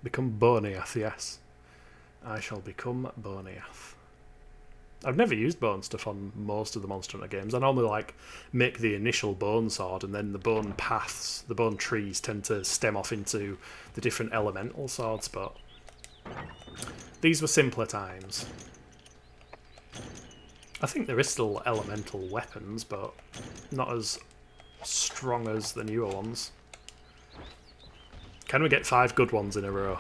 Speaker 1: Become Boniath, yes. I shall become Boniath. I've never used bone stuff on most of the Monster Hunter games. I normally like make the initial bone sword, and then the bone paths, the bone trees tend to stem off into the different elemental swords, but these were simpler times. I think there is still elemental weapons, but not as strong as the newer ones. Can we get 5 good ones in a row?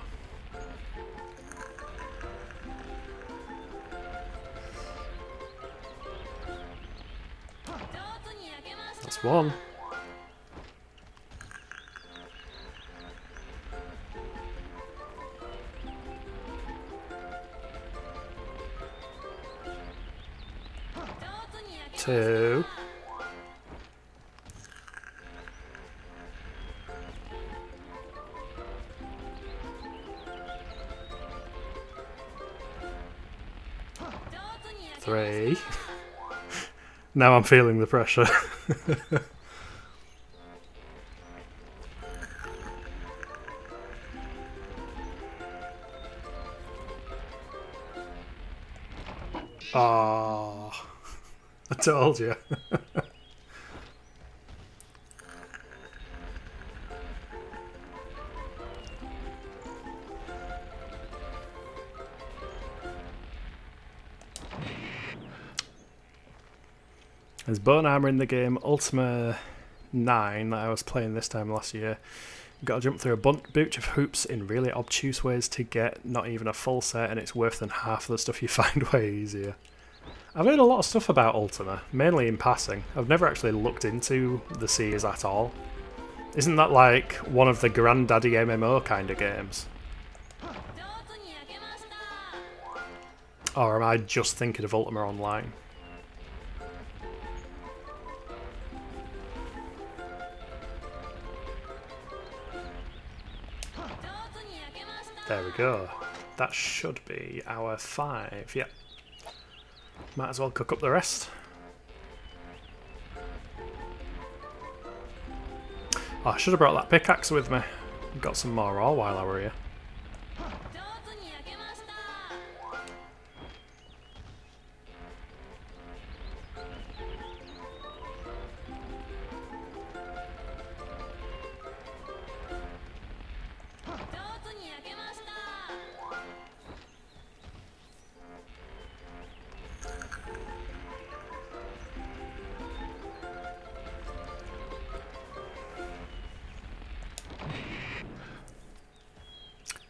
Speaker 1: That's 1. Two. Three. Now I'm feeling the pressure. Oh, I told you. There's bone armor in the game Ultima 9 that I was playing this time last year. You've got to jump through a bunch of hoops in really obtuse ways to get not even a full set, and it's worse than half of the stuff you find way easier. I've heard a lot of stuff about Ultima, mainly in passing. I've never actually looked into the series at all. Isn't that like one of the granddaddy MMO kind of games? Or am I just thinking of Ultima Online? There we go. That should be our 5. Yep. Might as well cook up the rest. Oh, I should have brought that pickaxe with me. Got some more ore while I were here.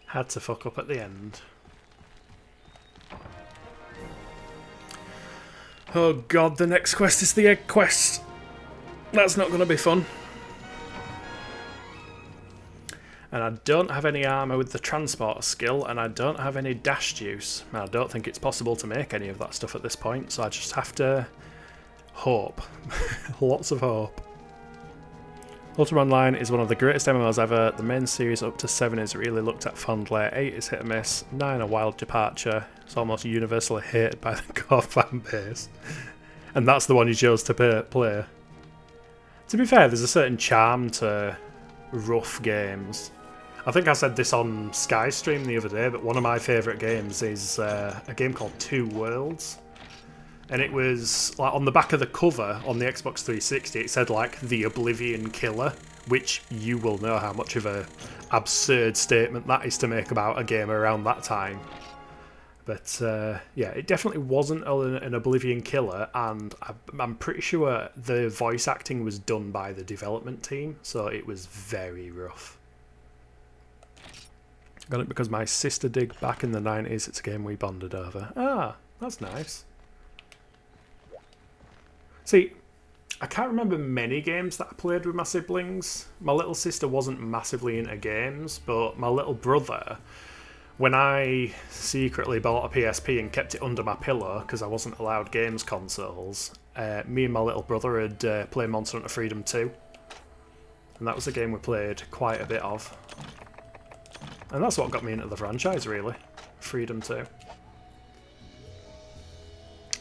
Speaker 1: Had to fuck up at the end. Oh god, the next quest is the egg quest. That's not going to be fun. And I don't have any armour with the transporter skill, and I don't have any dash juice. I don't think it's possible to make any of that stuff at this point, so I just have to hope. Lots of hope. Ultima Online is one of the greatest MMOs ever. The main series up to 7 is really looked at fondly. 8 is hit and miss. 9 a wild departure. It's almost universally hated by the core fan base. And that's the one you chose to play. To be fair, there's a certain charm to rough games. I think I said this on Skystream the other day, but one of my favourite games is a game called Two Worlds. And it was like on the back of the cover on the Xbox 360, it said like the Oblivion Killer, which you will know how much of a absurd statement that is to make about a game around that time. But yeah, it definitely wasn't an Oblivion Killer, and I'm pretty sure the voice acting was done by the development team, so it was very rough. Got it because my sister did back in the 90s. It's a game we bonded over. Ah, that's nice. See, I can't remember many games that I played with my siblings. My little sister wasn't massively into games, but my little brother, when I secretly bought a PSP and kept it under my pillow because I wasn't allowed games consoles, me and my little brother had played Monster Hunter Freedom 2. And that was a game we played quite a bit of. And that's what got me into the franchise, really. Freedom 2.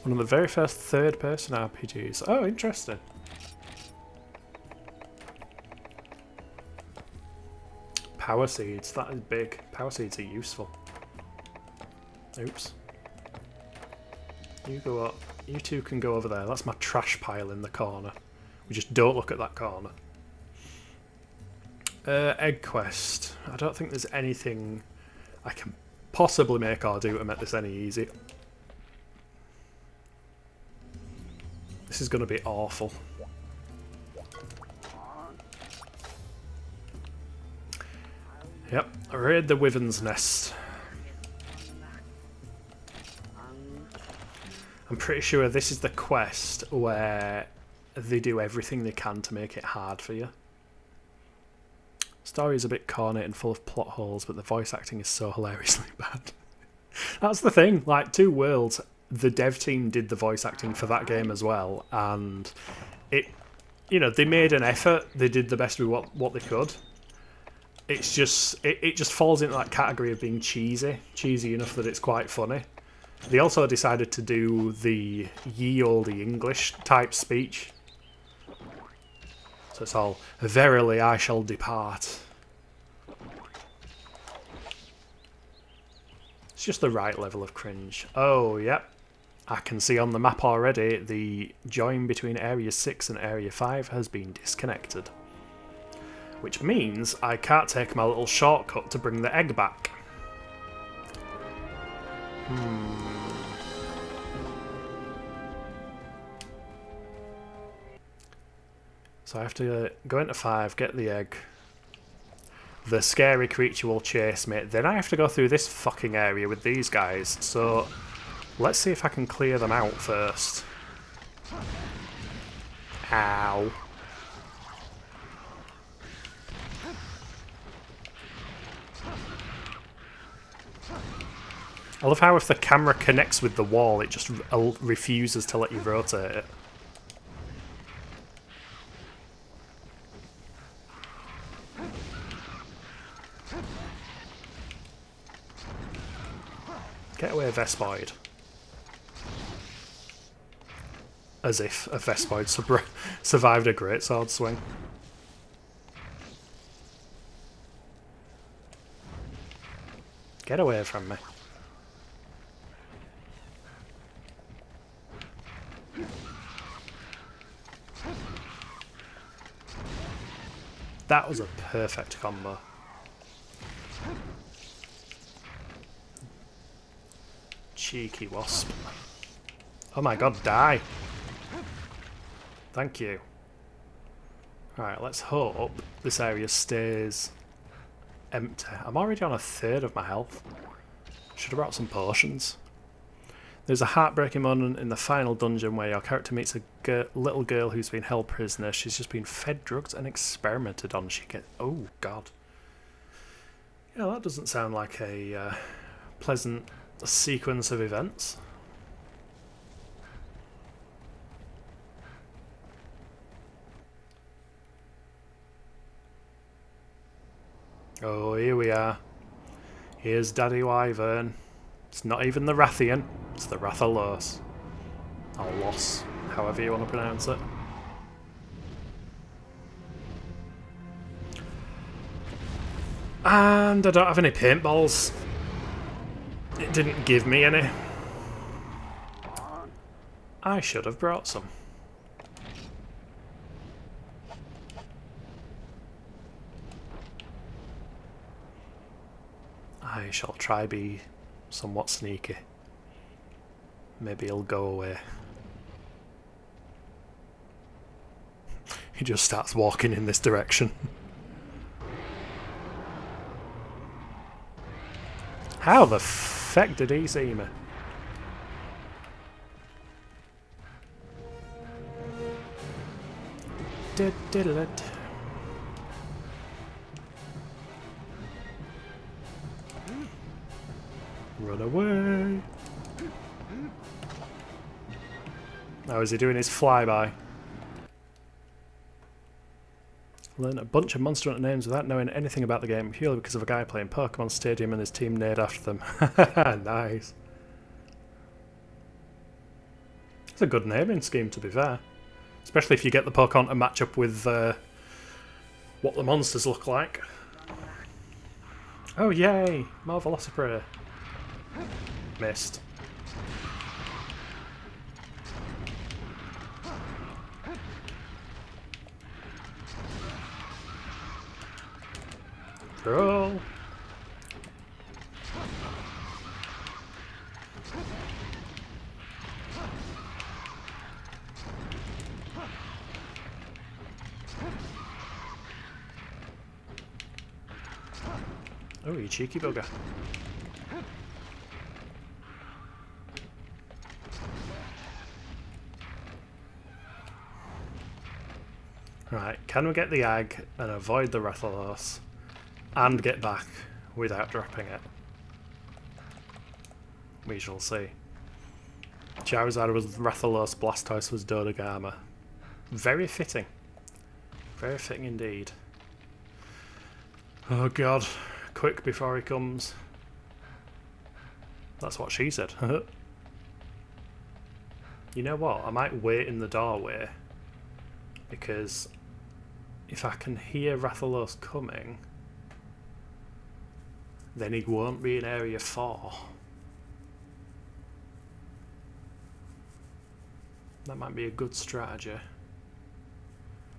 Speaker 1: One of the very first third-person RPGs. Oh, interesting. Power seeds, that is big. Power seeds are useful. Oops. You go up. You two can go over there. That's my trash pile in the corner. We just don't look at that corner. Egg quest. I don't think there's anything I can possibly make or do to make this any easy. This is going to be awful. Yep, raid the Wyvern's Nest. I'm pretty sure this is the quest where they do everything they can to make it hard for you. Story is a bit corny and full of plot holes, but the voice acting is so hilariously bad. That's the thing, like Two Worlds, the dev team did the voice acting for that game as well, and it, you know, they made an effort, they did the best with what they could. It's just, it just falls into that category of being cheesy enough that it's quite funny. They also decided to do the ye olde English type speech. So it's all, verily I shall depart. It's just the right level of cringe. Oh, yep. I can see on the map already the join between Area 6 and Area 5 has been disconnected. Which means I can't take my little shortcut to bring the egg back. So I have to go into 5, get the egg. The scary creature will chase me. Then I have to go through this fucking area with these guys. So let's see if I can clear them out first. Ow. I love how if the camera connects with the wall, it just refuses to let you rotate it. Get away, Vespoid. As if a Vespoid survived a great sword swing. Get away from me. That was a perfect combo. Cheeky wasp. Oh my god, die! Thank you. Alright, let's hope this area stays empty. I'm already on a third of my health. Should have brought some potions. There's a heartbreaking moment in the final dungeon where your character meets a little girl who's been held prisoner. She's just been fed drugs and experimented on. She gets... Oh, God. Yeah, that doesn't sound like a pleasant sequence of events. Oh, here we are. Here's Daddy Wyvern. It's not even the Rathian, it's the Rathalos. Or Los, however you want to pronounce it. And I don't have any paintballs. It didn't give me any. I should have brought some. I shall try be somewhat sneaky. Maybe he'll go away. He just starts walking in this direction. How the feck did he see me? Diddle-it. Run away. Now is he doing his flyby? Learn a bunch of Monster Hunter names without knowing anything about the game purely because of a guy playing Pokemon Stadium and his team named after them. Nice. It's a good naming scheme, to be fair. Especially if you get the Pokemon to match up with what the monsters look like. Oh yay! More Velocipray. Missed. Roll. Oh, you cheeky bugger. Right, can we get the Ag and avoid the Rathalos and get back without dropping it? We shall see. Charizard was Rathalos, Blastoise was Dodogama. Very fitting. Very fitting indeed. Oh god, quick before he comes. That's what she said. You know what, I might wait in the doorway, because if I can hear Rathalos coming, then he won't be in Area 4. That might be a good strategy.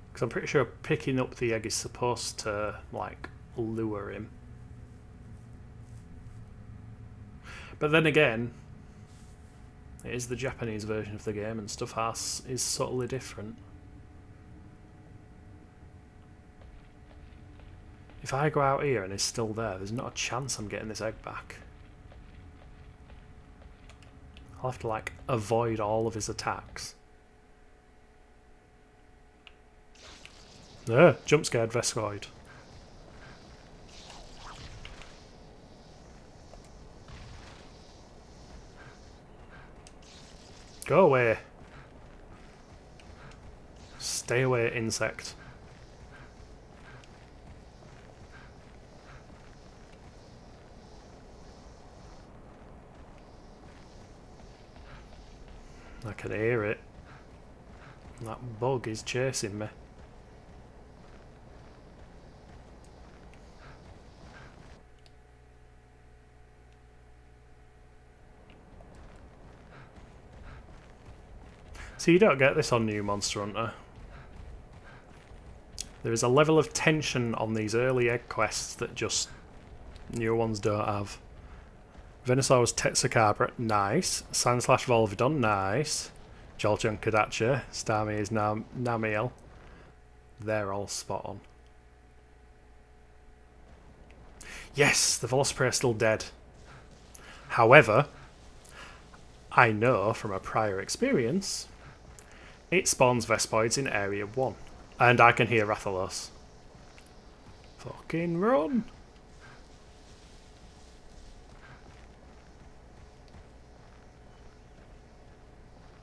Speaker 1: Because I'm pretty sure picking up the egg is supposed to, like, lure him. But then again, it is the Japanese version of the game and stuff is subtly different. If I go out here and it's still there, there's not a chance I'm getting this egg back. I'll have to, like, avoid all of his attacks. Jump scared Vescoid. Go away. Stay away, insect. I can hear it. That bug is chasing me. So you don't get this on New Monster Hunter. There is a level of tension on these early egg quests that just newer ones don't have. Venusaur's Texacabra, nice. Sandslash Volvidon, nice. Jolteon Kadacha, Starmie is Namiel. They're all spot on. Yes, the Velociprey is still dead. However, I know from a prior experience, it spawns Vespoids in Area 1. And I can hear Rathalos. Fucking run!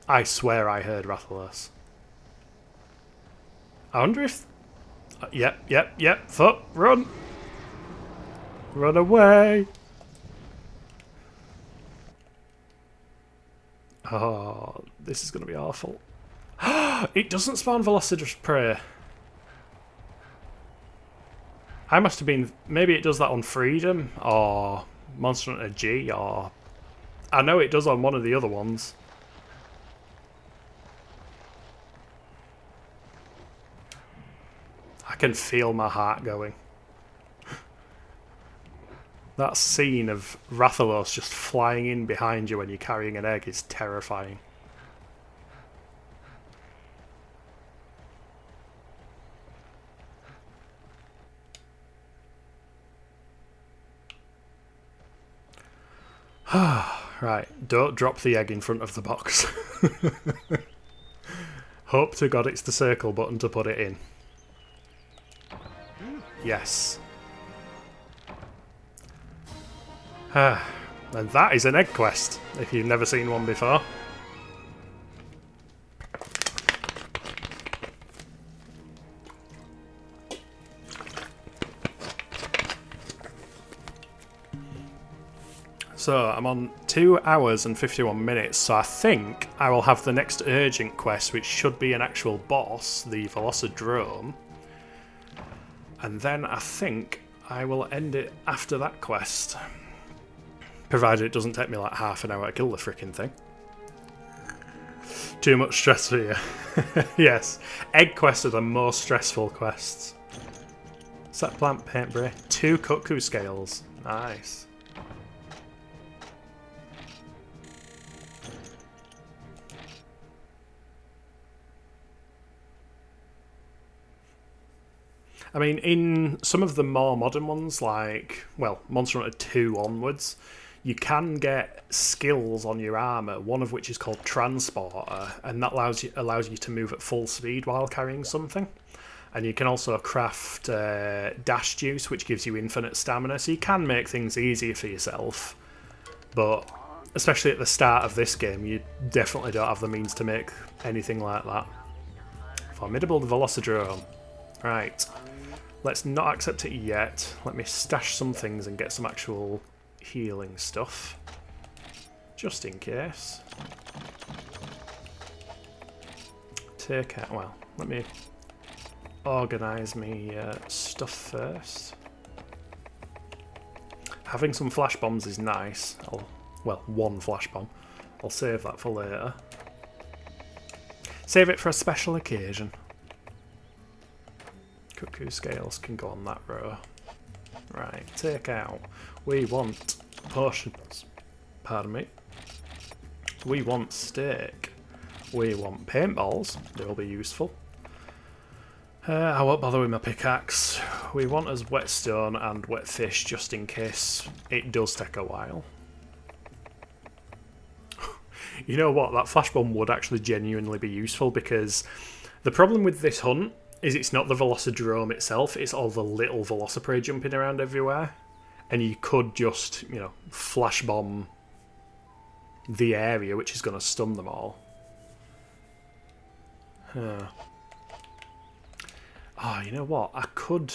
Speaker 1: I swear I heard Rathalos. I wonder if... Yep. Foot, run! Run away! Oh, this is going to be awful. It doesn't spawn Velociprey. I must have been... Maybe it does that on Freedom, or Monster Hunter G, or... I know it does on one of the other ones. I can feel my heart going. That scene of Rathalos just flying in behind you when you're carrying an egg is terrifying. Right, don't drop the egg in front of the box. Hope to God it's the circle button to put it in. Yes. And that is an egg quest, if you've never seen one before. So I'm on 2 hours and 51 minutes, so I think I will have the next urgent quest, which should be an actual boss, the Velocidrome. And then I think I will end it after that quest. Provided it doesn't take me like half an hour to kill the frickin' thing. Too much stress for you. Yes, egg quests are the most stressful quests. Set plant paintbray. 2 cuckoo scales. Nice. I mean, in some of the more modern ones, like, well, Monster Hunter 2 onwards, you can get skills on your armour, one of which is called Transporter, and that allows you to move at full speed while carrying something. And you can also craft Dash Juice, which gives you infinite stamina, so you can make things easier for yourself. But, especially at the start of this game, you definitely don't have the means to make anything like that. Formidable Velocidrome. Right. Let's not accept it yet. Let me stash some things and get some actual healing stuff. Just in case. Take out... Well, let me organise me stuff first. Having some flash bombs is nice. Well, 1 flash bomb. I'll save that for later. Save it for a special occasion. Cuckoo scales can go on that row. Right, take out. We want potions. Pardon me. We want steak. We want paintballs. They'll be useful. I won't bother with my pickaxe. We want as whetstone and wet fish just in case it does take a while. You know what? That flash bomb would actually genuinely be useful because the problem with this hunt is it's not the Velocidrome itself, it's all the little Velociprey jumping around everywhere. And you could just, you know, flash bomb the area, which is going to stun them all. Oh, you know what? I could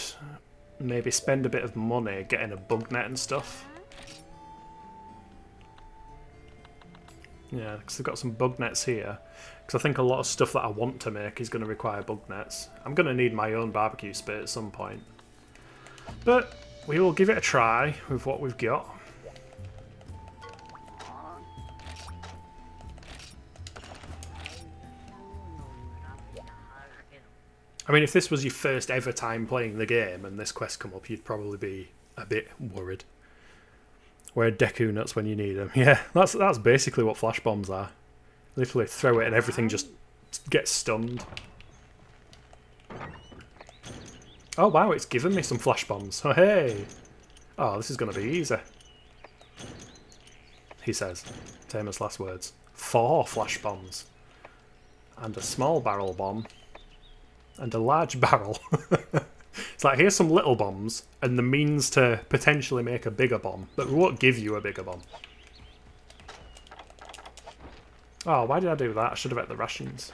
Speaker 1: maybe spend a bit of money getting a bug net and stuff. Yeah, because I've got some bug nets here. Because I think a lot of stuff that I want to make is going to require bug nets. I'm going to need my own barbecue spit at some point. But we will give it a try with what we've got. I mean, if this was your first ever time playing the game and this quest come up, you'd probably be a bit worried. Where Deku nuts when you need them. Yeah, that's basically what flash bombs are. Literally throw it and everything just gets stunned. Oh wow, it's given me some flash bombs. Oh hey! Oh, this is going to be easy. He says, famous last words. 4 flash bombs. And a small barrel bomb. And a large barrel. It's like, here's some little bombs and the means to potentially make a bigger bomb, but we won't give you a bigger bomb. Oh, why did I do that? I should have ate the rations.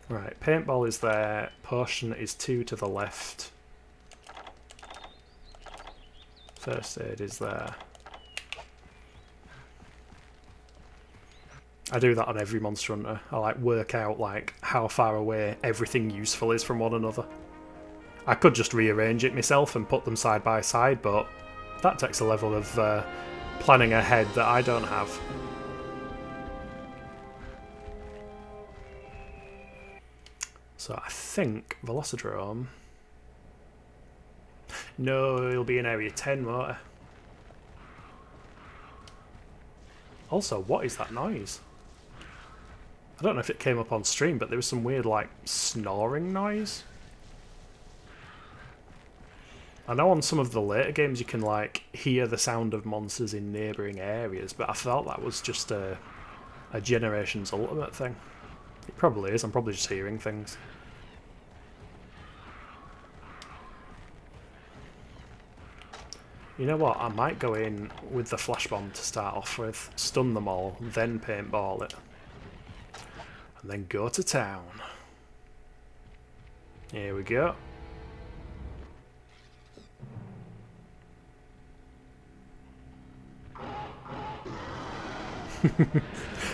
Speaker 1: Right, paintball is there. Potion is 2 to the left. First aid is there. I do that on every Monster Hunter. I like work out like how far away everything useful is from one another. I could just rearrange it myself and put them side by side, but that takes a level of planning ahead that I don't have. So I think Velocidrome... No, it'll be in Area 10, won't it? Also, what is that noise? I don't know if it came up on stream, but there was some weird, like, snoring noise. I know on some of the later games you can, like, hear the sound of monsters in neighbouring areas, but I felt that was just a Generations Ultimate thing. It probably is, I'm probably just hearing things. You know what, I might go in with the flash bomb to start off with, stun them all, then paintball it. And then go to town. Here we go.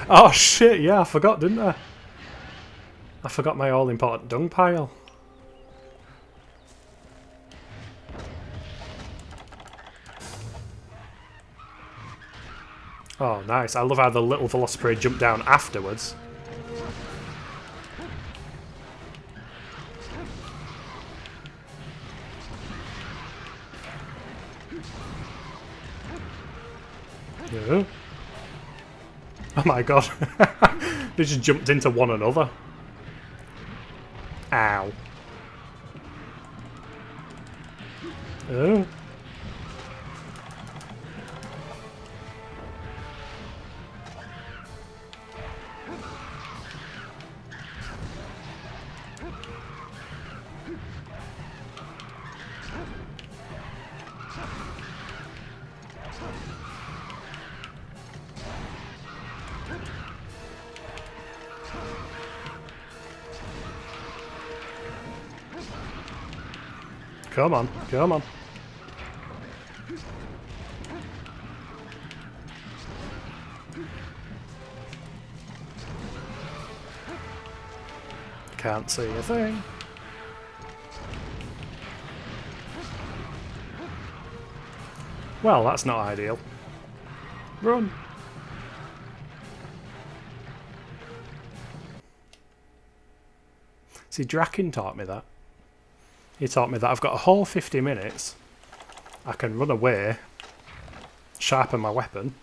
Speaker 1: Oh shit, yeah, I forgot, didn't I? I forgot my all-important dung pile. Oh, nice. I love how the little Velociprey jumped down afterwards. Yeah. Oh my god. They just jumped into one another. Ow. Oh. Come on, come on. Can't see a thing. Well, that's not ideal. Run! See, Draken taught me that. He taught me that I've got a whole 50 minutes. I can run away, sharpen my weapon,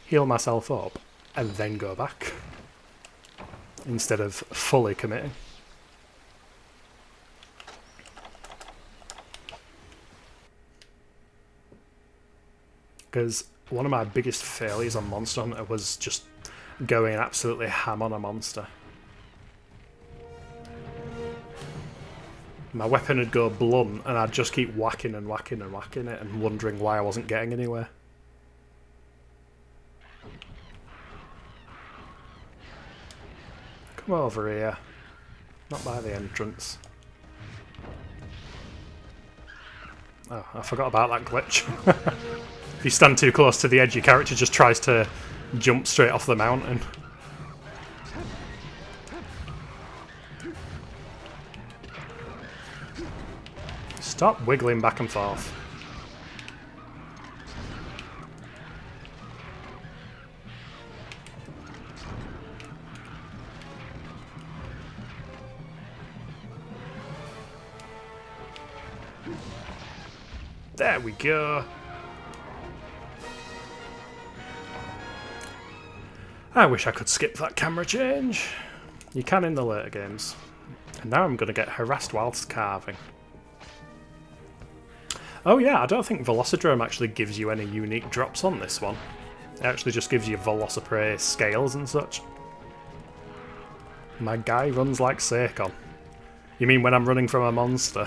Speaker 1: heal myself up, and then go back. Instead of fully committing. Because one of my biggest failures on Monster Hunter was just going absolutely ham on a monster. My weapon would go blunt and I'd just keep whacking and whacking and whacking it and wondering why I wasn't getting anywhere. Come over here. Not by the entrance. Oh, I forgot about that glitch. If you stand too close to the edge, your character just tries to jump straight off the mountain. Stop wiggling back and forth. There we go. I wish I could skip that camera change. You can in the later games. And now I'm going to get harassed whilst carving. Oh yeah, I don't think Velocidrome actually gives you any unique drops on this one. It actually just gives you Velociprey scales and such. My guy runs like Sakon. You mean when I'm running from a monster?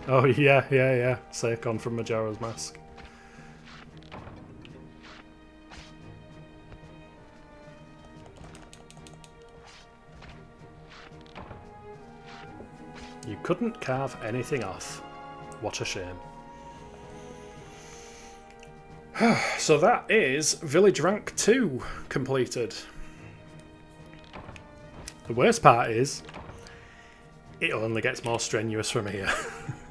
Speaker 1: Oh yeah. Sakon from Majora's Mask. You couldn't carve anything off. What a shame. So that is Village Rank 2 completed. The worst part is, it only gets more strenuous from here.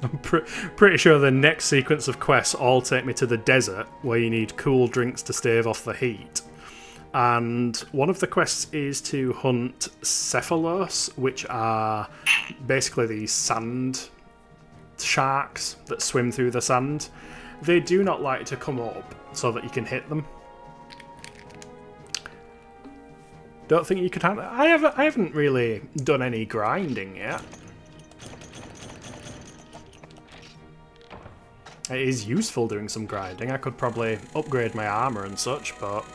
Speaker 1: I'm pretty sure the next sequence of quests all take me to the desert, where you need cool drinks to stave off the heat. And one of the quests is to hunt Cephalos, which are basically these sand sharks that swim through the sand. They do not like to come up so that you can hit them. Don't think you could handle it. I haven't really done any grinding yet. It is useful doing some grinding. I could probably upgrade my armour and such, but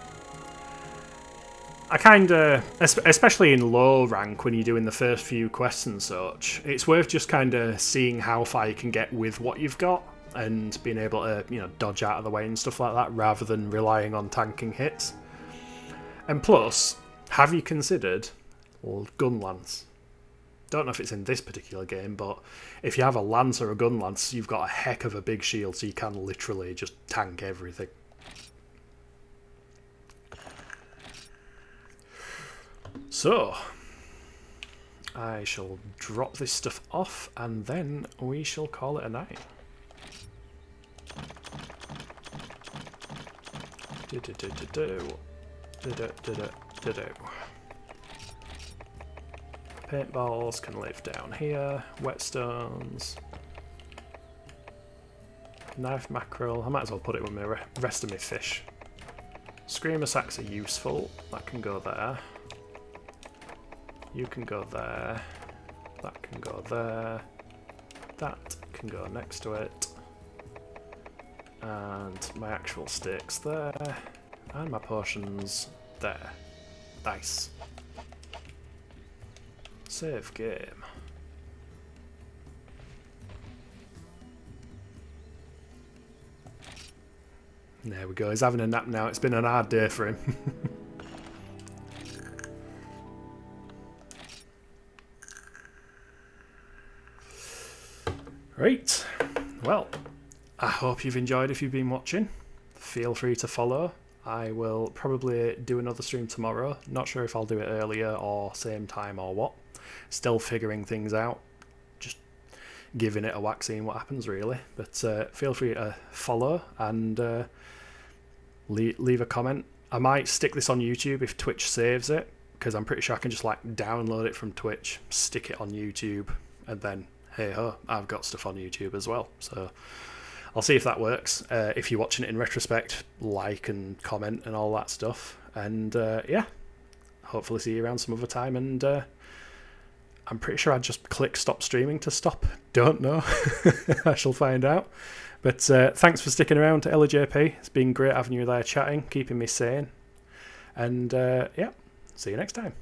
Speaker 1: I kinda, especially in low rank when you're doing the first few quests and such, it's worth just kinda seeing how far you can get with what you've got and being able to, you know, dodge out of the way and stuff like that rather than relying on tanking hits. And plus, have you considered gun lance? Don't know if it's in this particular game, but if you have a lance or a gun lance, you've got a heck of a big shield, so you can literally just tank everything. So, I shall drop this stuff off and then we shall call it a night. Paintballs can live down here. Whetstones. Knife mackerel. I might as well put it with the rest of my fish. Screamer sacks are useful. That can go there. You can go there. That can go there. That can go next to it. And my actual stakes there. And my potions there. Nice. Save game. There we go. He's having a nap now. It's been an hard day for him. Right. Well, I hope you've enjoyed if you've been watching. Feel free to follow. I will probably do another stream tomorrow. Not sure if I'll do it earlier or same time or what. Still figuring things out. Just giving it a whack, seeing what happens really. But feel free to follow and leave a comment. I might stick this on YouTube if Twitch saves it, because I'm pretty sure I can just like download it from Twitch, stick it on YouTube, and then hey ho, I've got stuff on YouTube as well. So I'll see if that works. If you're watching it in retrospect, like and comment and all that stuff. And yeah, hopefully see you around some other time. And I'm pretty sure I just click stop streaming to stop. Don't know. I shall find out. But thanks for sticking around to LJP. It's been great having you there chatting, keeping me sane. And yeah, see you next time.